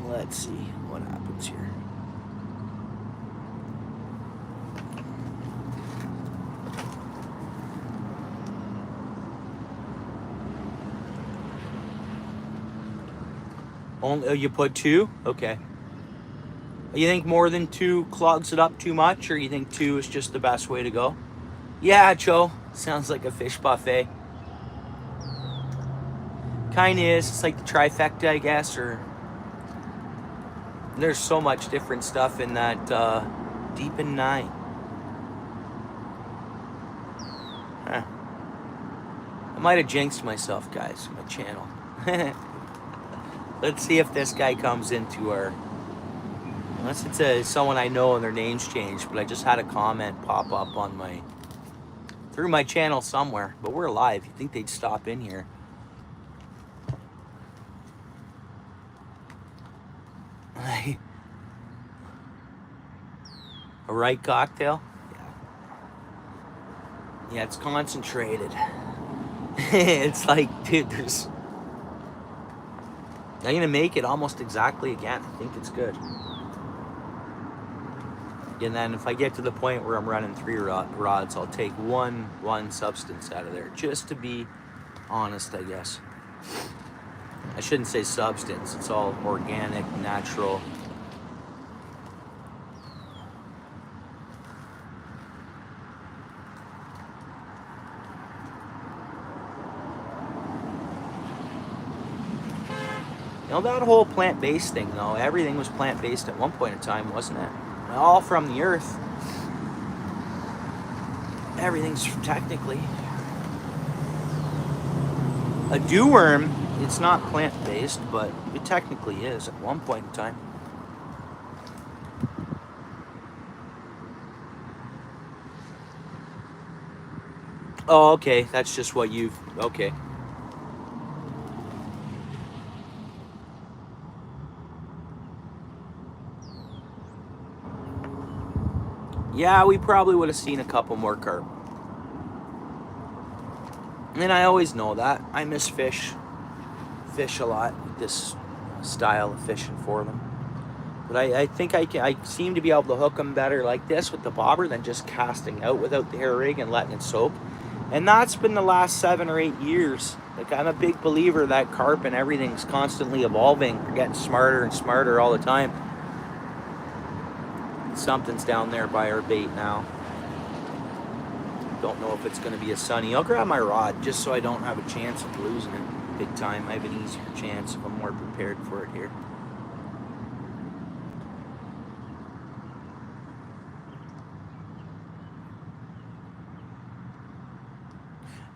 Let's see what happens here. Only you put 2? Okay. You think more than 2 clogs it up too much, or you think 2 is just the best way to go? Yeah, Joe. Sounds like a fish buffet. Kind of is. It's like the trifecta, I guess, or... There's so much different stuff in that deep in 9. Huh. might have jinxed myself, guys, my channel. Let's see if this guy comes into our... Unless it's someone I know and their name's changed, but I just had a comment pop up on my... through my channel somewhere. But we're live. You'd think they'd stop in here. A right cocktail? Yeah, it's concentrated. It's like, dude, there's... I'm gonna make it almost exactly again. I think it's good. And then if I get to the point where I'm running 3 rods, I'll take one substance out of there, just to be honest, I guess. I shouldn't say substance. It's all organic, natural. You know, that whole plant-based thing, though, everything was plant-based at one point in time, wasn't it? All from the earth. Everything's technically. A dewworm, it's not plant-based, but it technically is at one point in time. Oh, okay, that's just what you've... Okay. Yeah, we probably would have seen a couple more carp. And I always know that. I miss fish a lot with this style of fishing for them. But I think I seem to be able to hook them better like this with the bobber than just casting out without the hair rig and letting it soak. And that's been the last 7 or 8 years. Like, I'm a big believer that carp and everything's constantly evolving. We're getting smarter and smarter all the time. Something's down there by our bait now. Don't know if it's going to be a sunny. I'll grab my rod just so I don't have a chance of losing it big time. I have an easier chance if I'm more prepared for it here.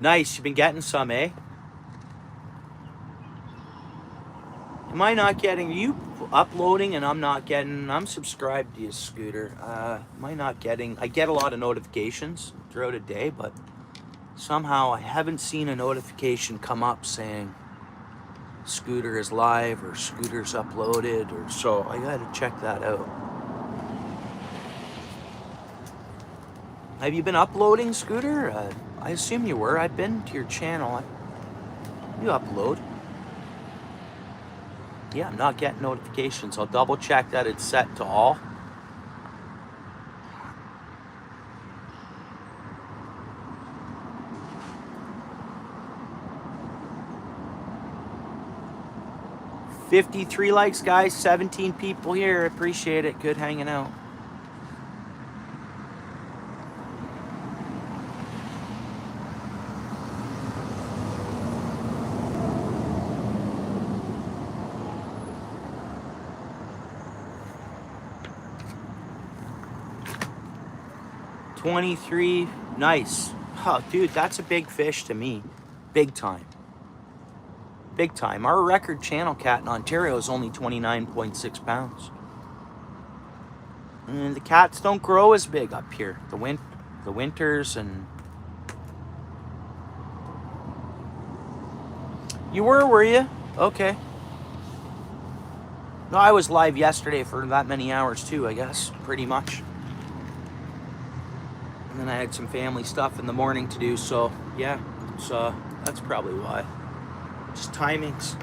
Nice. You've been getting some, eh? Am I not getting... Are you uploading and I'm not getting... I'm subscribed to you, Scooter. Am I not getting... I get a lot of notifications throughout a day, but somehow I haven't seen a notification come up saying Scooter is live or Scooter's uploaded, or so I gotta check that out. Have you been uploading, Scooter? I assume you were. I've been to your channel. You upload. Yeah, I'm not getting notifications. I'll double check that it's set to all. $53 likes, guys. 17 people here. Appreciate it. Good hanging out. $23, nice. Oh, dude, that's a big fish to me. Big time. Big time. Our record channel cat in Ontario is only 29.6 pounds. And the cats don't grow as big up here. The winters and... You were you? Okay. No, I was live yesterday for that many hours too, I guess. Pretty much. And then I had some family stuff in the morning to do, so yeah, so that's probably why. Just timings.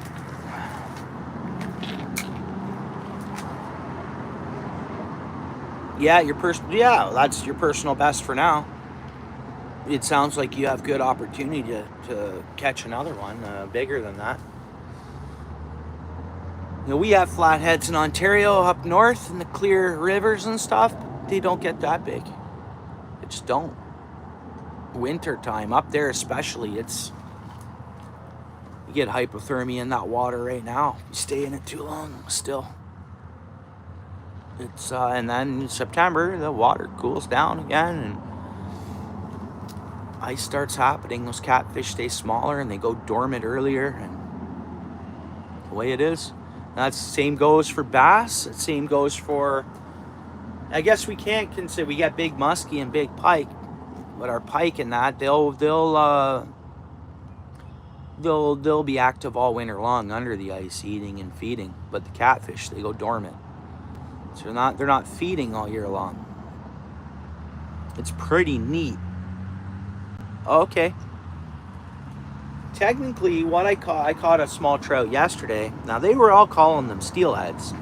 Yeah, that's your personal best for now. It sounds like you have good opportunity to catch another one, bigger than that. You know, we have flatheads in Ontario up north in the clear rivers and stuff. They don't get that big. They just don't. Winter time up there especially, it's... You get hypothermia in that water right now. You stay in it too long, still. It's and then in September the water cools down again, and ice starts happening, those catfish stay smaller and they go dormant earlier, and the way it is. That's same goes for bass. Same goes for, I guess we can't consider, we got big muskie and big pike, but our pike and that they'll be active all winter long under the ice, eating and feeding. But the catfish, they go dormant, so they're not feeding all year long. It's pretty neat. Okay. Technically, what I caught a small trout yesterday. Now, they were all calling them steelheads,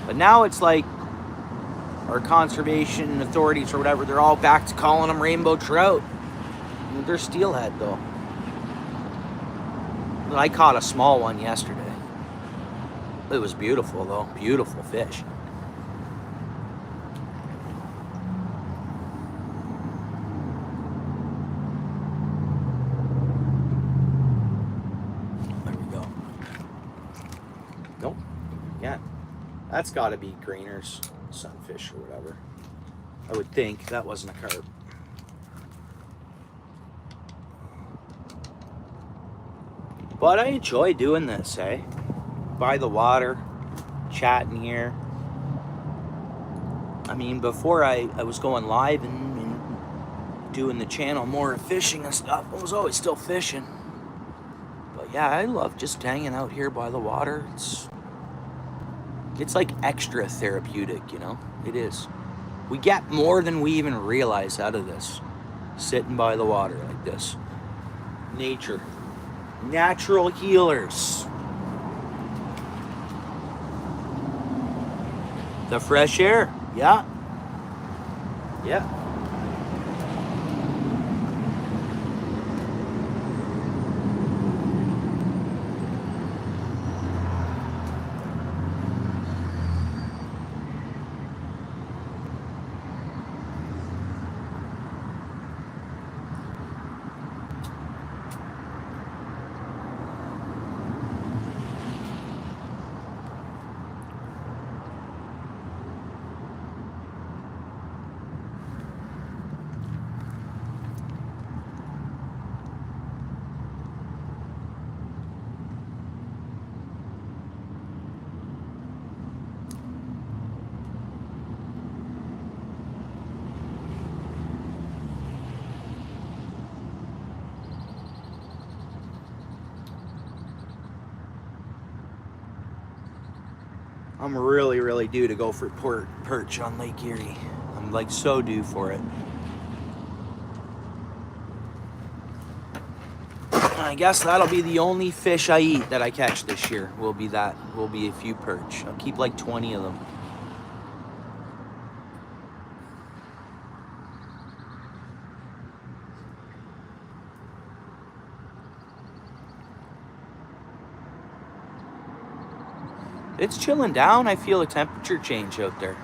but now it's like our conservation authorities or whatever, they're all back to calling them rainbow trout. They're steelhead though. But I caught a small one yesterday. It was beautiful though, beautiful fish. Nope. Yeah. That's got to be Grainer's sunfish or whatever. I would think that wasn't a carp. But I enjoy doing this, eh? By the water, chatting here. I mean, before I was going live and doing the channel more fishing and stuff, I was always still fishing. But yeah, I love just hanging out here by the water. It's like extra therapeutic, you know? It is. We get more than we even realize out of this. Sitting by the water like this. Nature. Natural healers. The fresh air. Yeah. Yeah. I'm really due to go for perch on Lake Erie. I'm like so due for it. I guess that'll be the only fish I eat that I catch this year. Will be a few perch. I'll keep like 20 of them. It's chilling down. I feel a temperature change out there.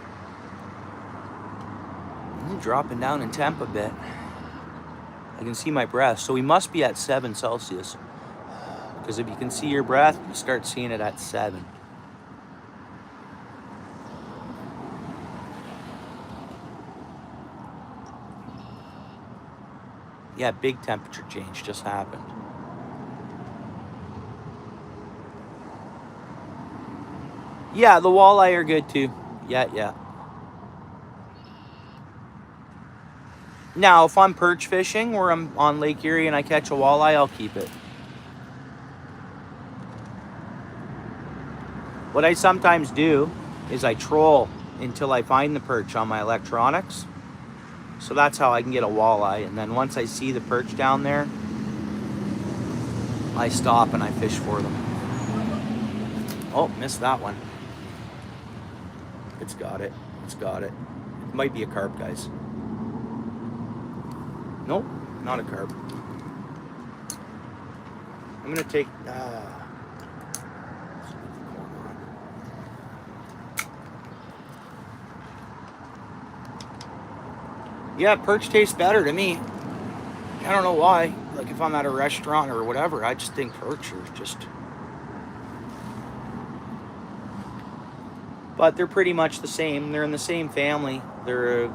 Dropping down in temp a bit. I can see my breath. So we must be at 7 Celsius. Because if you can see your breath, you start seeing it at 7. Yeah, big temperature change just happened. Yeah, the walleye are good too. Yeah. Now, if I'm perch fishing or I'm on Lake Erie and I catch a walleye, I'll keep it. What I sometimes do is I troll until I find the perch on my electronics. So that's how I can get a walleye. And then once I see the perch down there, I stop and I fish for them. Oh, missed that one. It's got it. It might be a carp, guys. Nope, not a carp. I'm gonna take. Yeah, perch tastes better to me. I don't know why. Like if I'm at a restaurant or whatever, I just think perch are just. But they're pretty much the same. They're in the same family. They're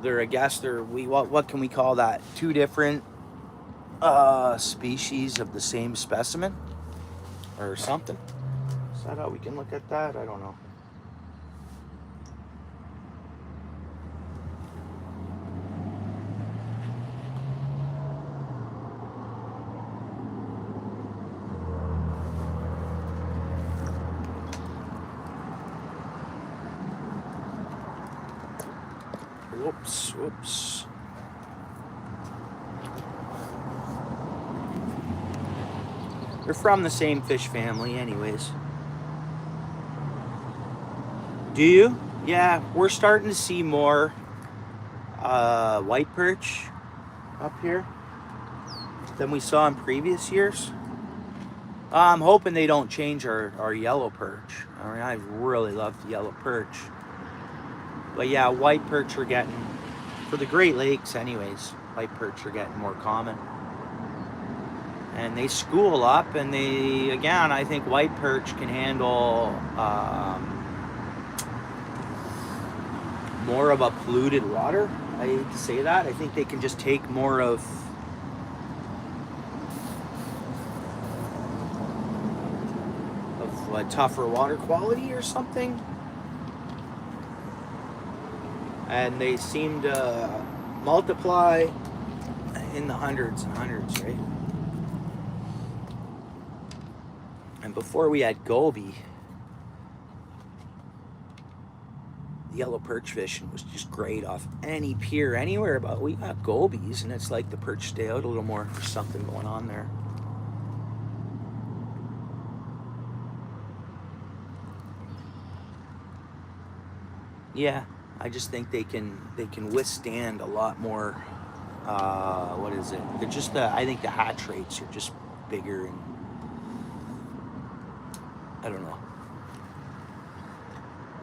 I guess they're, what can we call that? Two different species of the same specimen or something. Is that how we can look at that? I don't know. Whoops. They're from the same fish family anyways. Do you? Yeah, we're starting to see more white perch up here than we saw in previous years. I'm hoping they don't change our yellow perch. I mean, I really love the yellow perch. But yeah, white perch are getting, for the Great Lakes anyways, white perch are getting more common. And they school up, and they, again, I think white perch can handle more of a polluted water. I hate to say that. I think they can just take more of a tougher water quality or something. And they seem to multiply in the hundreds and hundreds, right? And before we had goby, the yellow perch fishing was just great off any pier anywhere, but we got gobies, and it's like the perch stay out a little more. There's something going on there. Yeah, I just think they can withstand a lot more. What is it? They're just I think the hatch rates are just bigger, and I don't know.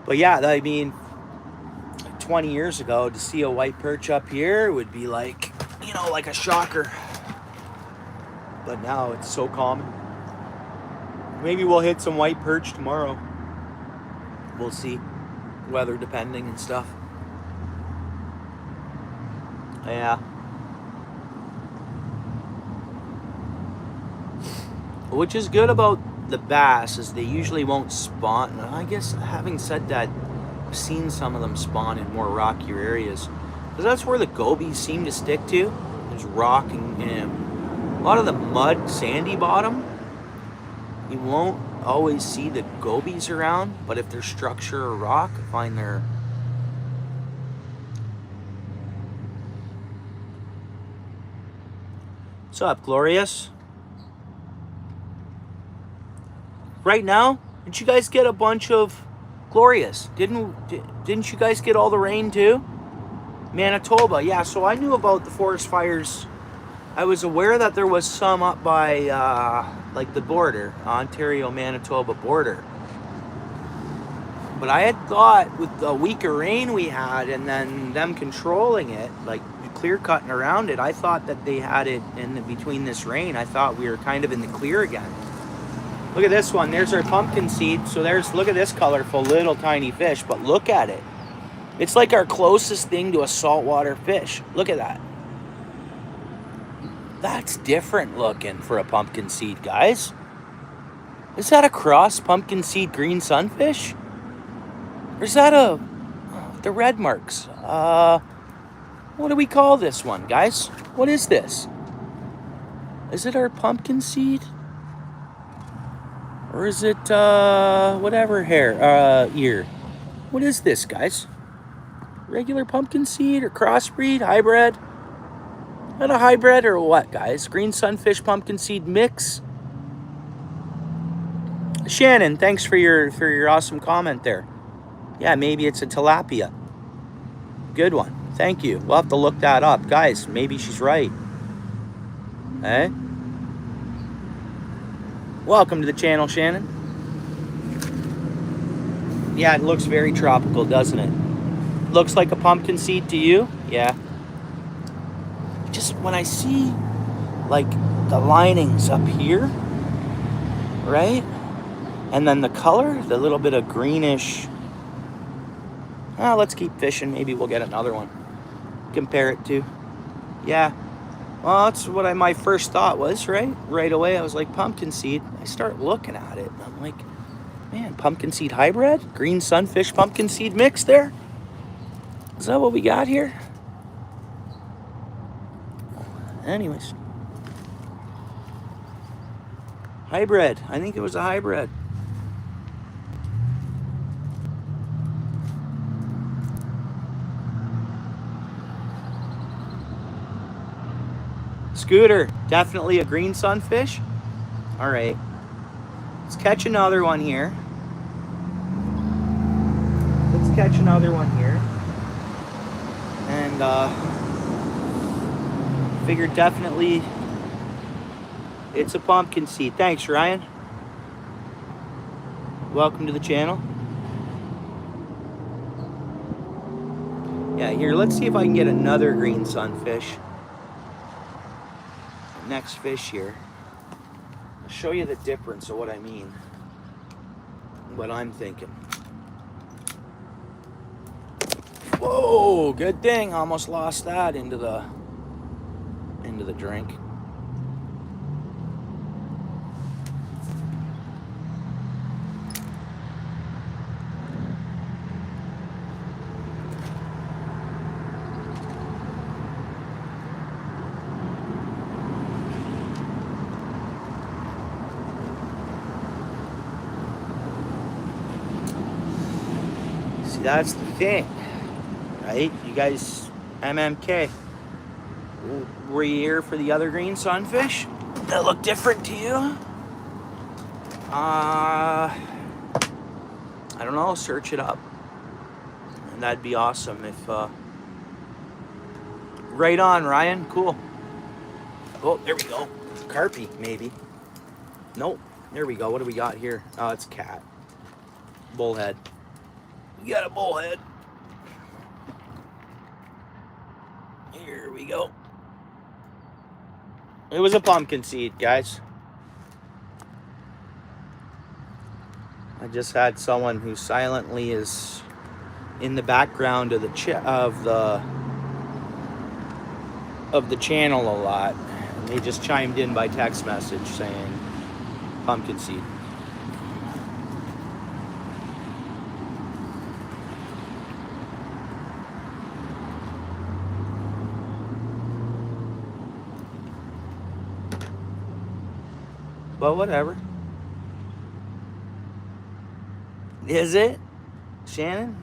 But yeah, I mean, 20 years ago, to see a white perch up here would be like, you know, like a shocker. But now it's so common. Maybe we'll hit some white perch tomorrow. We'll see. Weather depending and stuff. Yeah. Which is good about the bass is they usually won't spawn. And I guess having said that, I've seen some of them spawn in more rockier areas. Because that's where the gobies seem to stick to. There's rock and a lot of the mud, sandy bottom. You won't always see the gobies around, but if there's structure or rock, I find they're... What's up, Glorious? Right now, did you guys get a bunch of... Glorious, didn't you guys get all the rain too? Manitoba, yeah, so I knew about the forest fires. I was aware that there was some up by like the border, Ontario-Manitoba border. But I had thought with the week of rain we had and then them controlling it, like clear cutting around it, I thought that they had it in between this rain. I thought we were kind of in the clear again. Look at this one. There's our pumpkin seed. So there's, look at this colorful little tiny fish, but look at it. It's like our closest thing to a saltwater fish. Look at that. That's different looking for a pumpkin seed, guys. Is that a cross pumpkin seed green sunfish? Or is that the red marks? What do we call this one, guys? What is this? Is it our pumpkin seed? Or is it, whatever ear? What is this, guys? Regular pumpkin seed or crossbreed, hybrid? Not a hybrid or what, guys? Green sunfish pumpkin seed mix? Shannon, thanks for your awesome comment there. Yeah, maybe it's a tilapia. Good one. Thank you. We'll have to look that up. Guys, maybe she's right. Eh? Welcome to the channel, Shannon. Yeah, it looks very tropical, doesn't it? Looks like a pumpkin seed to you? Yeah. Just when I see, like, the linings up here, right? And then the color, the little bit of greenish. Let's keep fishing. Maybe we'll get another one. compare it to. Yeah. Well, that's what my first thought was, right? Right away, I was like, pumpkin seed. I start looking at it, and I'm like, man, pumpkin seed hybrid? Green sunfish pumpkin seed mix there? Is that what we got here? Anyways. Hybrid. I think it was a hybrid. Scooter, definitely a green sunfish. All right, let's catch another one here. And figured definitely it's a pumpkin seed. Thanks, Ryan. Welcome to the channel. Yeah, here, let's see if I can get another green sunfish. Next fish here. I'll show you the difference of what I mean. What I'm thinking. Whoa, good thing. Almost lost that into the drink. See, that's the thing, right? You guys, MMK, were you here for the other green sunfish that look different to you? I don't know, search it up. And that'd be awesome if, right on, Ryan, cool. Oh, there we go. Carpy, maybe. Nope, there we go. What do we got here? Oh, it's a cat. Bullhead. We got a bullhead. Here we go. It was a pumpkin seed, guys. I just had someone who silently is in the background of the channel a lot. And they just chimed in by text message saying pumpkin seed. But whatever. Is it, Shannon?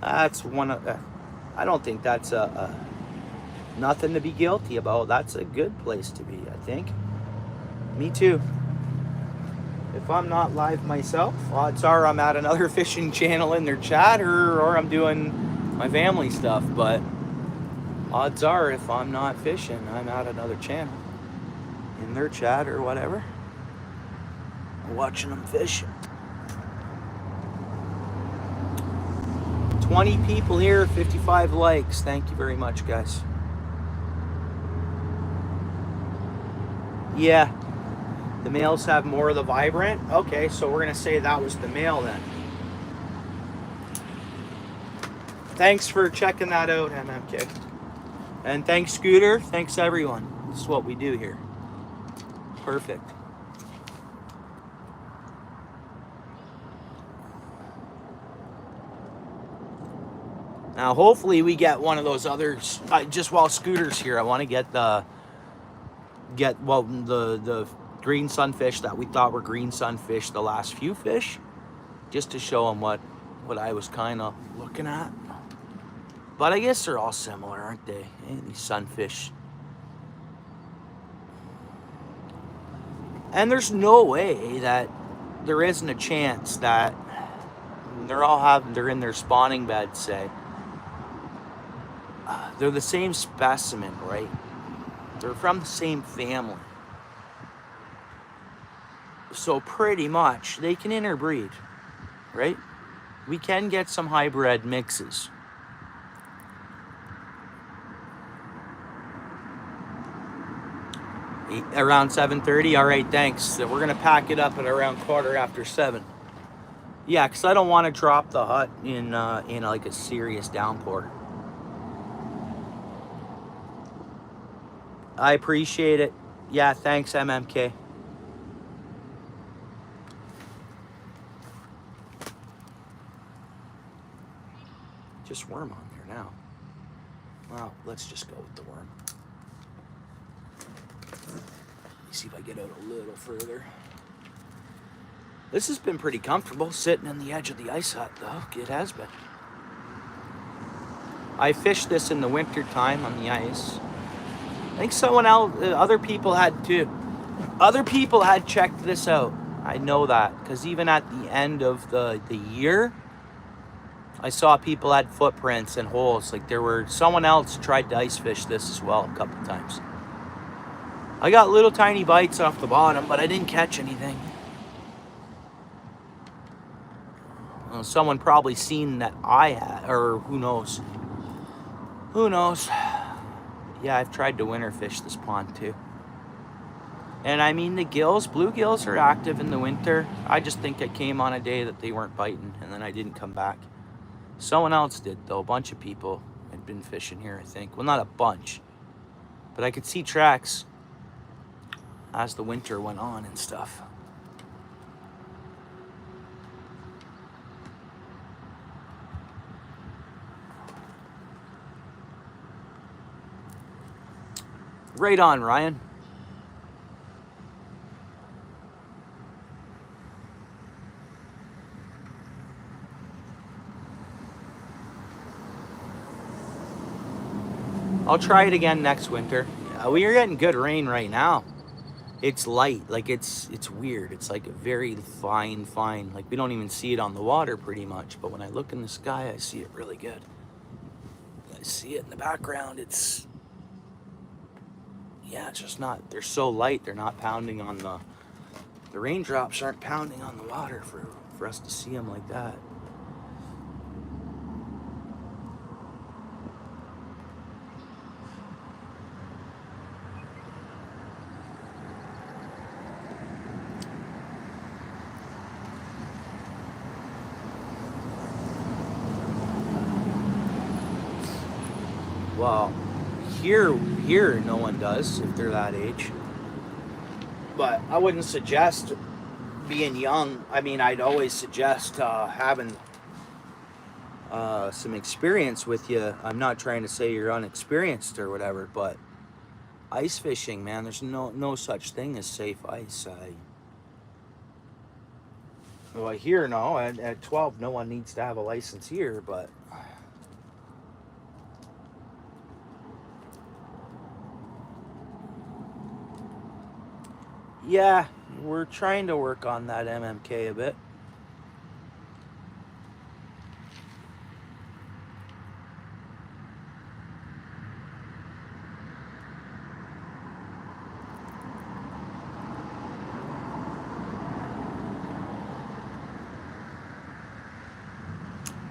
That's one of. I don't think that's nothing to be guilty about. That's a good place to be, I think. Me too. If I'm not live myself, odds are I'm at another fishing channel in their chat, or I'm doing my family stuff. But odds are, if I'm not fishing, I'm at another channel in their chat or whatever, watching them fish. 20 people here, 55 likes. Thank you very much, guys. Yeah, the males have more of the vibrant. Okay, so we're gonna say that was the male then. Thanks for checking that out, MMK. And thanks, Scooter. Thanks, everyone. This is what we do here. Perfect. Now, hopefully we get one of those others. Just while Scooter's here, I want to get the green sunfish that we thought were green sunfish, the last few fish, just to show them what I was kind of looking at. But I guess they're all similar, aren't they? These sunfish. And there's no way that there isn't a chance that they're in their spawning beds, say. They're the same specimen, right? They're from the same family. So pretty much they can interbreed, right? We can get some hybrid mixes. Around 7:30. All right, thanks. So we're gonna pack it up at around 7:15. Yeah, because I don't want to drop the hut in like a serious downpour. I appreciate it. Yeah, thanks, MMK. Just worm on there now. Well, let's just go with the worm. Let me see if I get out a little further. This has been pretty comfortable, sitting on the edge of the ice hut, though. It has been. I fished this in the winter time on the ice. I think someone else, other people had too. Other people had checked this out. I know that, because even at the end of the year, I saw people had footprints and holes. Like someone else tried to ice fish this as well a couple times. I got little tiny bites off the bottom, but I didn't catch anything. Well, someone probably seen that I had, or who knows. Who knows? Yeah, I've tried to winter fish this pond too. And I mean, the bluegills are active in the winter. I just think I came on a day that they weren't biting, and then I didn't come back. Someone else did, though. A bunch of people had been fishing here, I think. Well, not a bunch, but I could see tracks as the winter went on and stuff. Right on, Ryan. I'll try it again next winter. We are getting good rain right now. It's light, like it's weird. It's like a very fine, like we don't even see it on the water pretty much, but when I look in the sky, I see it really good. I see it in the background. It's just not, they're so light, they're not pounding on the raindrops aren't pounding on the water for us to see them like that. Well, here no one does if they're that age. But I wouldn't suggest being young. I mean, I'd always suggest having some experience with you. I'm not trying to say you're unexperienced or whatever, but ice fishing, man, there's no such thing as safe ice. Well, here, no. At 12, no one needs to have a license here, but yeah, we're trying to work on that MMK a bit.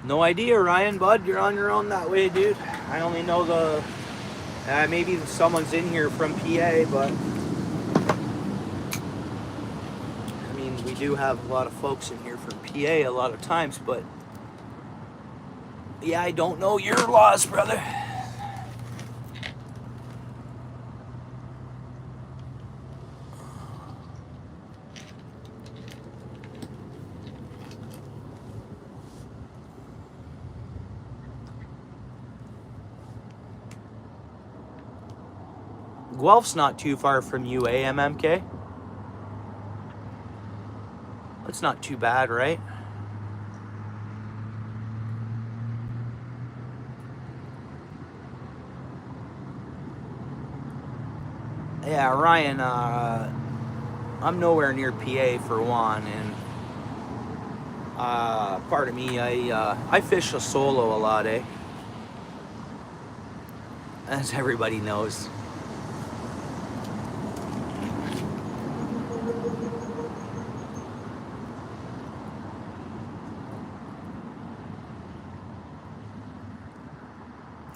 No idea, Ryan, bud. You're on your own that way, dude. I only know maybe someone's in here from PA, but I mean, we do have a lot of folks in here from PA a lot of times, but yeah, I don't know your laws, brother. Guelph's not too far from you, MMK. That's not too bad, right? Yeah, Ryan, I'm nowhere near PA for one, and pardon me, I fish a solo a lot, as everybody knows.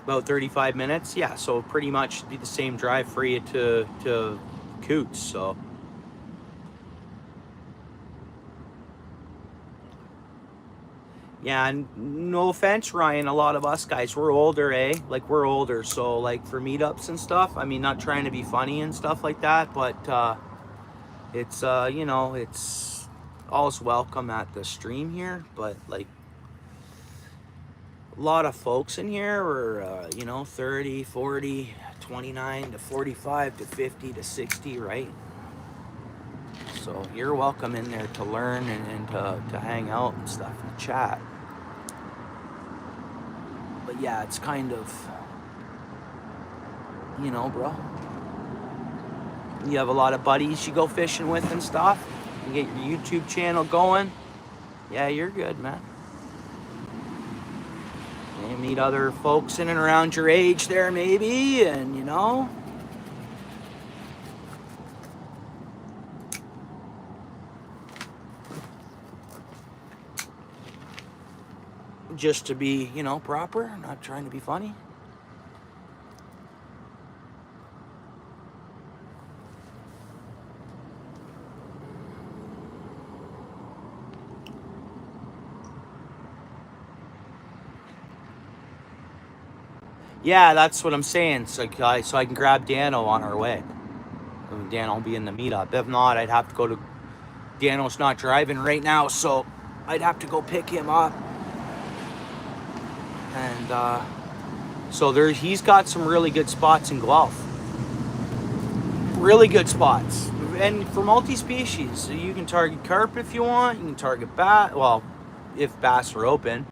About 35 minutes, yeah, so pretty much be the same drive for you to Coots, so. Yeah, and no offense, Ryan, a lot of us guys, we're older, eh? Like, we're older, so, like, for meetups and stuff, I mean, not trying to be funny and stuff like that, but, it's, you know, it's all's welcome at the stream here, but, like, a lot of folks in here are, you know, 30, 40, 29 to 45 to 50 to 60, right? So you're welcome in there to learn and to hang out and stuff and chat. But yeah, it's kind of, you know, bro. You have a lot of buddies you go fishing with and stuff. You get your YouTube channel going. Yeah, you're good, man. You meet other folks in and around your age there, maybe, and you know. Just to be, you know, proper, not trying to be funny. Yeah, that's what I'm saying. So I can grab Dano on our way. Dan will be in the meetup. If not, I'd have to go to. Dano's not driving right now, so I'd have to go pick him up. And so he's got some really good spots in Guelph. Really good spots. And for multi-species, so you can target carp if you want. You can target bass. Well, if bass are open.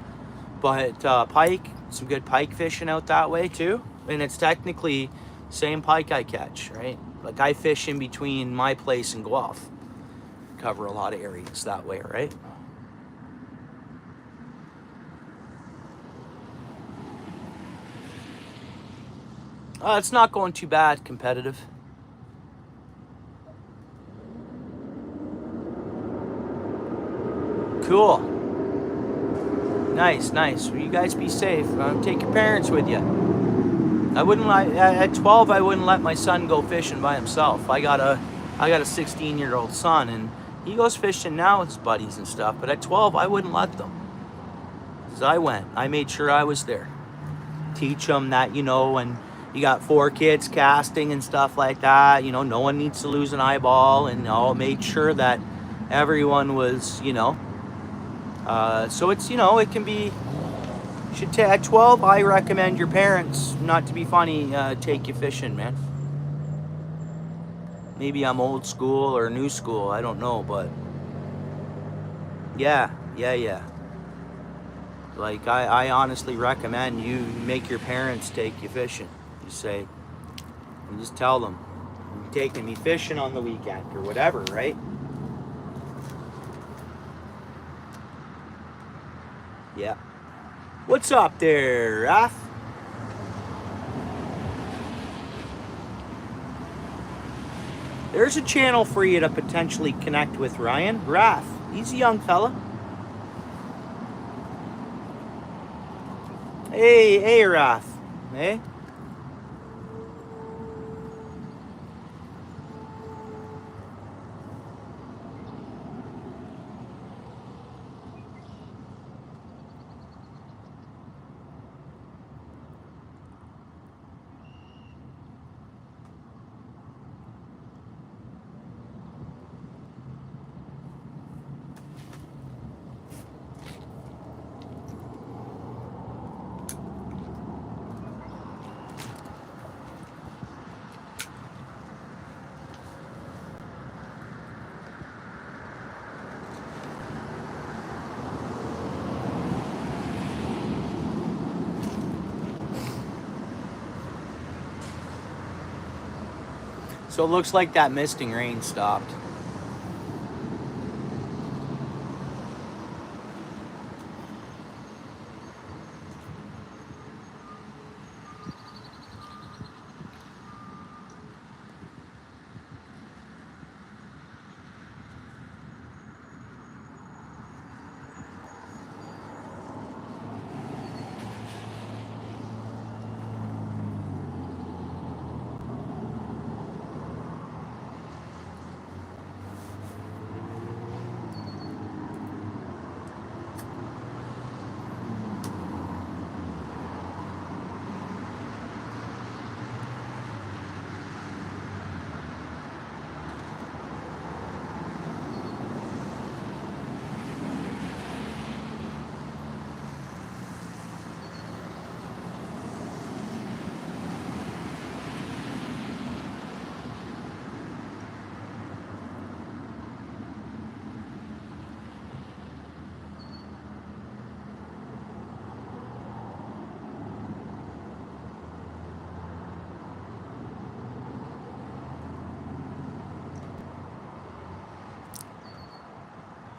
But pike, some good pike fishing out that way too. And it's technically same pike I catch, right? Like I fish in between my place and Guelph. Cover a lot of areas that way, right? It's not going too bad competitive. Cool. Nice. Well, you guys be safe. Take your parents with you. I wouldn't at 12. I wouldn't let my son go fishing by himself. I got a 16-year-old son, and he goes fishing now with his buddies and stuff. But at 12, I wouldn't let them. Because I went. I made sure I was there. Teach them that, you know, when you got 4 kids casting and stuff like that, you know, no one needs to lose an eyeball, and all made sure that everyone was, you know. So it's, you know, it can be. At 12, I recommend your parents, not to be funny, take you fishing, man. Maybe I'm old school or new school, I don't know, but yeah. Like, I honestly recommend you make your parents take you fishing. You say, and just tell them, you're taking me fishing on the weekend or whatever, right? Yeah. What's up there, Raph? There's a channel for you to potentially connect with Ryan. Raph, he's a young fella. Hey, Raph. Hey? So it looks like that misting rain stopped.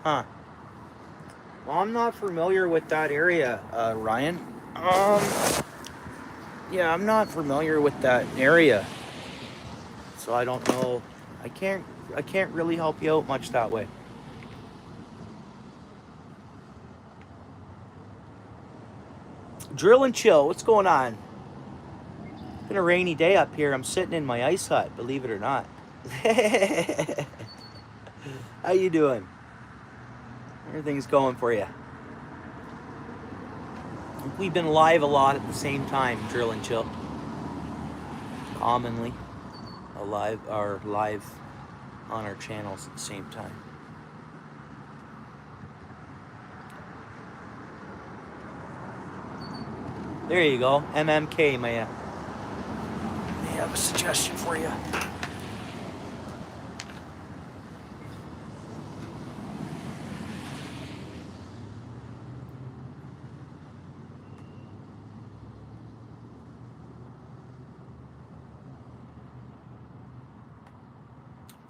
Huh. Well, I'm not familiar with that area, Ryan. Yeah, I'm not familiar with that area, so I don't know. I can't really help you out much that way. Drill and chill. What's going on? It's been a rainy day up here. I'm sitting in my ice hut, believe it or not. How you doing? Everything's going for you. We've been live a lot at the same time, drill and chill. Commonly, live on our channels at the same time. There you go, MMK, may I have a suggestion for you.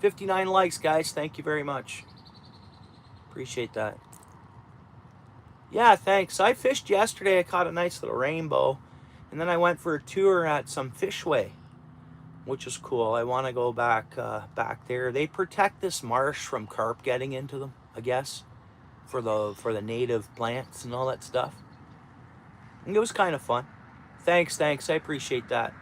$59 likes, guys. Thank you very much. Appreciate that. Yeah, thanks. I fished yesterday. I caught a nice little rainbow. And then I went for a tour at some fishway, which is cool. I want to go back there. They protect this marsh from carp getting into them, I guess, for the native plants and all that stuff. And it was kind of fun. Thanks. I appreciate that.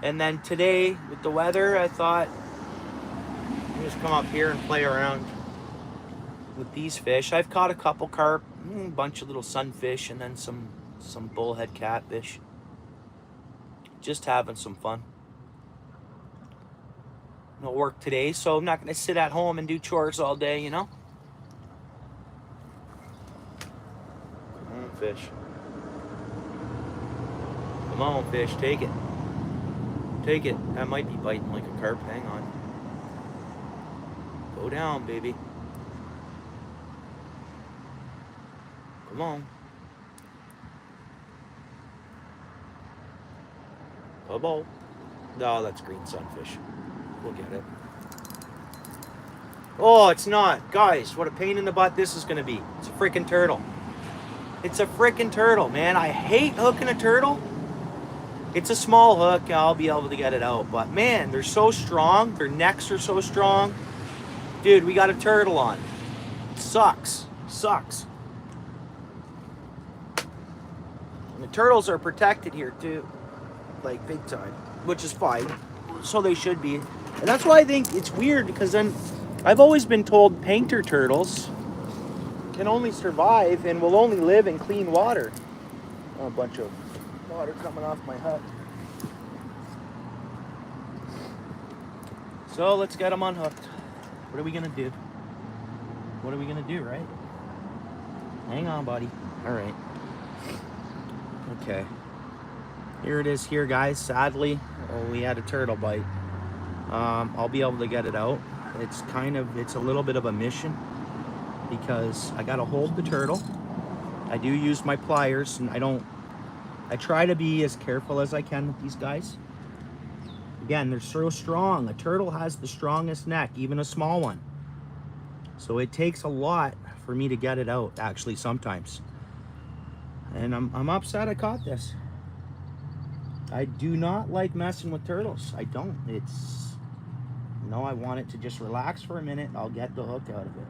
And then today, with the weather, I thought I'd just come up here and play around with these fish. I've caught a couple carp, a bunch of little sunfish, and then some bullhead catfish. Just having some fun. No work today, so I'm not going to sit at home and do chores all day, you know? Come on, fish. Come on, fish, take it. Take it. That might be biting like a carp. Hang on. Go down, baby. Come on. Bubble. No, that's green sunfish. We'll get it. Oh, it's not. Guys, what a pain in the butt this is going to be. It's a freaking turtle. It's a freaking turtle, man. I hate hooking a turtle. It's a small hook. I'll be able to get it out. But, man, they're so strong. Their necks are so strong. Dude, we got a turtle on. It sucks. Sucks. And the turtles are protected here, too. Like, big time. Which is fine. So they should be. And that's why I think it's weird, because then I've always been told painter turtles can only survive and will only live in clean water. Oh, a bunch of water coming off my hut. So let's get them unhooked. What are we gonna do? What are we gonna do, right? Hang on, buddy. All right. Okay. Here it is here, guys. Sadly, we had a turtle bite. I'll be able to get it out. It's a little bit of a mission because I gotta hold the turtle. I do use my pliers, and I try to be as careful as I can with these guys. Again, they're so strong. A turtle has the strongest neck, even a small one. So it takes a lot for me to get it out, actually, sometimes. And I'm upset I caught this. I do not like messing with turtles. I don't. I want it to just relax for a minute. I'll get the hook out of it.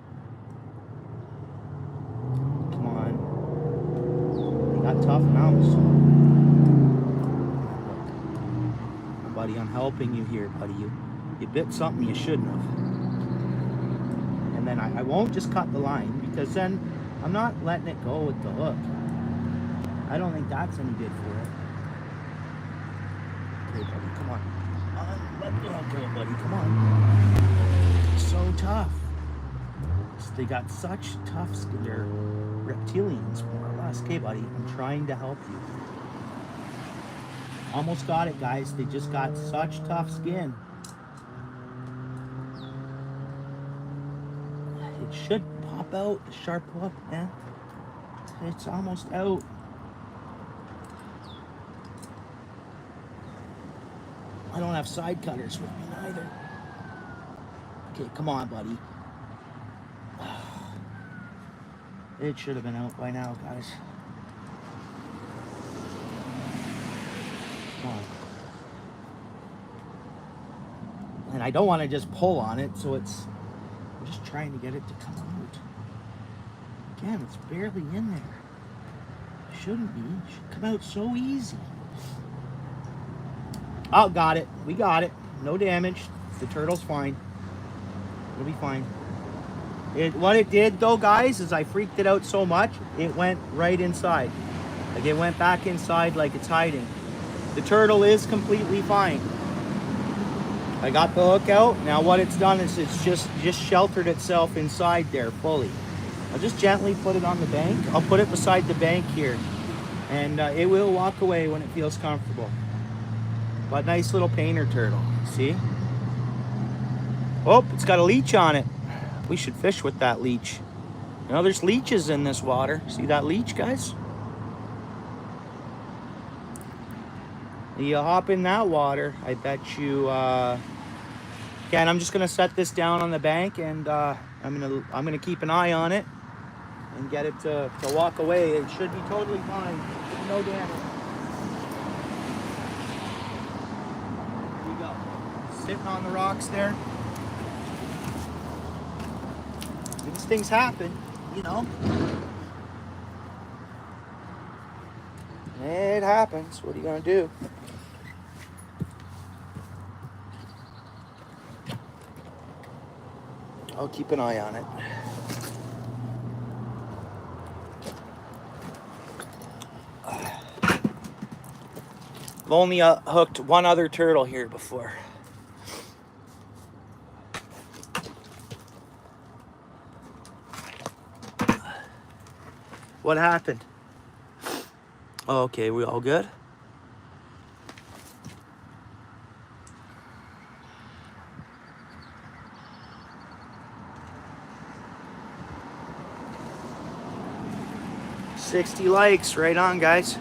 Come on. They got tough mouths. Look. Buddy, I'm helping you here, buddy. You bit something you shouldn't have. And then I won't just cut the line, because then I'm not letting it go with the hook. I don't think that's any good for it. Okay, buddy, come on. Let the hook go, buddy, come on. So tough. They got such tough skin. They're reptilians, more or less. Okay, buddy, I'm trying to help you. Almost got it, guys. They just got such tough skin. It should pop out, the sharp hook, man. It's almost out. I don't have side cutters with me either. Okay, come on, buddy. It should have been out by now, guys. Come on. And I don't want to just pull on it, so I'm just trying to get it to come out. Again, it's barely in there. Shouldn't be. It should come out so easy. Oh, got it. We got it. No damage. The turtle's fine. It'll be fine. What it did, though, guys, is I freaked it out so much, it went right inside. Like, it went back inside like it's hiding. The turtle is completely fine. I got the hook out. Now what it's done is it's just sheltered itself inside there fully. I'll just gently put it on the bank. I'll put it beside the bank here. And it will walk away when it feels comfortable. But nice little painter turtle. See? Oh, it's got a leech on it. We should fish with that leech. You know, there's leeches in this water. See that leech, guys? You hop in that water, I bet you. Again, I'm just gonna set this down on the bank, and I'm gonna keep an eye on it and get it to walk away. It should be totally fine. No damage. Here we go. Sitting on the rocks there. These things happen, you know. It happens. What are you gonna do? I'll keep an eye on it. I've only hooked one other turtle here before. What happened? Oh, okay, we all good? $60 likes, right on, guys.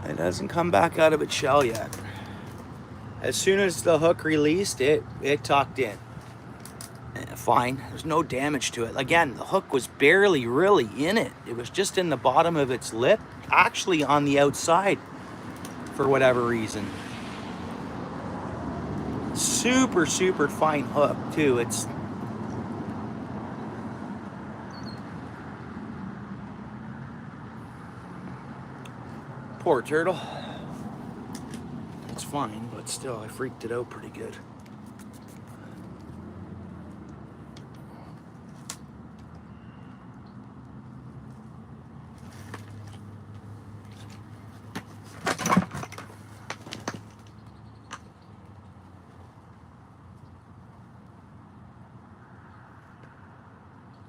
It hasn't come back out of its shell yet. As soon as the hook released, it tucked in. Fine, there's no damage to it. Again, the hook was barely really in it. It was just in the bottom of its lip, actually on the outside for whatever reason. Super, super fine hook too. It's poor turtle. It's fine, but still, I freaked it out pretty good.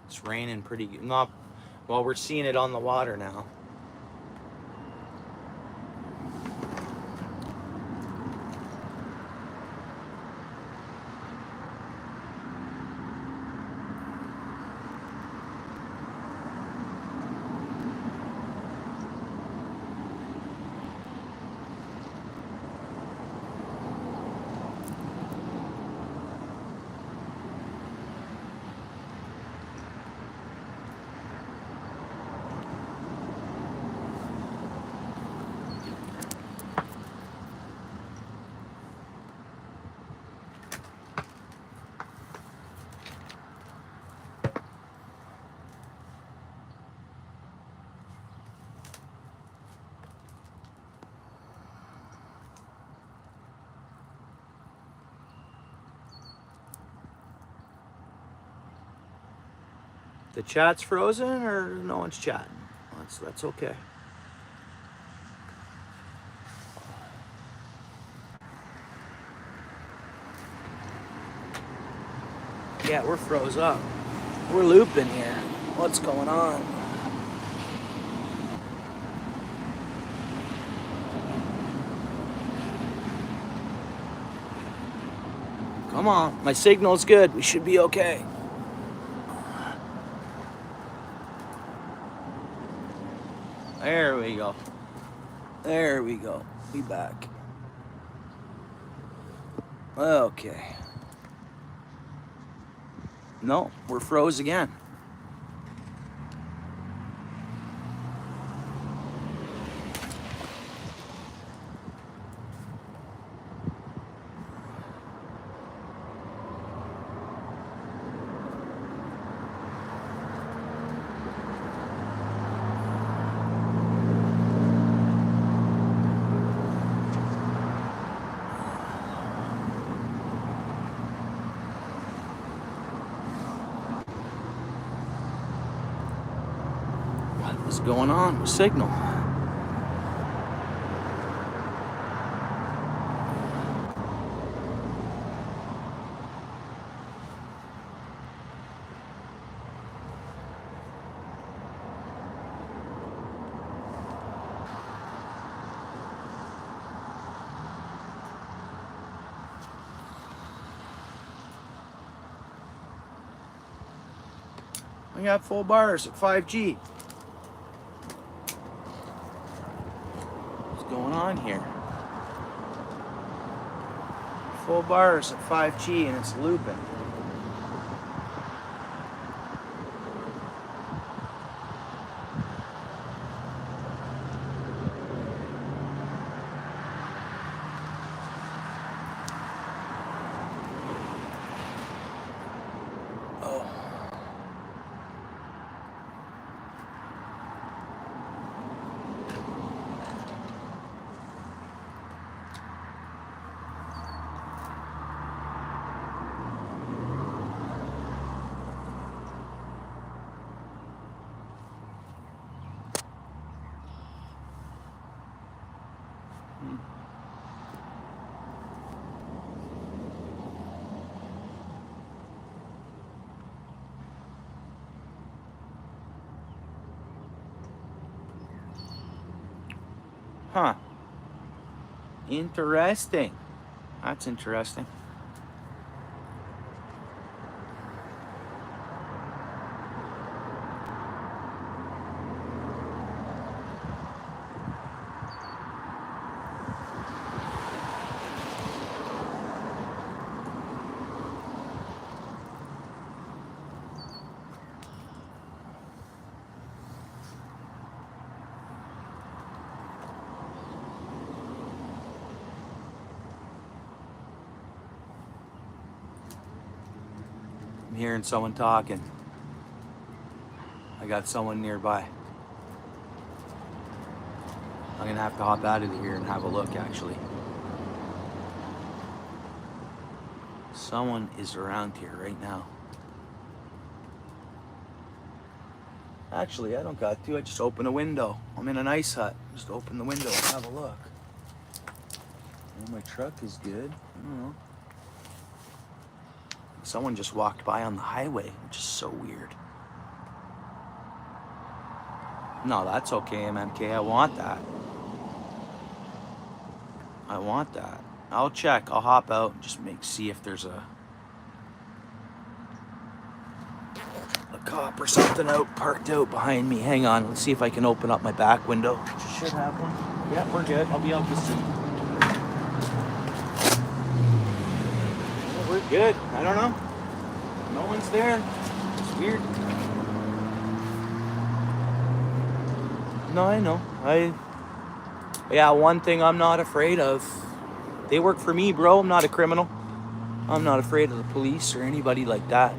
It's raining pretty good. Not, well, we're seeing it on the water now. The chat's frozen, or no one's chatting? That's okay. Yeah, we're froze up. We're looping here. What's going on? Come on, my signal's good. We should be okay. There we go. There we go. We back. Okay. No, we're froze again. What's going on with signal? I got full bars at 5G. What's going on here? Full bars at 5G and it's looping. Huh. Interesting. That's interesting. I'm hearing someone talking. I got someone nearby. I'm gonna have to hop out of here and have a look, actually. Someone is around here right now. Actually, I don't got to. I just open a window. I'm in an ice hut. Just open the window and have a look. Oh, my truck is good. I don't know. Someone just walked by on the highway, which is so weird. No, that's okay, MMK. I want that. I want that. I'll check. I'll hop out and just see if there's a cop or something parked out behind me. Hang on. Let's see if I can open up my back window. Should have one. Yeah, we're good. I'll be able to see. Yeah, we're good. I don't know. No one's there. It's weird. No, I know. Yeah, one thing I'm not afraid of. They work for me, bro. I'm not a criminal. I'm not afraid of the police or anybody like that.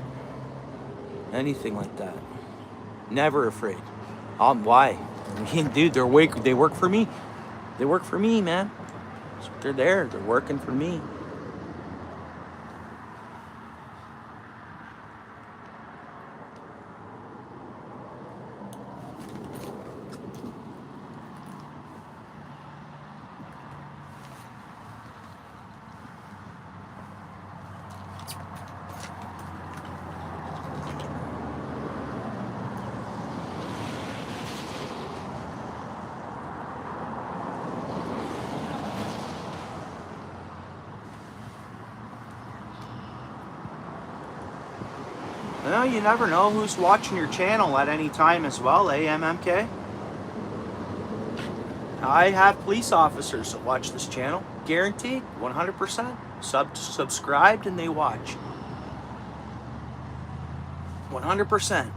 Anything like that. Never afraid. Why? I mean, dude, they work for me. They work for me, man. So they're there. They're working for me. Well, you never know who's watching your channel at any time as well, MMK. I have police officers that watch this channel, guaranteed, 100%. Subscribed and they watch. 100%.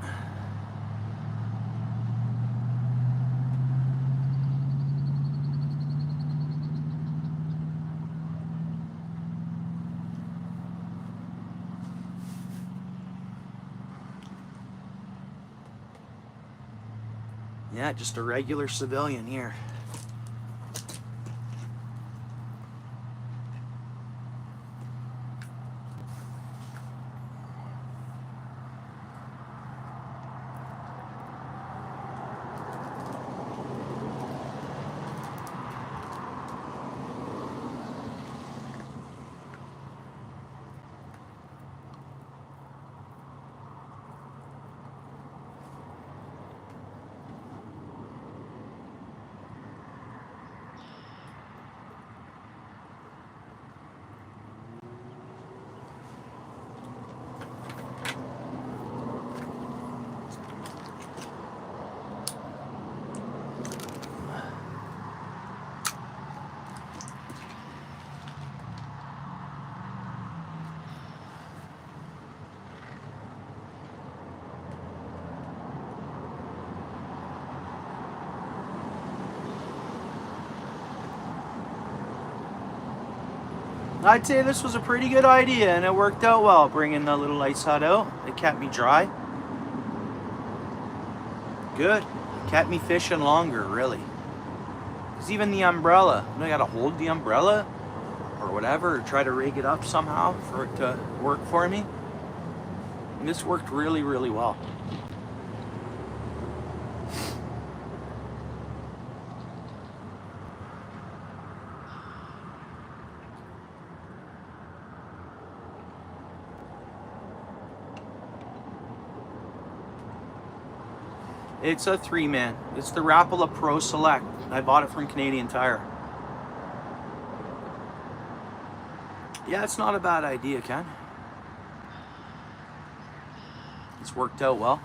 Yeah, just a regular civilian here. I'd say this was a pretty good idea, and it worked out well, bringing the little ice hut out. It kept me dry. Good. It kept me fishing longer, really. Because even the umbrella, I gotta hold the umbrella or whatever, or try to rig it up somehow for it to work for me. And this worked really, really well. It's a 3-man. It's the Rapala Pro Select. I bought it from Canadian Tire. Yeah, it's not a bad idea, Ken. It's worked out well.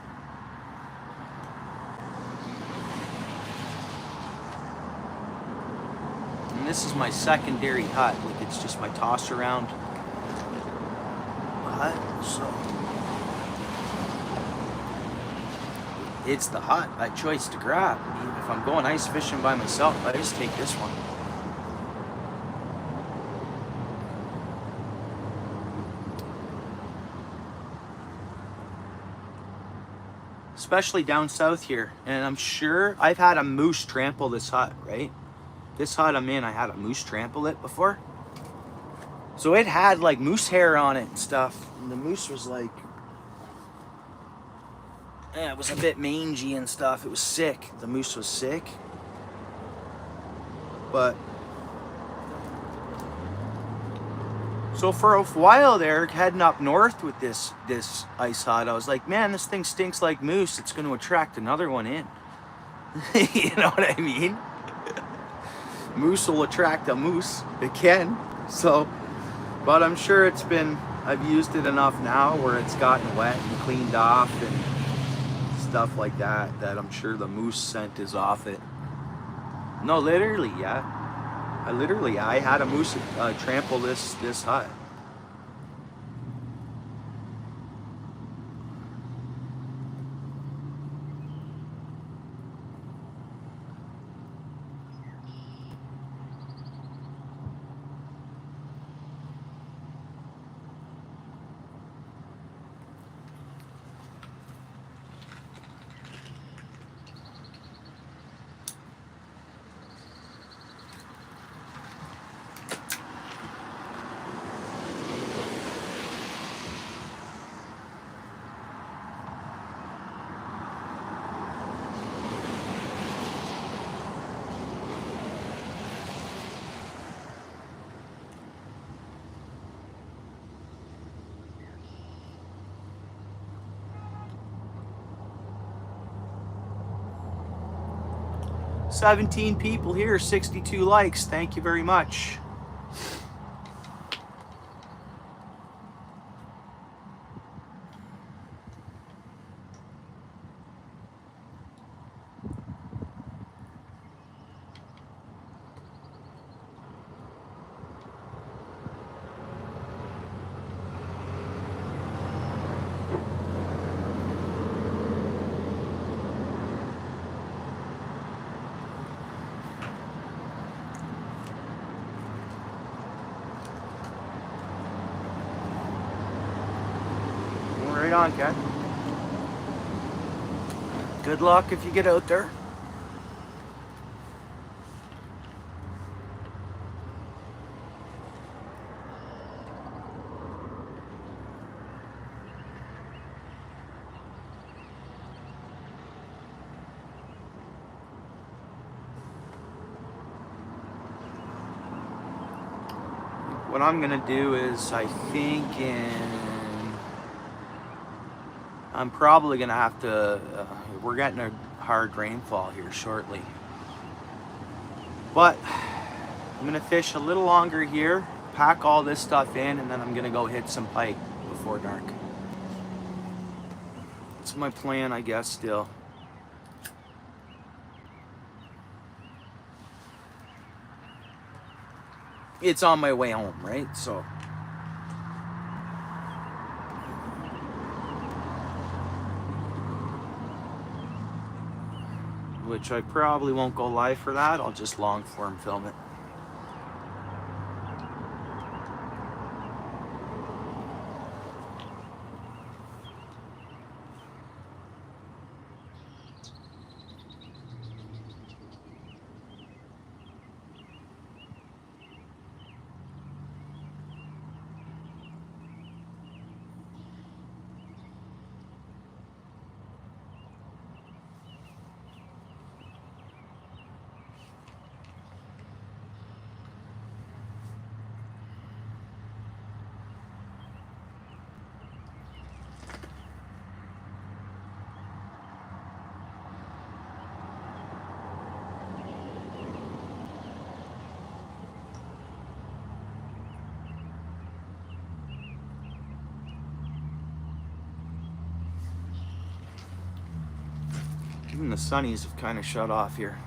And this is my secondary hut. Like, it's just my toss around hut. So it's the hut by choice to grab. Even if I'm going ice fishing by myself, I just take this one. Especially down south here. And I'm sure I've had a moose trample this hut, right? This hut I'm in, I had a moose trample it before. So it had like moose hair on it and stuff. And the moose was like, yeah, it was a bit mangy and stuff. It was sick. The moose was sick. But so for a while there, heading up north with this ice hut, I was like, man, this thing stinks like moose. It's going to attract another one in. You know what I mean? Moose will attract a moose. It can. So, but I'm sure I've used it enough now where it's gotten wet and cleaned off and stuff like that, that I'm sure the moose scent is off it. No, literally, yeah. I had a moose trample this hut. "17 people here, 62 likes. Thank you very much." Right on, Ken. Good luck if you get out there. What I'm gonna do is, I think I'm probably gonna have to, we're getting a hard rainfall here shortly. But I'm gonna fish a little longer here, pack all this stuff in, and then I'm gonna go hit some pike before dark. That's my plan, I guess, still. It's on my way home, right? So. Which I probably won't go live for that. I'll just long form film it. Even the sunnies have kind of shut off here.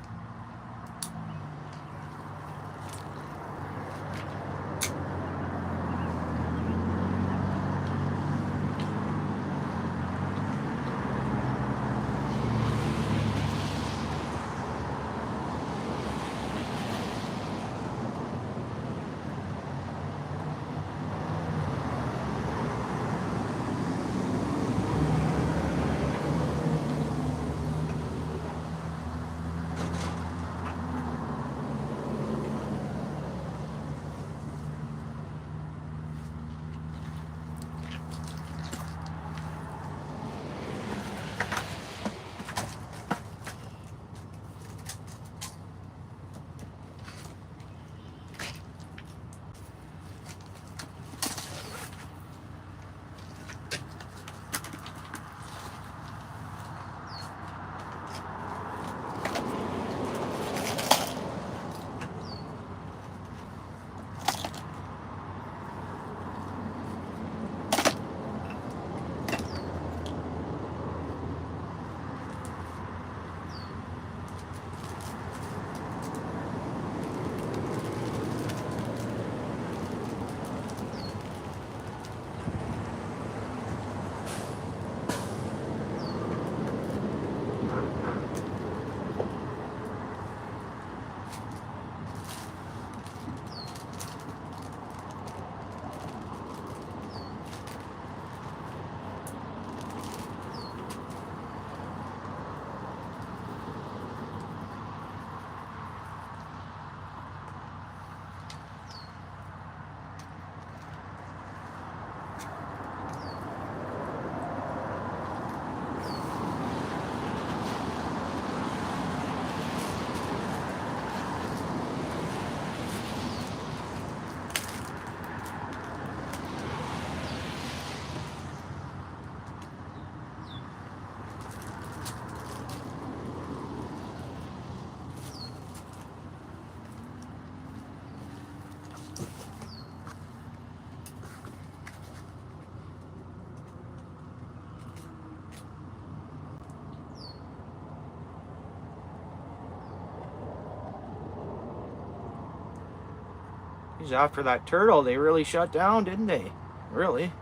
After that turtle, they really shut down, didn't they? Really?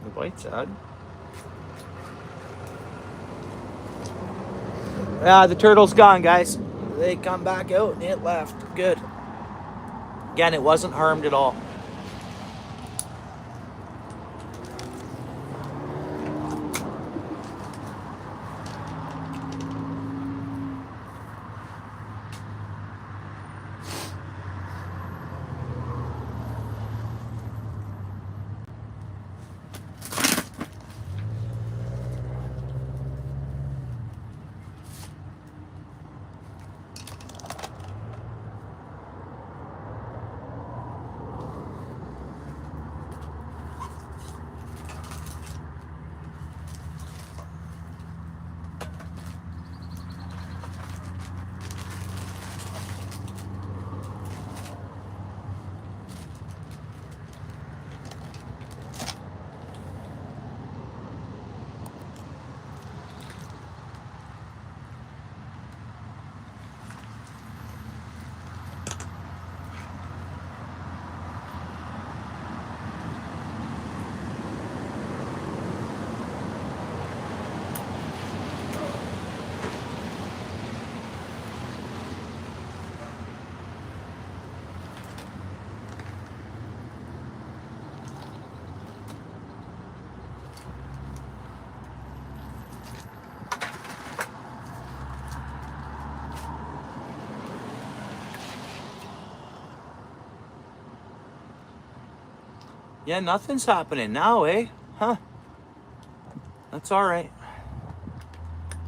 The bite said. Yeah, the turtle's gone, guys. They come back out and it left. Good. Again, it wasn't harmed at all. Yeah, nothing's happening now, eh? Huh. That's all right.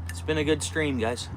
It's been a good stream, guys.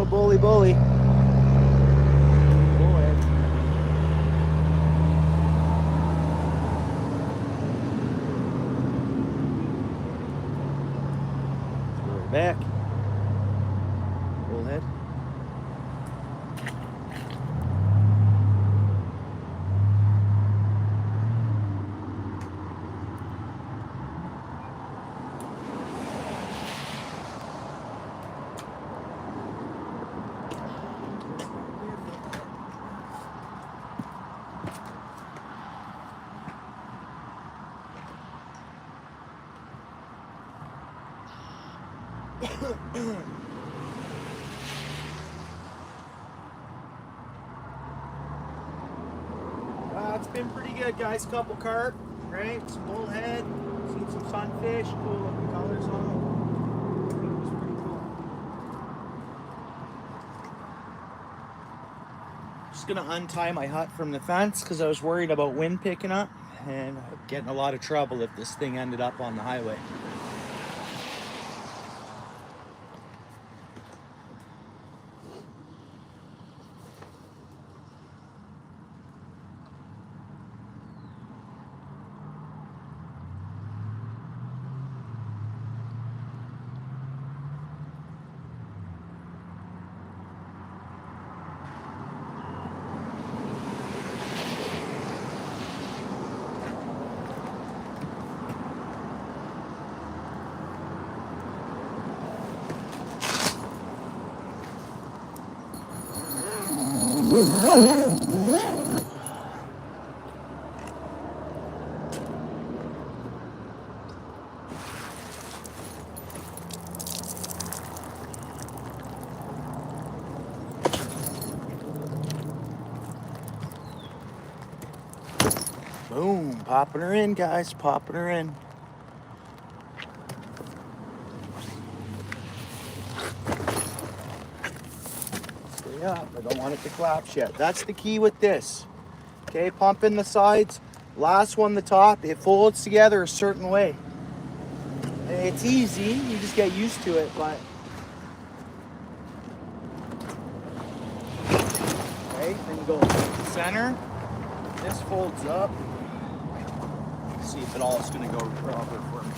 Bully. Bullet. We're back. Bullhead. It's been pretty good, guys. Couple carp, right? Some bullhead, seen some sunfish, cool looking colors on them. It was pretty cool. Just gonna untie my hut from the fence because I was worried about wind picking up and getting a lot of trouble if this thing ended up on the highway. Boom, popping her in, guys, popping her in. Stay up, I don't want it to collapse yet. That's the key with this. Okay, pump in the sides. Last one, the top, it folds together a certain way. It's easy, you just get used to it, but. Okay, then you go center. This folds up. Let's see if it all is going to go proper for me.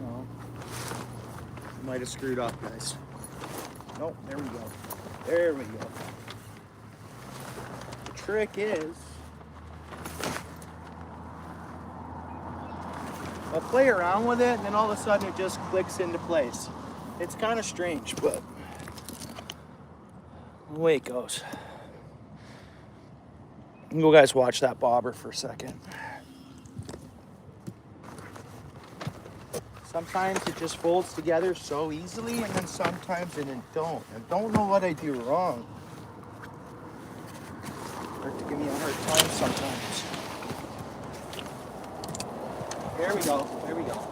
Oh, might have screwed up, guys. Nope, there we go. There we go. The trick is, I'll play around with it, and then all of a sudden it just clicks into place. It's kind of strange, but the way it goes. You guys watch that bobber for a second. Sometimes it just folds together so easily, and then sometimes it don't. I don't know what I do wrong. Start to give me a hard time sometimes. There we go. There we go.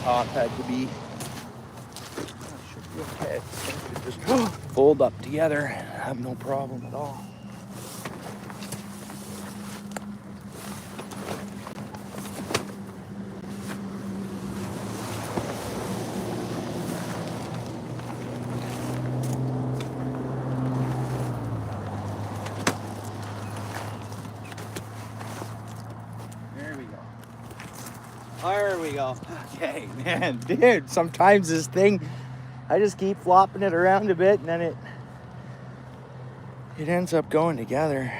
Top had to be, should be okay. Just fold up together, have no problem at all. There we go. Okay, man, dude, sometimes this thing, I just keep flopping it around a bit, and then it ends up going together.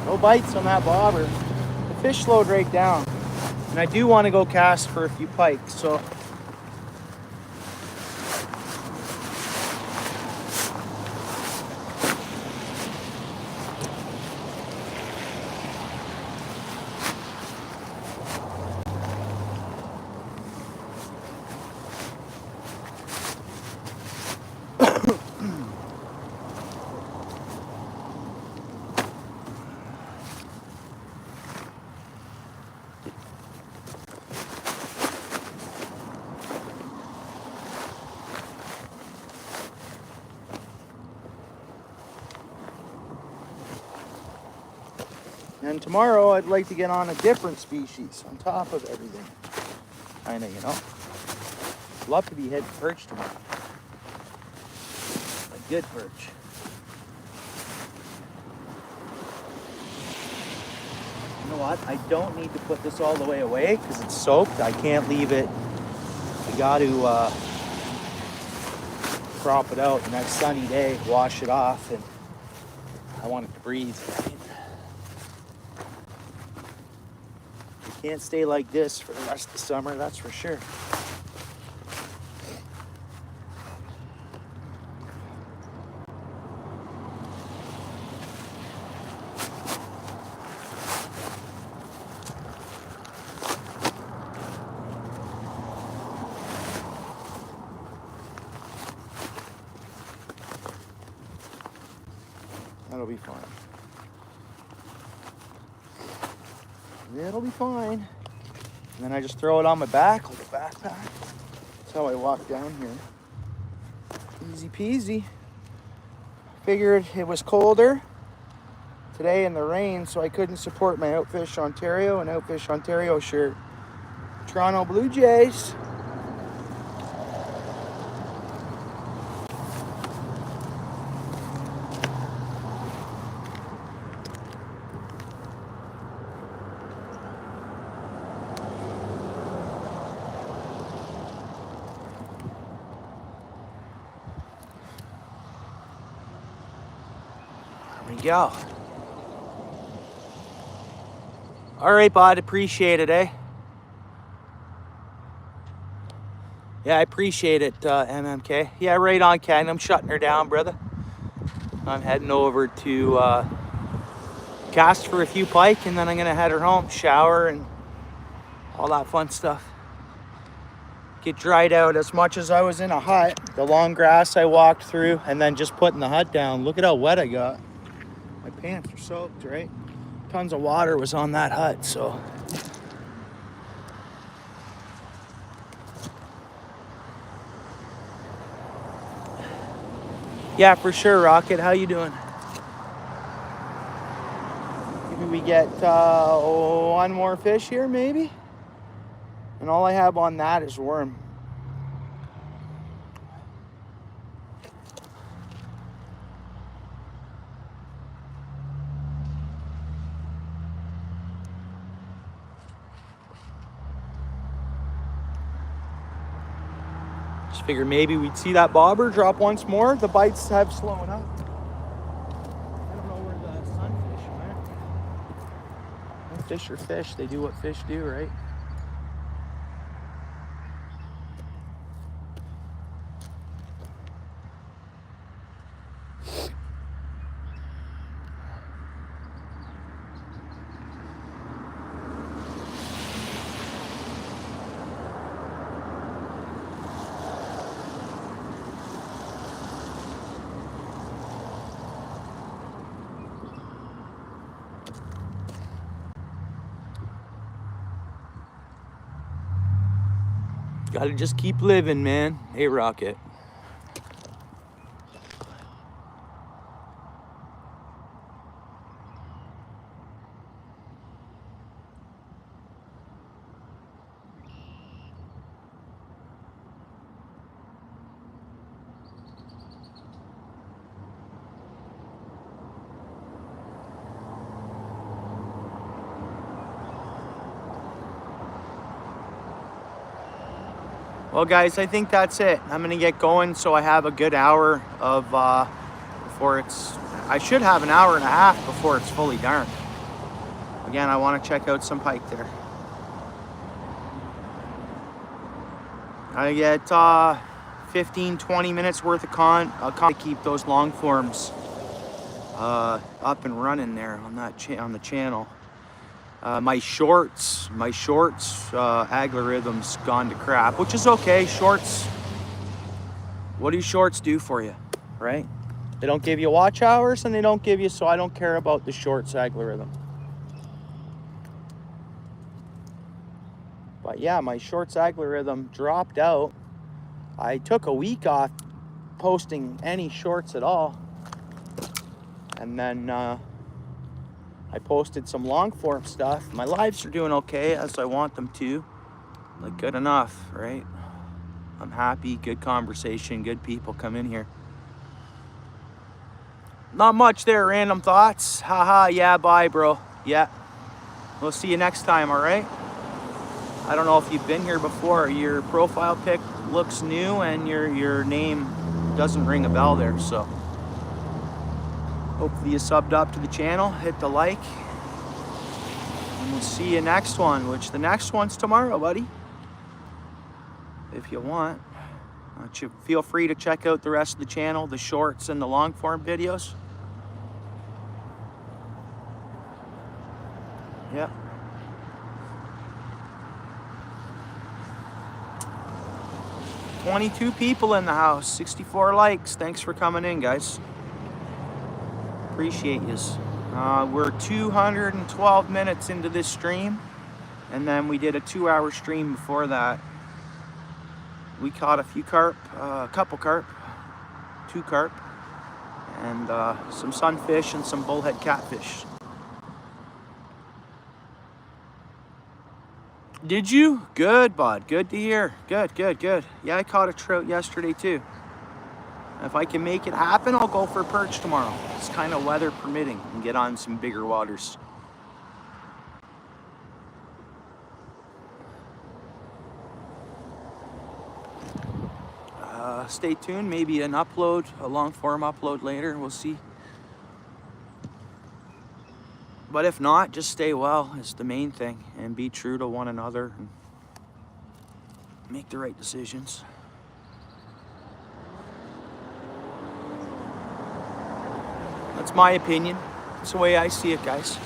No bites on that bobber. The fish slowed right down. And I do want to go cast for a few pikes, so. And tomorrow I'd like to get on a different species on top of everything. Kinda, you know. Love to be hitting perch tomorrow. A good perch. You know what? I don't need to put this all the way away because it's soaked. I can't leave it. I got to crop it out the next sunny day, wash it off, and I want it to breathe. Can't stay like this for the rest of the summer, that's for sure. That'll be fun. It'll be fine. And then I just throw it on my back like a backpack. That's how I walk down here. Easy peasy. Figured it was colder today in the rain, so I couldn't support my OUTFISH Ontario and OUTFISH Ontario shirt. Toronto Blue Jays. There we go. All right, bud, appreciate it, eh? Yeah, I appreciate it, MMK. Yeah, right on, Ken. I'm shutting her down, brother. I'm heading over to cast for a few pike, and then I'm gonna head her home, shower, and all that fun stuff. Get dried out as much as I was in a hut. The long grass I walked through, and then just putting the hut down. Look at how wet I got. My pants are soaked, right? Tons of water was on that hut, so. Yeah, for sure, Rocket. How you doing? Maybe we get one more fish here, maybe? And all I have on that is worm. Just figured maybe we'd see that bobber drop once more. The bites have slowed up. I don't know where the sunfish went. Fish are fish. They do what fish do, right? Gotta just keep living, man. Hey, Rocket. Well, guys, I think that's it. I'm gonna get going, so I have a good hour of before it's. I should have an hour and a half before it's fully dark. Again, I want to check out some pike there. I get 15-20 minutes worth of to keep those long forms up and running there on that on the channel. My shorts algorithm's gone to crap, which is okay. Shorts, what do shorts do for you, right? They don't give you watch hours, and they don't give you, so I don't care about the shorts algorithm. But yeah, my shorts algorithm dropped out. I took a week off posting any shorts at all, and then I posted some long form stuff. My lives are doing okay, as I want them to. Like, good enough, right? I'm happy, good conversation, good people come in here. Not much there, random thoughts. Haha, yeah, bye, bro. Yeah. We'll see you next time, all right? I don't know if you've been here before. Your profile pic looks new, and your name doesn't ring a bell there, so. Hopefully you subbed up to the channel, hit the like, and we'll see you next one, which the next one's tomorrow, buddy. If you want. Feel free to check out the rest of the channel, the shorts and the long form videos. Yep. Yeah. 22 people in the house, 64 likes. Thanks for coming in, guys. Appreciate yous. We're 212 minutes into this stream, and then we did a 2-hour stream before that. We caught a few carp, a couple carp, 2 carp, and some sunfish and some bullhead catfish. Did you? Good, bud. Good to hear. Good, good, good. Yeah, I caught a trout yesterday too. If I can make it happen, I'll go for perch tomorrow. It's kind of weather permitting and get on some bigger waters. Stay tuned. Maybe an upload, a long form upload later. We'll see. But if not, just stay well is the main thing, and be true to one another and make the right decisions. That's my opinion. That's the way I see it, guys.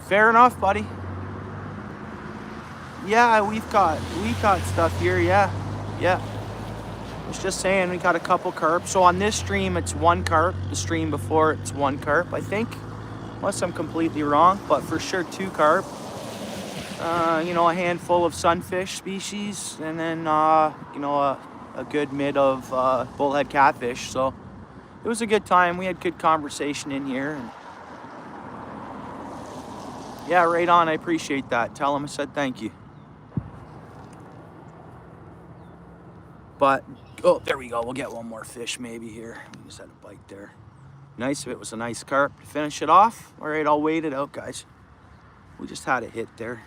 Fair enough, buddy. Yeah, we've got stuff here. Yeah. I was just saying we got a couple carp. So on this stream, it's 1 carp. The stream before, it's 1 carp, I think. Unless I'm completely wrong, but for sure 2 carp. You know, a handful of sunfish species, and then you know, a good mid of bullhead catfish. So it was a good time. We had good conversation in here. And yeah, right on. I appreciate that. Tell him I said thank you. But, oh, there we go. We'll get one more fish maybe here. We just had a bite there. Nice if it was a nice carp to finish it off. All right, I'll wait it out, guys. We just had a hit there.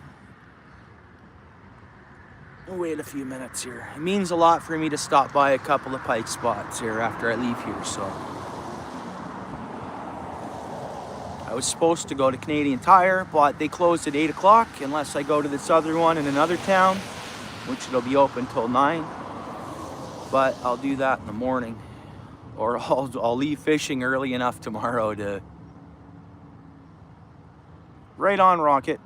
We'll wait a few minutes here. It means a lot for me to stop by a couple of pike spots here after I leave here, so. I was supposed to go to Canadian Tire, but they closed at 8 o'clock unless I go to this other one in another town, which it'll be open till 9. But I'll do that in the morning, or I'll leave fishing early enough tomorrow to. Right on, Rocket.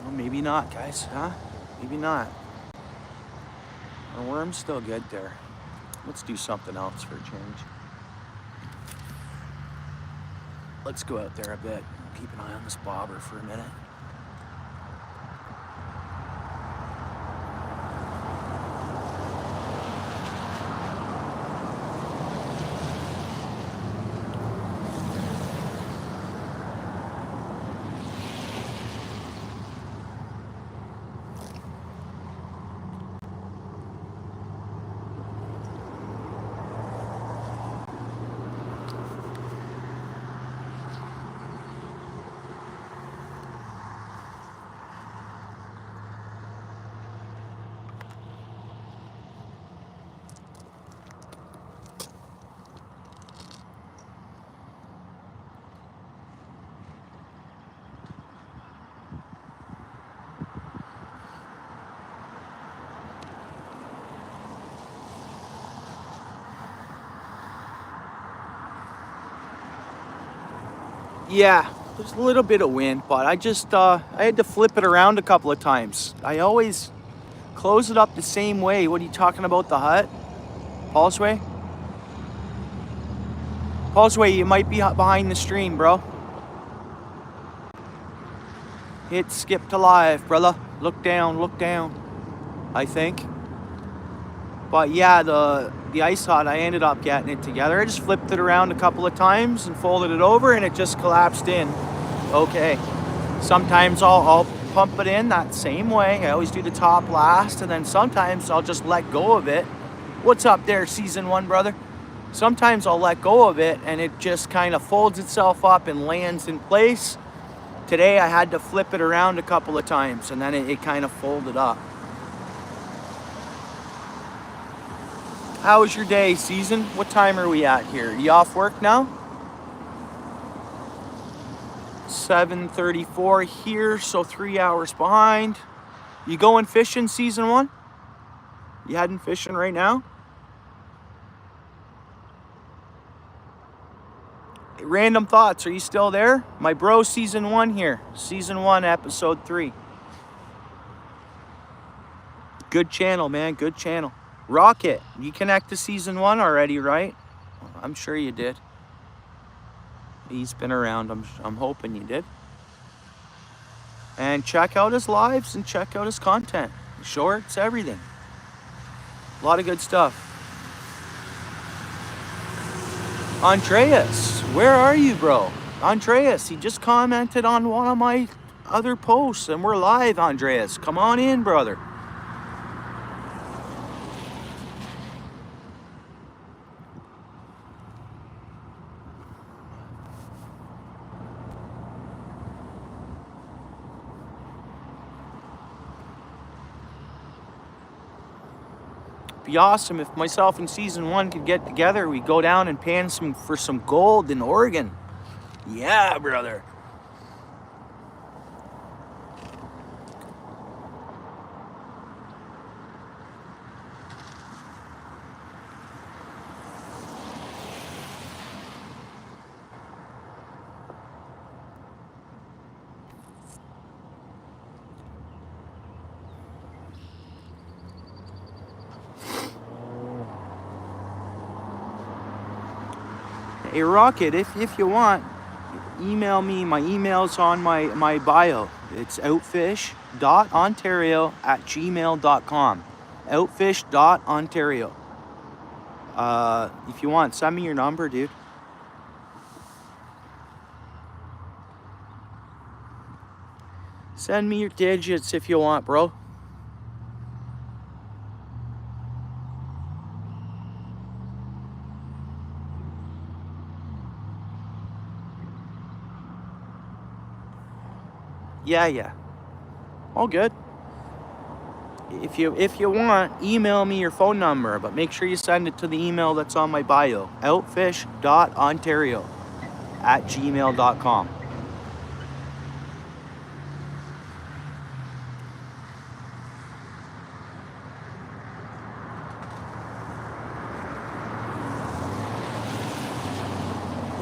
Well, maybe not, guys, huh? Maybe not. Our worm's still good there. Let's do something else for a change. Let's go out there a bit. Keep an eye on this bobber for a minute. Yeah, there's a little bit of wind, but I just, I had to flip it around a couple of times. I always close it up the same way. What are you talking about, the hut? Paul's way? Paulsway, you might be behind the stream, bro. Hit skip to live, brother. Look down, I think. But yeah, the ice hot, I ended up getting it together. I just flipped it around a couple of times and folded it over, and it just collapsed in. Okay. Sometimes I'll pump it in that same way. I always do the top last, and then sometimes I'll just let go of it. What's up there, season 1, brother? Sometimes I'll let go of it, and it just kind of folds itself up and lands in place. Today I had to flip it around a couple of times, and then it kind of folded up. How was your day, season? What time are we at here? You off work now? 7:34 here, so 3 hours behind. You going fishing, season 1? You heading fishing right now? Random thoughts, are you still there? My bro, season 1 here. Season 1, episode 3. Good channel, man, good channel. Rocket, you connect to season 1 already, right? I'm sure you did. He's been around, I'm hoping you did. And check out his lives and check out his content. Shorts, everything. A lot of good stuff. Andreas, where are you, bro? Andreas, he just commented on one of my other posts, and we're live, Andreas. Come on in, brother. Be awesome if myself and season 1 could get together. We go down and pan for some gold in Oregon. Yeah, brother. Hey, Rocket, if you want, email me. My email's on my bio. It's outfish.ontario@gmail.com. Outfish.ontario. If you want, send me your number, dude. Send me your digits if you want, bro. Yeah. All good. If you want, email me your phone number, but make sure you send it to the email that's on my bio. outfish.ontario@gmail.com.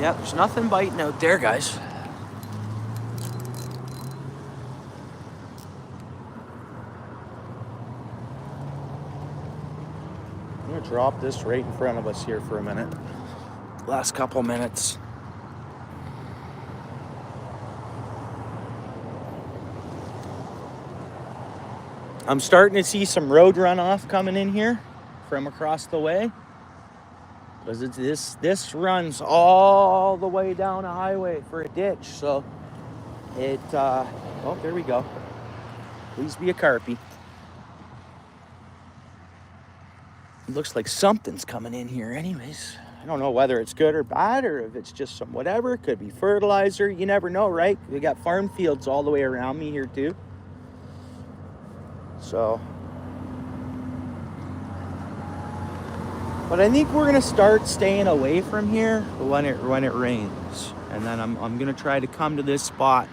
Yep, there's nothing biting out there, guys. I'm gonna drop this right in front of us here for a minute. Last couple minutes. I'm starting to see some road runoff coming in here from across the way. Because this runs all the way down a highway for a ditch. So oh, there we go. Please be a carpy. It looks like something's coming in here anyways. I don't know whether it's good or bad, or if it's just some whatever. It could be fertilizer. You never know, right? We got farm fields all the way around me here too. So, but I think we're gonna start staying away from here when it rains, and then I'm gonna try to come to this spot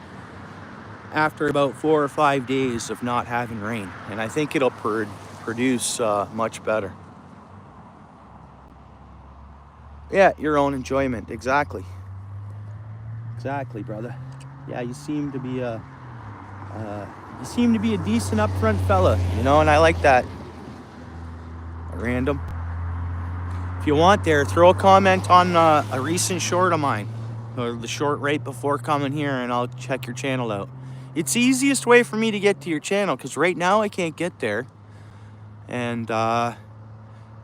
after about 4 or 5 days of not having rain, and I think it'll produce much better. Yeah, your own enjoyment. Exactly, brother. Yeah, you seem to be a decent upfront fella, you know, and I like that. Random. If you want there, throw a comment on a recent short of mine, or the short right before coming here, and I'll check your channel out. It's the easiest way for me to get to your channel, because right now I can't get there. And I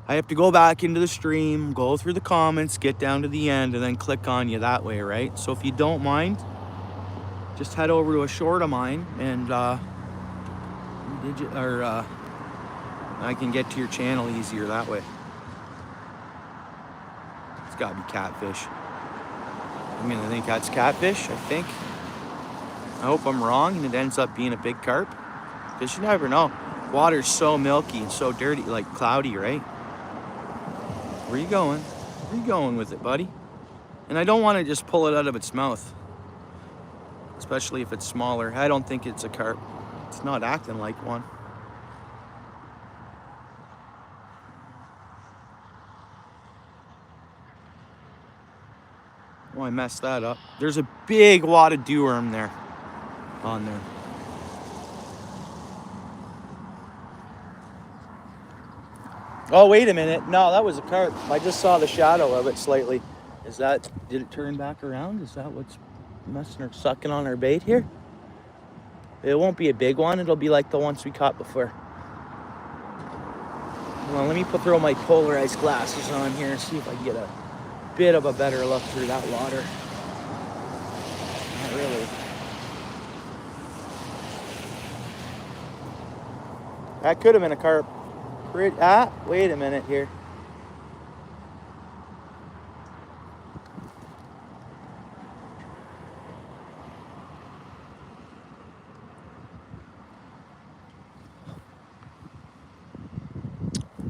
have to go back into the stream, go through the comments, get down to the end, and then click on you that way, right? So if you don't mind, just head over to a short of mine, and I can get to your channel easier that way. It's gotta be catfish. I'm gonna think that's catfish, I think. I hope I'm wrong and it ends up being a big carp, because you never know. Water's so milky and so dirty, like cloudy, right? Where you going? Where you going with it, buddy? And I don't want to just pull it out of its mouth, especially if it's smaller. I don't think it's a carp. It's not acting like one. Oh, I messed that up. There's a big wad of dew worm there, on there. Oh, wait a minute. No, that was a carp. I just saw the shadow of it slightly. Is that, did it turn back around? Is that what's messing or sucking on our bait here? It won't be a big one. It'll be like the ones we caught before. Well, let me throw my polarized glasses on here and see if I can get a bit of a better look through that water. Not really. That could have been a carp. Wait a minute here.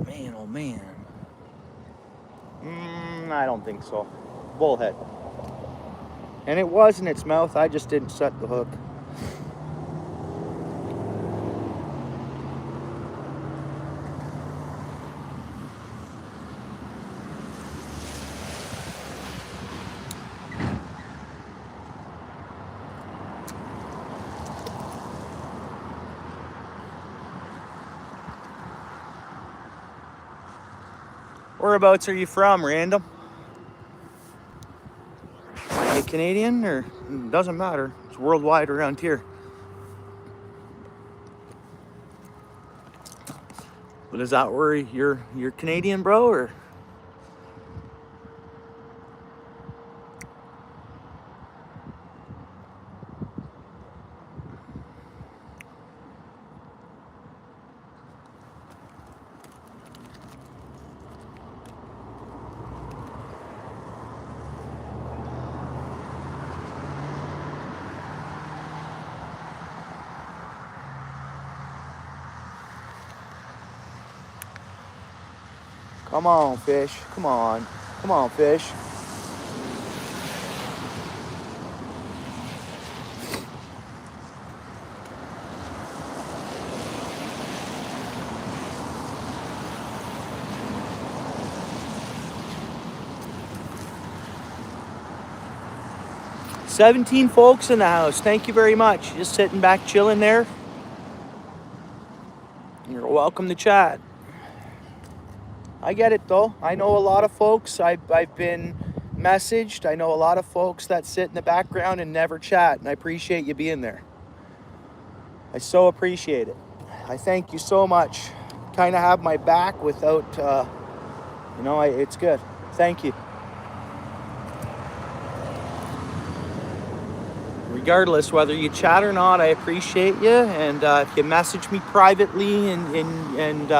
Man, oh man. I don't think so. Bullhead. And it was in its mouth. I just didn't set the hook. Whereabouts are you from, random? Are you Canadian, or it doesn't matter? It's worldwide around here. But is that where you're Canadian, bro, or? Come on, fish. Come on. Come on, fish. "17 folks in the house. Thank you very much. Just sitting back, chilling there. You're welcome to chat. I get it though. I know a lot of folks. I've been messaged. I know a lot of folks that sit in the background and never chat, and I appreciate you being there. I so appreciate it. I thank you so much. Kind of have my back without, it's good. Thank you. Regardless whether you chat or not, I appreciate you. And if you message me privately, and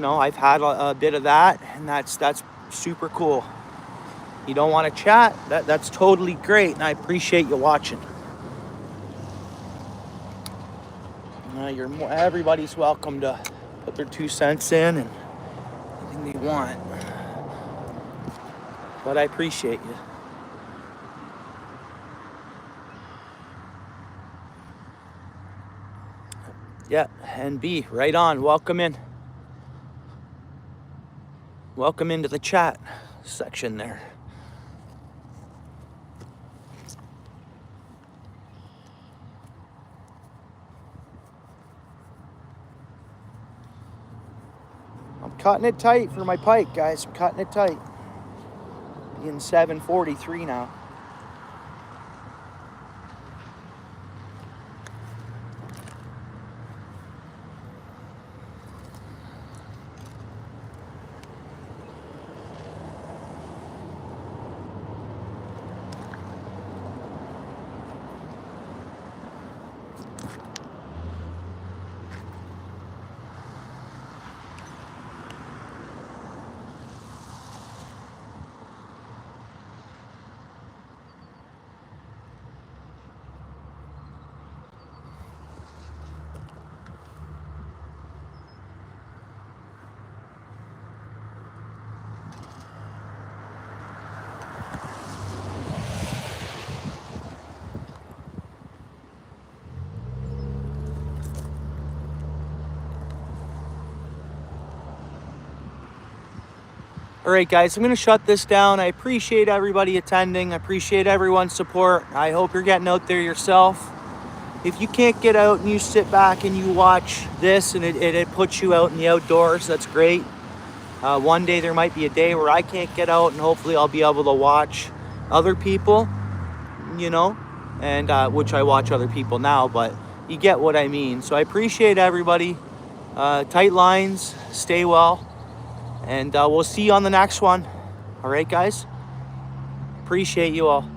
I've had a bit of that, and that's super cool. You don't want to chat, that's totally great, and I appreciate you watching. Everybody's welcome to put their 2 cents in and anything they want. But I appreciate you. Yeah, and B, right on. Welcome in. Welcome into the chat section there. Cutting it tight for my pike, guys. I'm cutting it tight. Being 7:43 now. All right, guys, I'm going to shut this down. I appreciate everybody attending. I appreciate everyone's support. I hope you're getting out there yourself. If you can't get out and you sit back and you watch this and it puts you out in the outdoors, that's great. One day there might be a day where I can't get out, and hopefully I'll be able to watch other people, you know, and which I watch other people now, but you get what I mean. So I appreciate everybody. Tight lines, stay well. And we'll see you on the next one. All right, guys? Appreciate you all.